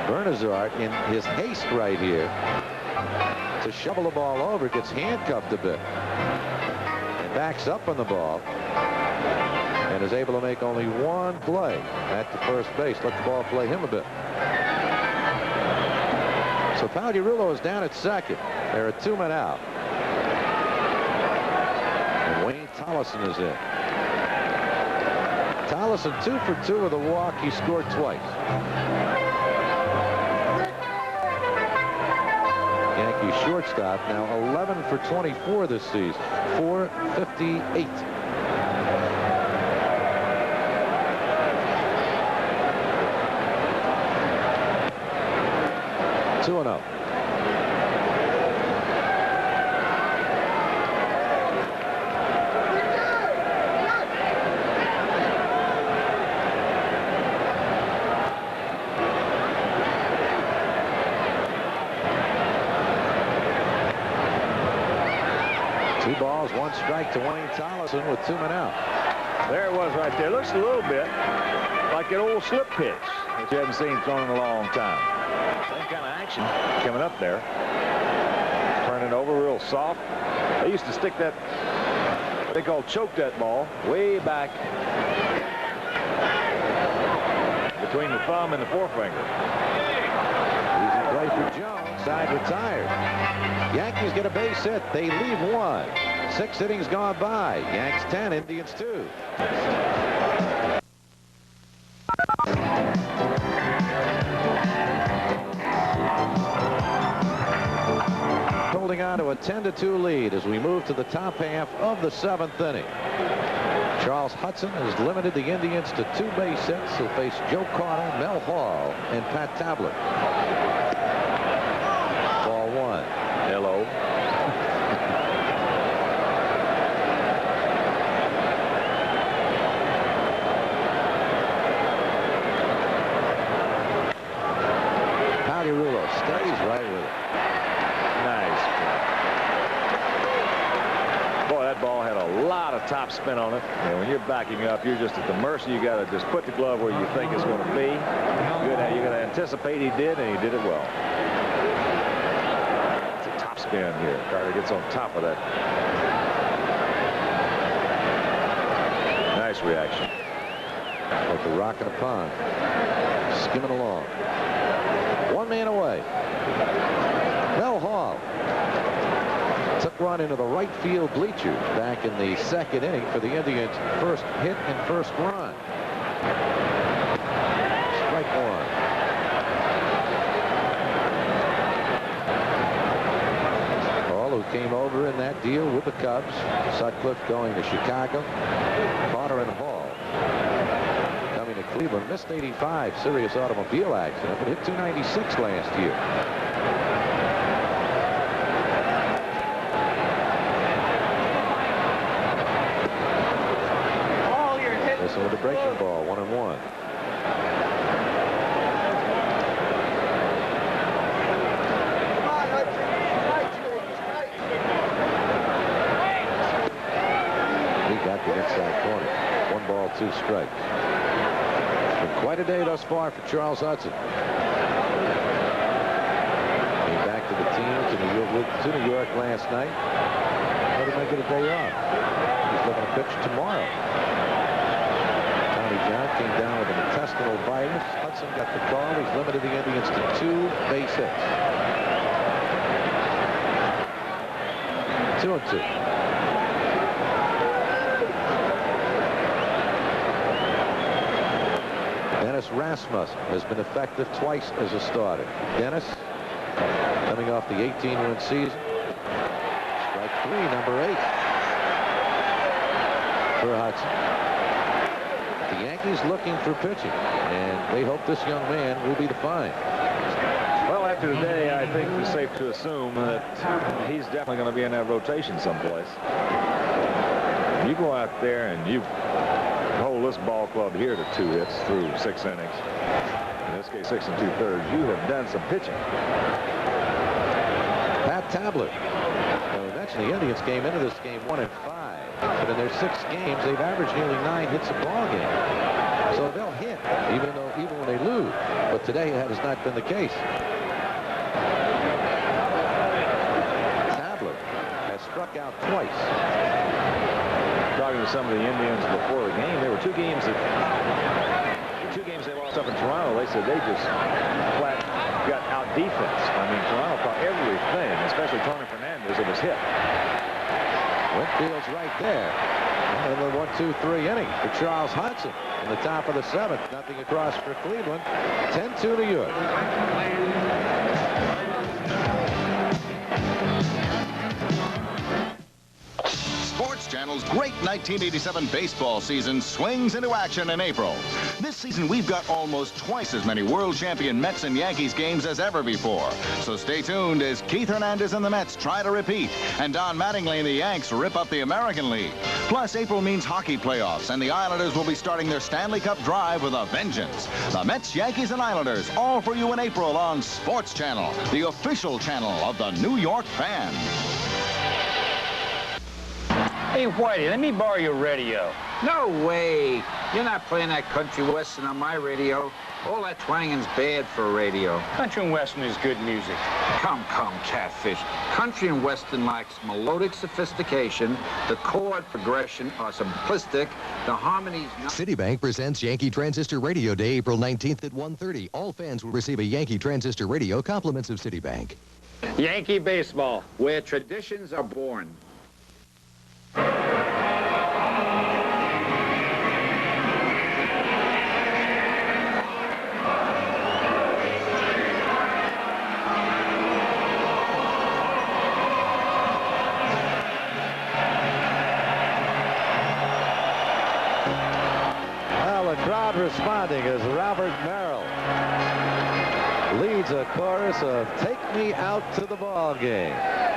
Bernazard, in his haste right here to shovel the ball over, gets handcuffed a bit and backs up on the ball and is able to make only one play at the first base. Let the ball play him a bit. So Pagliarulo is down at second. There are 2 men out. And Wayne Tollison is in. Tollison 2 for 2 with a walk. He scored twice. Yankee shortstop now 11 for 24 this season. 458. Two and 0. One strike to Wayne Tollison with 2 men out. There it was right there. Looks a little bit like an old slip pitch that you haven't seen thrown in a long time. Same kind of action coming up there. Turning over real soft. They used to stick that, what they call choke that ball, way back between the thumb and the forefinger. Easy play for Jones. Side retired. Yankees get a base hit. They leave one. 6 innings gone by. Yanks 10, Indians 2. Holding on to a 10-2 lead as we move to the top half of the 7th inning. Charles Hudson has limited the Indians to 2 base hits. He'll face Joe Carter, Mel Hall, and Pat Tabler. Ball 1. Hello. Pagliarulo stays right with it. Nice. Boy, that ball had a lot of top spin on it. And when you're backing up, you're just at the mercy. You got to just put the glove where you think it's going to be. You got to anticipate he did, and he did it well. It's a top spin here. Carter gets on top of that. Nice reaction. Like a rock in a pond. Skimming along. 1 man away. Mel Hall took one into the right field bleachers back in the 2nd inning for the Indians' first hit and first run. Strike 1. Hall, who came over in that deal with the Cubs. Sutcliffe going to Chicago. Carter and Hall coming to Cleveland. Missed 85, serious automobile accident, but hit 296 last year. Listen with the breaking ball, 1-1. He got the inside corner. 1 ball, 2 strikes. It's been quite a day thus far for Charles Hudson. Came back to the team to New York last night. But he might get a day off. He's looking to pitch tomorrow. John came down with an intestinal virus. Hudson got the call. He's limited the Indians to 2 base hits. 2-2. Dennis Rasmussen has been effective twice as a starter. Dennis, coming off the 18-win season. Strike 3, number 8 for Hudson. The Yankees looking for pitching, and they hope this young man will be the find. Well, after today, I think it's safe to assume that he's definitely going to be in that rotation someplace. You go out there and you hold this ball club here to 2 hits through 6 innings. In this case, 6 2/3. You have done some pitching. Pat Tabler. We mentioned the Indians came into this game 1-5, but in their 6 games, they've averaged nearly 9 hits a ball game. So they'll hit, even when they lose. But today that has not been the case. Tabler has struck out twice. Talking to some of the Indians before the game, there were 2 games they lost up in Toronto. They said they just flat got out defense. I mean, Toronto caught everything, especially Tony Fernandez. It was hit. Winfield's right there. And the 1-2-3 inning for Charles Hudson in the top of the 7th. Nothing across for Cleveland. 10-2 to York. Sports Channel's great 1987 baseball season swings into action in April. This season, we've got almost twice as many world champion Mets and Yankees games as ever before. So stay tuned as Keith Hernandez and the Mets try to repeat, and Don Mattingly and the Yanks rip up the American League. Plus, April means hockey playoffs, and the Islanders will be starting their Stanley Cup drive with a vengeance. The Mets, Yankees, and Islanders, all for you in April on Sports Channel, the official channel of the New York fan. Hey, Whitey, let me borrow your radio. No way. You're not playing that country western on my radio. All that twanging's bad for radio. Country and western is good music. Come, catfish. Country and western lacks melodic sophistication. The chord progression are simplistic. The harmonies... Citibank presents Yankee Transistor Radio Day, April 19th at 1:30. All fans will receive a Yankee Transistor Radio, compliments of Citibank. Yankee baseball. Where traditions are born. Responding as Robert Merrill leads a chorus of "Take Me Out to the Ball Game"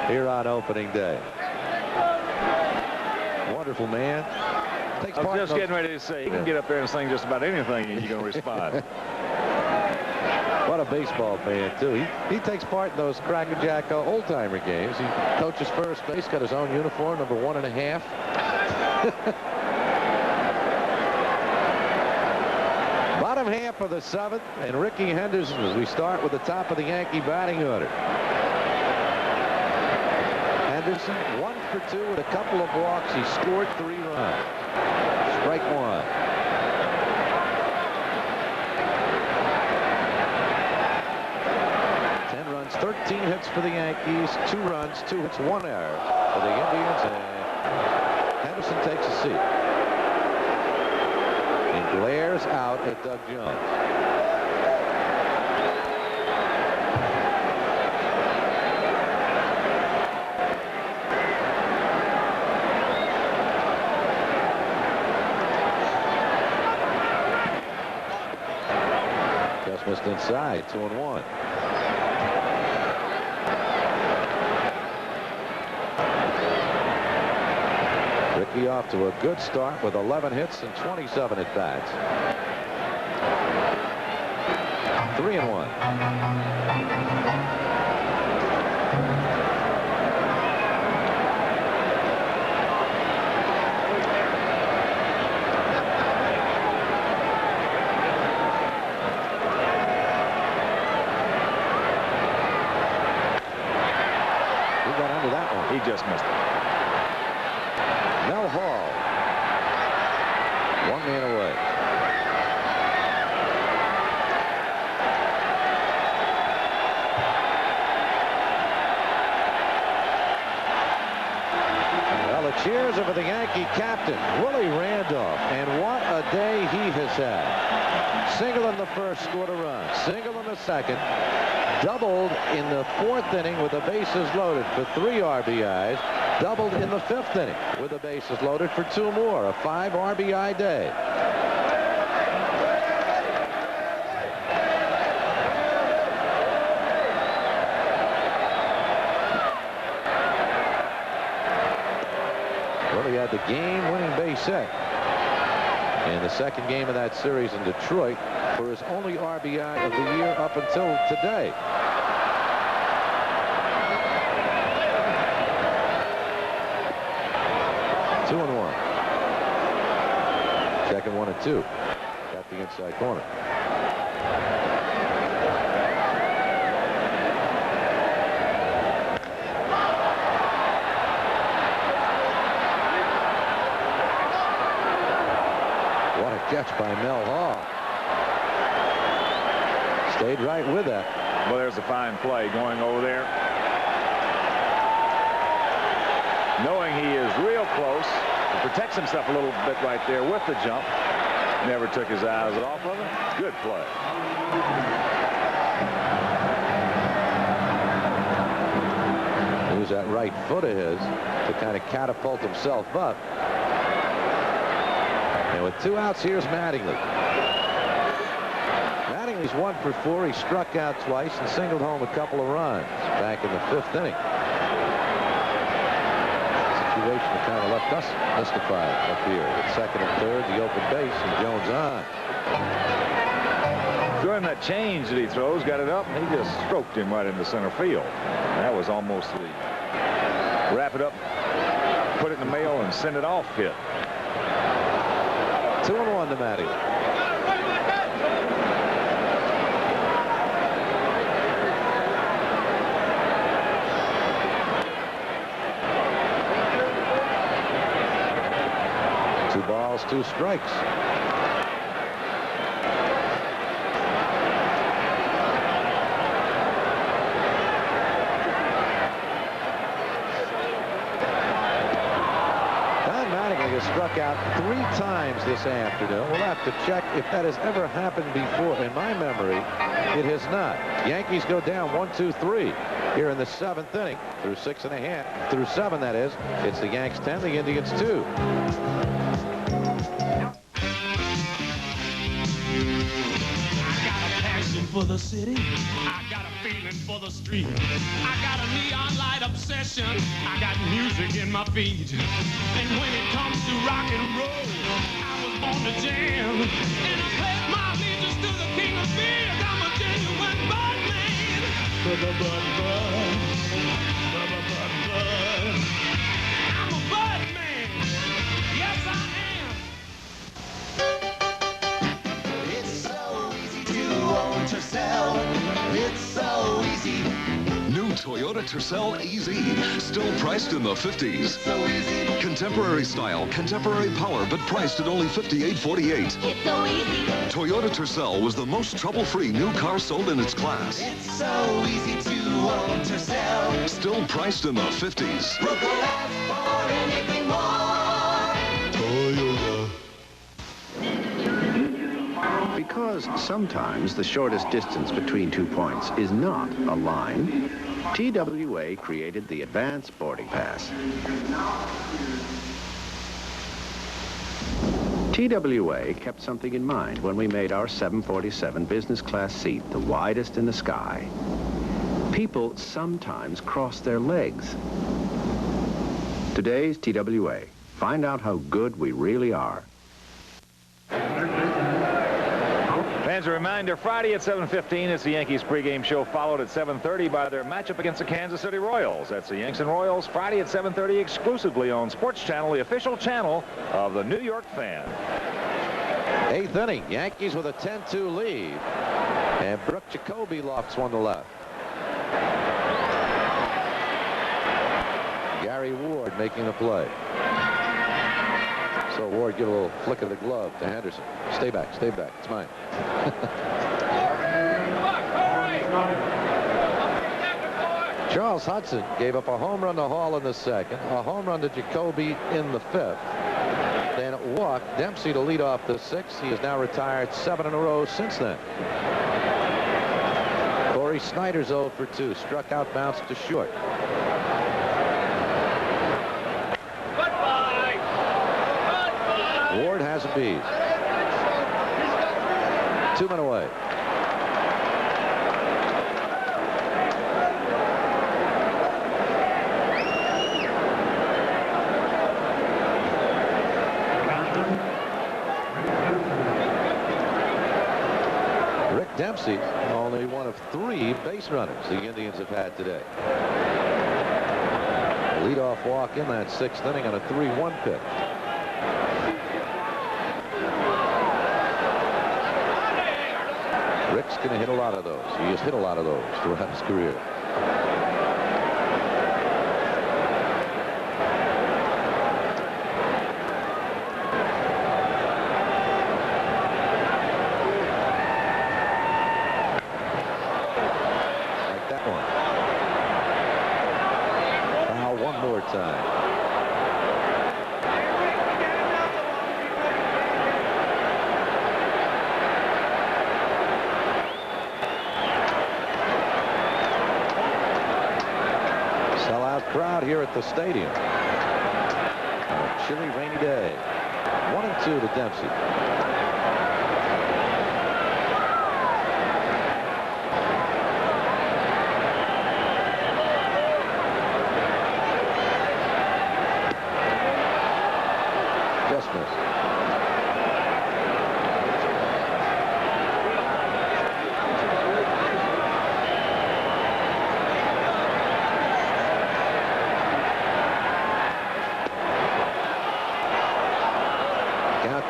here on opening day. Wonderful man. I was just getting ready to say, he can get up there and sing just about anything and you're going to respond. What a baseball fan, too. He takes part in those Cracker Jack old-timer games. He coaches first base, got his own uniform, number 1.5. Bottom half of the 7th, and Ricky Henderson as we start with the top of the Yankee batting order. Henderson 1 for 2 with a couple of walks. He scored 3 runs. Strike 1. Runs, 13 hits for the Yankees, 2 runs, 2 hits, 1 error for the Indians, and Henderson takes a seat. And glares out at Doug Jones. Just missed inside, 2-1. Ricky off to a good start with 11 hits and 27 at-bats. 3-1. He got under that one. He just missed it. Mel Hall, 1 man away. Cheers over the Yankee captain, Willie Randolph. And what a day he has had. Single in the first, scored a run. Single in the second. Doubled in the fourth inning with the bases loaded for 3 RBIs. Doubled in the fifth inning with the bases loaded for 2 more. A 5 RBI day. Well, he had the game-winning base hit in the second game of that series in Detroit for his only RBI of the year up until today. Two and 1. Second 1 and 2. Got the inside corner. What a catch by Mel Hall. Stayed right with that. Well, there's a fine play going over there. Knowing he is real close, he protects himself a little bit right there with the jump. Never took his eyes off of it. Good play. Use that right foot of his to kind of catapult himself up. And with 2 outs, here's Mattingly. Mattingly's 1 for 4. He struck out twice and singled home a couple of runs back in the 5th inning. Situation that kind of left us mystified up here. At second and third, the open base, and Jones on. During that change that he throws, got it up, and he just stroked him right into center field. And that was almost the wrap it up, put it in the mail, and send it off hit. 2 and 1 to Mattingly. Two balls, 2 strikes. Struck out 3 times this afternoon. We'll have to check if that has ever happened before. In my memory, it has not. Yankees go down 1-2-3 here in the 7th inning through 6.5, through 7, that is. It's the Yanks 10, the Indians 2. For the city, I got a feeling for the street. I got a neon light obsession. I got music in my feet. And when it comes to rock and roll, I was born to jam. And I pledge my allegiance to the king of beers. I'm a genuine bud man. I'm a bud man. Yes, I am. It's so easy to own Tercel. It's so easy. New Toyota Tercel EZ, still priced in the 50s. So easy. Contemporary style, contemporary power, but priced at only $58.48. It's so easy. Toyota Tercel was the most trouble-free new car sold in its class. It's so easy to own Tercel. Still priced in the 50s. Look ask for anything more. Toyota. Because sometimes the shortest distance between 2 points is not a line, TWA created the Advanced Boarding Pass. TWA kept something in mind when we made our 747 business class seat the widest in the sky. People sometimes cross their legs. Today's TWA. Find out how good we really are. Fans, a reminder, Friday at 7:15, it's the Yankees pregame show, followed at 7:30 by their matchup against the Kansas City Royals. That's the Yanks and Royals, Friday at 7:30, exclusively on Sports Channel, the official channel of the New York Fan. 8th inning, Yankees with a 10-2 lead. And Brooke Jacoby lofts one to left. Gary Ward making the play. So Ward give a little flick of the glove to Henderson. Stay back, it's mine. Charles Hudson gave up a home run to Hall in the second, a home run to Jacoby in the fifth. Then walked Dempsey to lead off the sixth. He has now retired 7 in a row since then. Corey Snyder's 0 for 2. Struck out, bounced to short. Ward has a beat. 2 men away. Dempsey, only one of 3 base runners the Indians have had today. A leadoff walk in that 6th inning on a 3-1 pitch. Rick's going to hit a lot of those. He has hit a lot of those throughout his career. Crowd here at the stadium. On a chilly, rainy day. 1-2 to Dempsey. Just missed.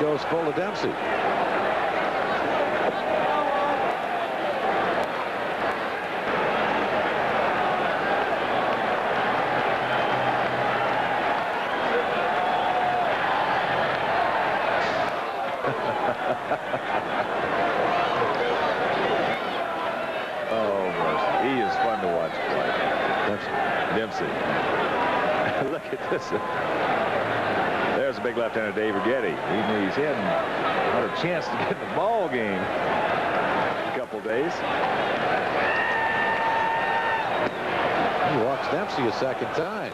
Goes full to Dempsey. Oh, mercy. He is fun to watch play. Dempsey. Look at this. There's a big left-hander, Dave Rigetti. He's had a chance to get in the ball game in a couple days. He walks Dempsey a second time.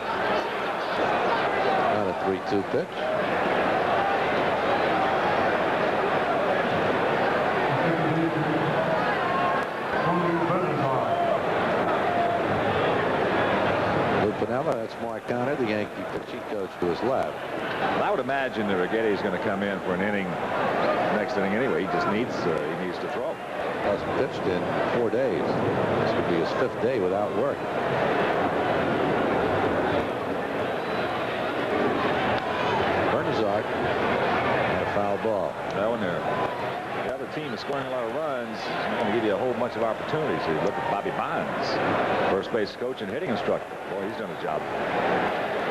Not a 3-2 pitch. Pinella, that's Mark Connor, the Yankee pitching coach, to his left. Well, I would imagine that Rigetti is going to come in for an inning, next inning anyway. He just needs to throw. Hasn't pitched in 4 days. This would be his 5th day without work. Bernazard and a foul ball. That one there. The other team is scoring a lot of runs. It's not going to give you a whole bunch of opportunities. You look at Bobby Bonds, first base coach and hitting instructor. Boy, he's done a job.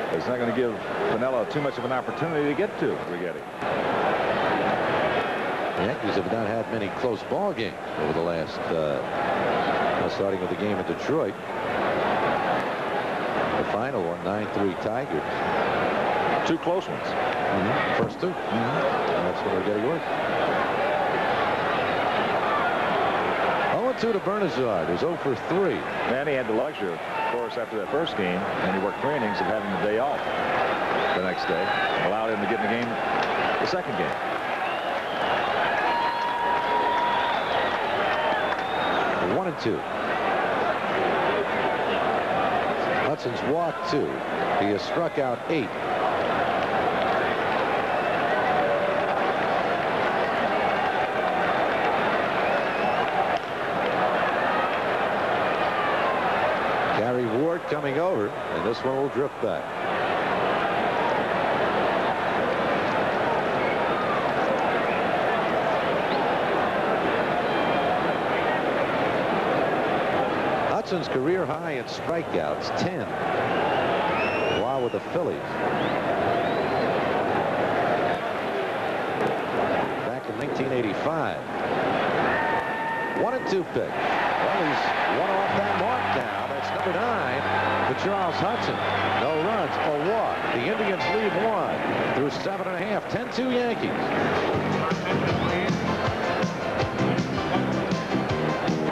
But it's not going to give Pinella too much of an opportunity to get to Rigetti. The Yankees have not had many close ball games over the last, starting with the game in Detroit. The final one, 9-3 Tigers. 2 close ones. First 2. And that's when Rigetti worked. 0-2 to Bernazard, who's 0 for 3. And he had the luxury, of course, after that first game, and he worked 3 innings of having the day off the next day. Allowed him to get in the game the second game. A 1-2. Hudson's walked 2. He has struck out 8. Ward coming over, and this one will drift back. Hudson's career high in strikeouts, 10, while with the Phillies. Back in 1985. 1-2 pitch. Well, he's one off that mark now. That's number 9. for Charles Hudson. No runs, a walk. The Indians lead 1 through 7.5. 10-2 Yankees.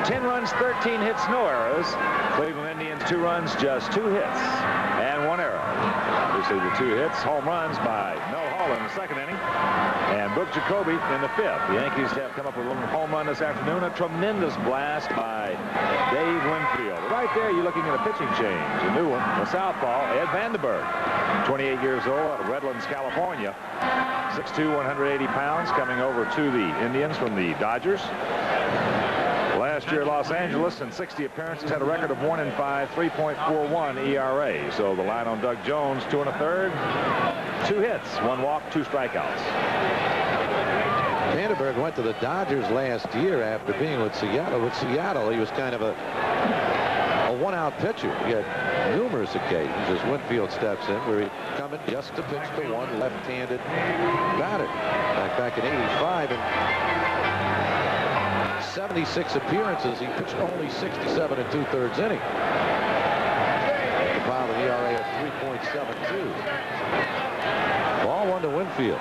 10 runs, 13 hits, no errors. Cleveland Indians 2 runs, just 2 hits, and 1 error. Obviously the 2 hits, home runs by Mel Hall in the 2nd inning, and Brooke Jacoby in the 5th. The Yankees have come up with a home run this afternoon. A tremendous blast by Dave Winfield. Right there, you're looking at a pitching change. A new one, the southpaw, Ed Vandenberg, 28 years old, out of Redlands, California. 6'2", 180 pounds, coming over to the Indians from the Dodgers. Last year, Los Angeles, in 60 appearances, had a record of 1-5, 3.41 ERA. So the line on Doug Jones, 2 1/3, 2 hits, 1 walk, 2 strikeouts. Vandenberg went to the Dodgers last year after being with Seattle. With Seattle, he was kind of a one-out pitcher. He had numerous occasions as Winfield steps in where he'd come in just to pitch to one left-handed batter. Back in '85, and 76 appearances, he pitched only 67 2/3 innings. Compiled an ERA of 3.72. Ball 1 to Winfield.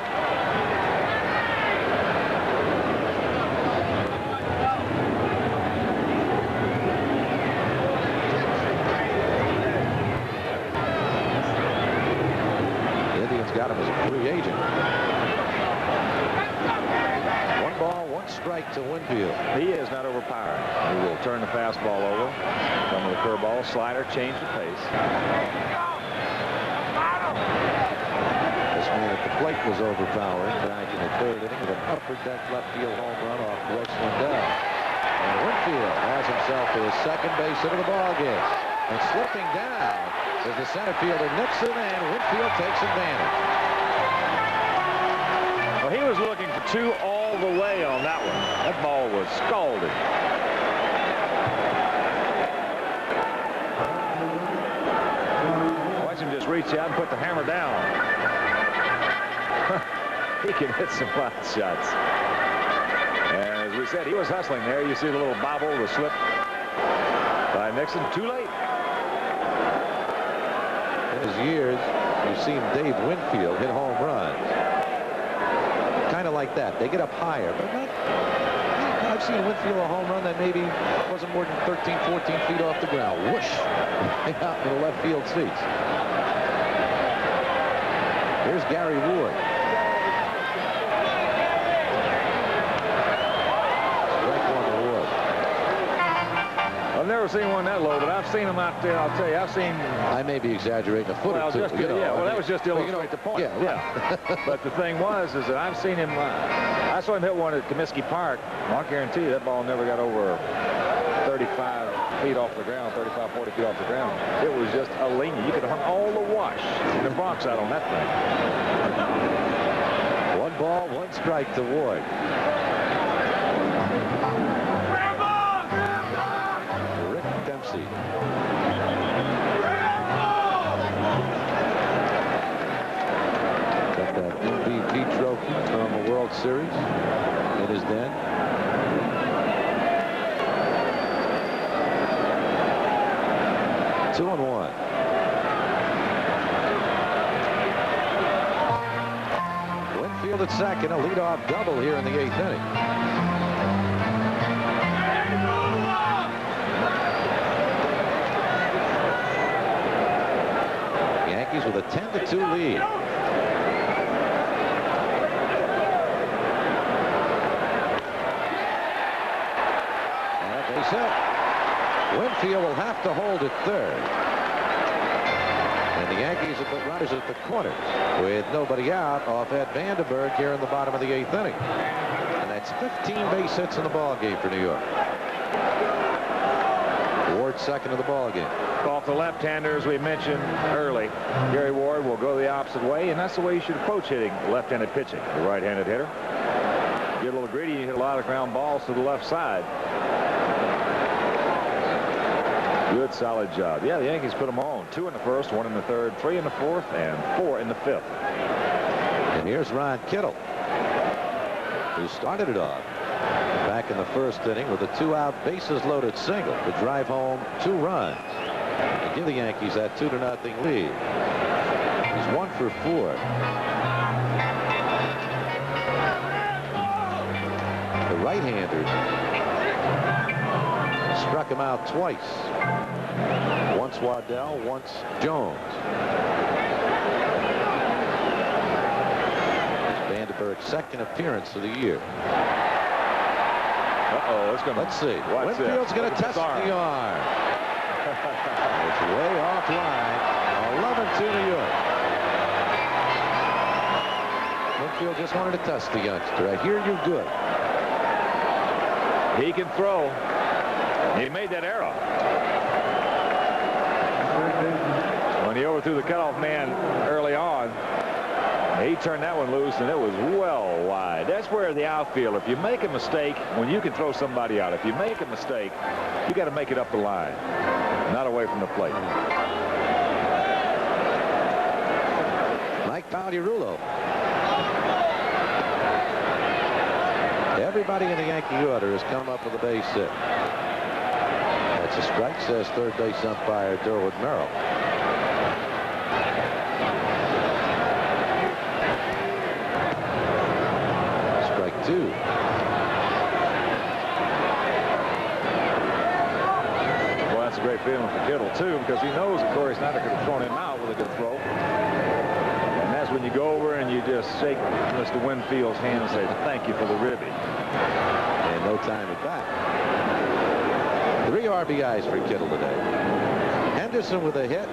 The Indians got him as a free agent. 1 ball, 1 strike to Winfield. He is not overpowered. He will turn the fastball over. Some of the curveball, slider, change the pace. This man at the plate was overpowered back in the 3rd inning with an upper deck left field home run off Greg Swindell. And Winfield has himself to his 2nd base hit of the ball game. And slipping down is the center fielder Nixon, and Winfield takes advantage. Well, he was looking for 2 all the way on that one. That ball was scalded. Watch him just reach out and put the hammer down. He can hit some flat shots. And as we said, he was hustling there. You see the little bobble, the slip by Nixon. Too late. In his years, you've seen Dave Winfield hit home runs. Kind of like that. They get up higher, but not. I've seen Winfield a home run that maybe wasn't more than 13, 14 feet off the ground. Whoosh! Out in the left field seats. Here's Gary Ward. Strike 1 to Ward. I've never seen one that low, but I've seen them out there. I'll tell you, I've seen. I may be exaggerating a foot or two. Just, that was just to illustrate the point. Yeah. But the thing was, is that I've seen him. I saw him hit one at Comiskey Park. I'll guarantee you that ball never got over 35 feet off the ground, 35, 40 feet off the ground. It was just a linear. You could have hung all the wash in the Bronx out on that thing. 1 ball, 1 strike to Ward. Rick Dempsey. Got that MVP trophy from the World Series in his den. Two and 1. Winfield at second, a leadoff double here in the 8th inning. Yankees with a 10-2 lead. And base hit. Winfield will have to hold at 3rd. And the Yankees have put runners at the corners with nobody out off Ed Vandenberg here in the bottom of the 8th inning. And that's 15 base hits in the ball game for New York. Ward second of the ball game. Off the left-hander, as we mentioned early, Gary Ward will go the opposite way, and that's the way you should approach hitting left-handed pitching. The right-handed hitter. Get a little greedy, you hit a lot of ground balls to the left side. Good, solid job. Yeah, the Yankees put them on. 2 in the 1st, 1 in the 3rd, 3 in the 4th, and 4 in the 5th. And here's Ron Kittle, who started it off back in the 1st inning with a 2-out bases-loaded single to drive home 2 runs. They give the Yankees that 2-0 lead. He's 1 for 4. The right-hander struck him out twice. Once Waddell, once Jones. Vandenberg's second appearance of the year. Uh-oh, it's going to... Let's see. What's Winfield's going to test the arm. It's way offline. 11-2 New York. Winfield just wanted to test the youngster. I hear you good. He can throw. He made that arrow. When he overthrew the cutoff man early on, he turned that one loose, and it was well wide. That's where the outfield, if you make a mistake, when you can throw somebody out, if you make a mistake, you got to make it up the line, not away from the plate. Mike Pagliarulo. Everybody in the Yankee order has come up with a base hit. That's a strike, says third base umpire Durwood Merrill. Strike 2. Well, that's a great feeling for Kittle, too, because he knows that Corey Snyder could have thrown him out with a good throw. And that's when you go over and you just shake Mr. Winfield's hand and say, thank you for the ribby. And no time at bat. 3 RBIs for Kittle today. Henderson with a hit.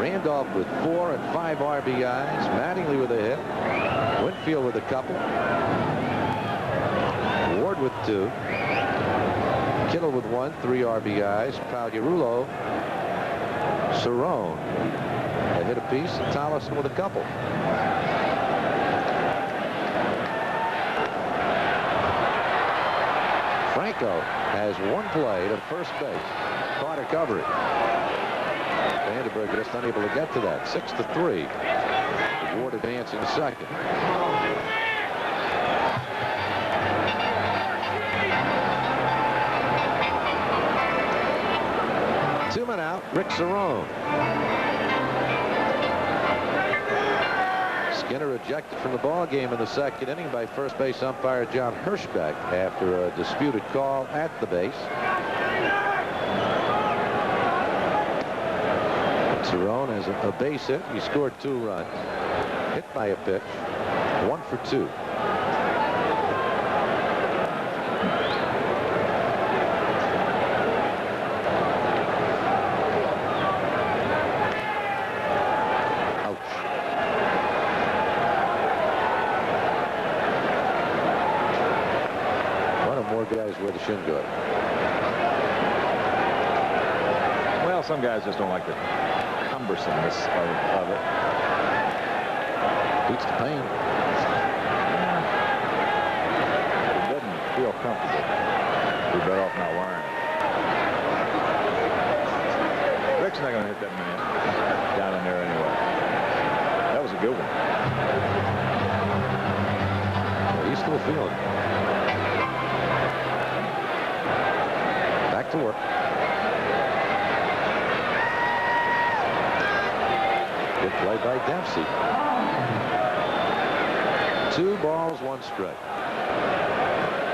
Randolph with 4 and 5 RBIs. Mattingly with a hit. Winfield with a couple. Ward with 2. Kittle with 1, 3 RBIs. Pagliarulo, Cerrone, a hit apiece, and Tollison with a couple. Franco has 1 play to first base. Caught recovery. Vandenberg just unable to get to that. 6-3. Ward advancing second. Two men out. Rick Cerrone. Skinner ejected from the ball game in the second inning by first base umpire John Hirschbeck after a disputed call at the base. Cerrone has a base hit. He scored 2 runs. Hit by a pitch. 1 for 2. Where the shin guard. Well, some guys just don't like the cumbersomeness of it. Beats the pain. It doesn't feel comfortable. You're better off not wearing it. Rick's not going to hit that many down in there anyway. That was a good one. He's still feeling it. Back to work. Good play by Dempsey. 2 balls, 1 strike.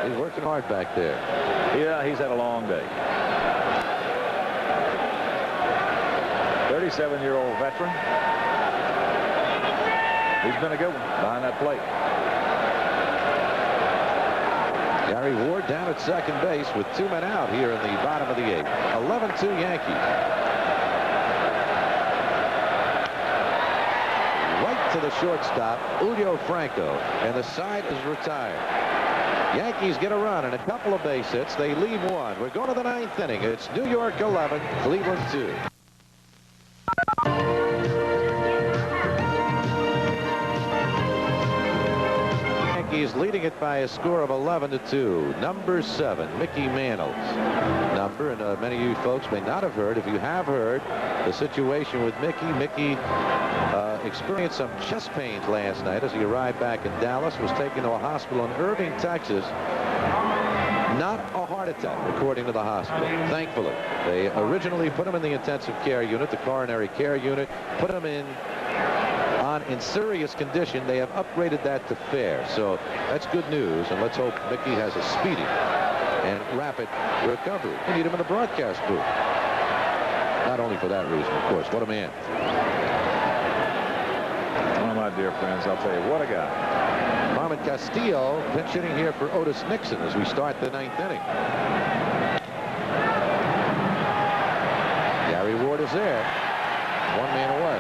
He's working hard back there. Yeah, he's had a long day. 37-year-old veteran. He's been a good one behind that plate. Gary Ward down at second base with 2 men out here in the bottom of the 8th. 11-2 Yankees. Right to the shortstop, Julio Franco, and the side is retired. Yankees get a run and a couple of base hits. They leave 1. We're going to the 9th inning. It's New York 11, Cleveland 2. Yankees leading it by a score of 11-2. Number 7, Mickey Mantle's number, and many of you folks may not have heard. If you have heard the situation with Mickey experienced some chest pains last night as he arrived back in Dallas, was taken to a hospital in Irving, Texas. Not a heart attack, according to the hospital, thankfully. They originally put him in the intensive care unit, the coronary care unit, put him in serious condition. They have upgraded that to fair, so that's good news, and let's hope Mickey has a speedy and rapid recovery. We need him in the broadcast booth. Not only for that reason, of course. What a man. Well, my dear friends, I'll tell you, what a guy. Carmen Castillo pinch hitting here for Otis Nixon as we start the 9th inning. Gary Ward is there. 1 man away.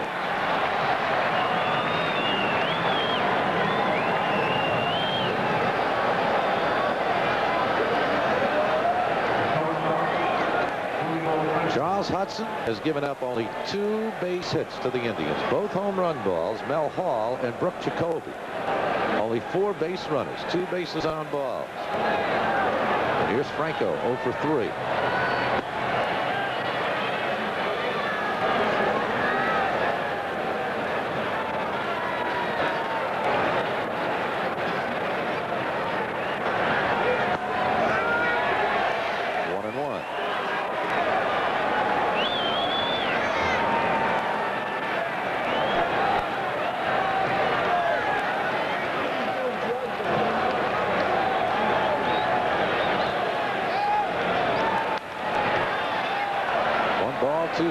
Charles Hudson has given up only 2 base hits to the Indians. Both home run balls, Mel Hall and Brooke Jacoby. Only 4 base runners, 2 bases on balls. And here's Franco, 0 for 3.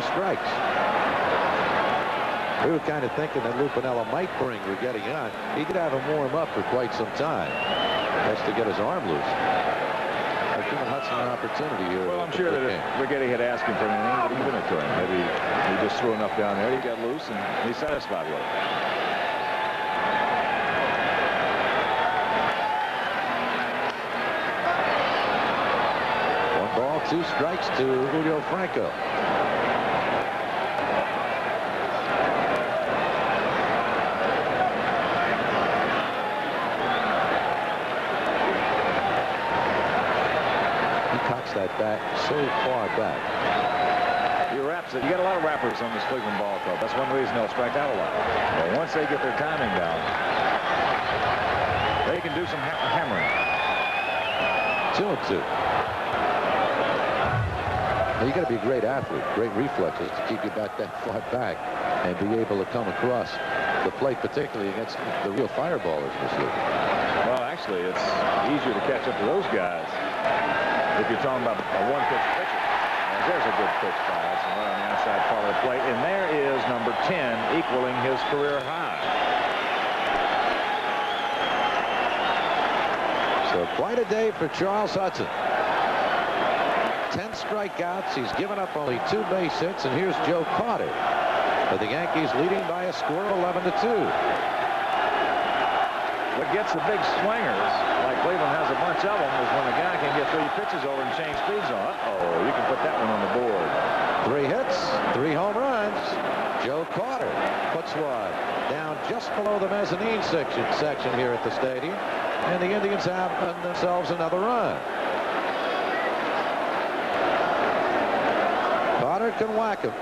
Strikes. We were kind of thinking that Lupinella might bring Righetti on. He could have him warm up for quite some time. Has to get his arm loose. I've given Hudson an opportunity here. Well, I'm sure that if Righetti had asked him for an inning, he would have given it to him. Maybe he just threw enough down there. He got loose, and he's satisfied with it. 1 ball, 2 strikes to Julio Franco. That bat so far back. You got a lot of rappers on this Cleveland Ball Club. That's one reason they'll strike out a lot. But once they get their timing down, they can do some hammering. 2-2. Now, you got to be a great athlete, great reflexes to keep your bat that far back and be able to come across the plate, particularly against the real fireballers this year. Well, actually, it's easier to catch up to those guys if you're talking about a 1-pitch pitcher. There's a good pitch by Hudson right on the outside part of the plate, and there is number 10 equaling his career high. So quite a day for Charles Hudson. 10 strikeouts. He's given up only 2 base hits, and here's Joe Carter. But the Yankees leading by a score of 11-2. What gets the big swingers, like Cleveland has a bunch of them, is when a guy can get 3 pitches over and change speeds on. Uh-oh, you can put that one on the board. 3 hits, 3 home runs. Joe Carter puts one down just below the mezzanine section here at the stadium. And the Indians have themselves another run. Carter can whack him.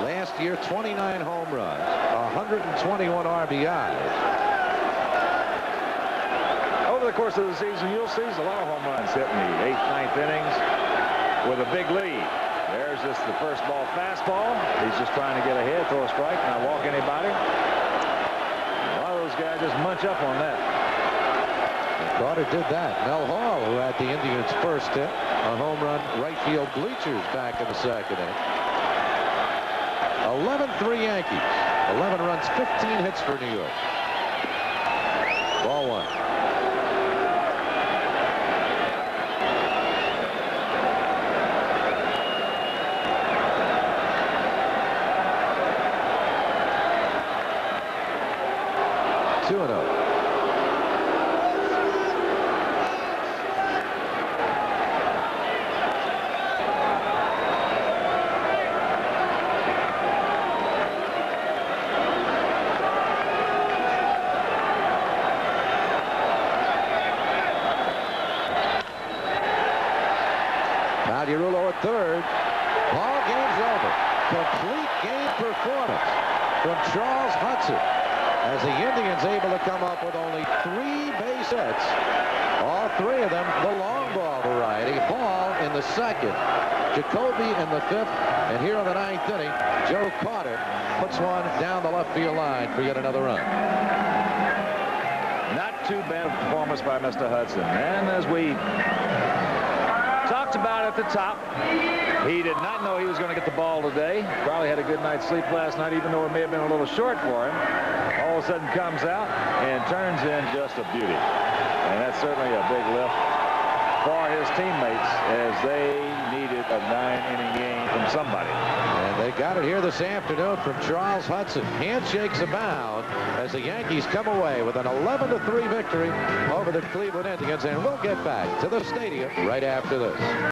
Last year, 29 home runs, 121 RBIs. Over the course of the season, you'll see a lot of home runs hit in the 8th, 9th innings with a big lead. There's just the first ball fastball. He's just trying to get ahead, throw a strike, not walk anybody. A lot of those guys just munch up on that. And Carter did that. Mel Hall, who had the Indians' first hit, a home run right field bleachers back in the 2nd inning. 11-3 Yankees. 11 runs, 15 hits for New York. Ball 1. Dirulo at 3rd. Ball game's over. Complete game performance from Charles Hudson. as the Indians able to come up with only 3 base hits. All 3 of them the long ball variety. Ball in the 2nd, Jacoby in the 5th, and here in the 9th inning, Joe Carter puts one down the left field line for yet another run. Not too bad a performance by Mr. Hudson. And as we talked about at the top, he did not know he was going to get the ball today. Probably had a good night's sleep last night, even though it may have been a little short for him. All of a sudden comes out and turns in just a beauty. And that's certainly a big lift for his teammates as they needed a 9-inning game from somebody. And they got it here this afternoon from Charles Hudson. Handshakes abound as the Yankees come away with an 11-3 victory over the Cleveland Indians. And we'll get back to the stadium right after this.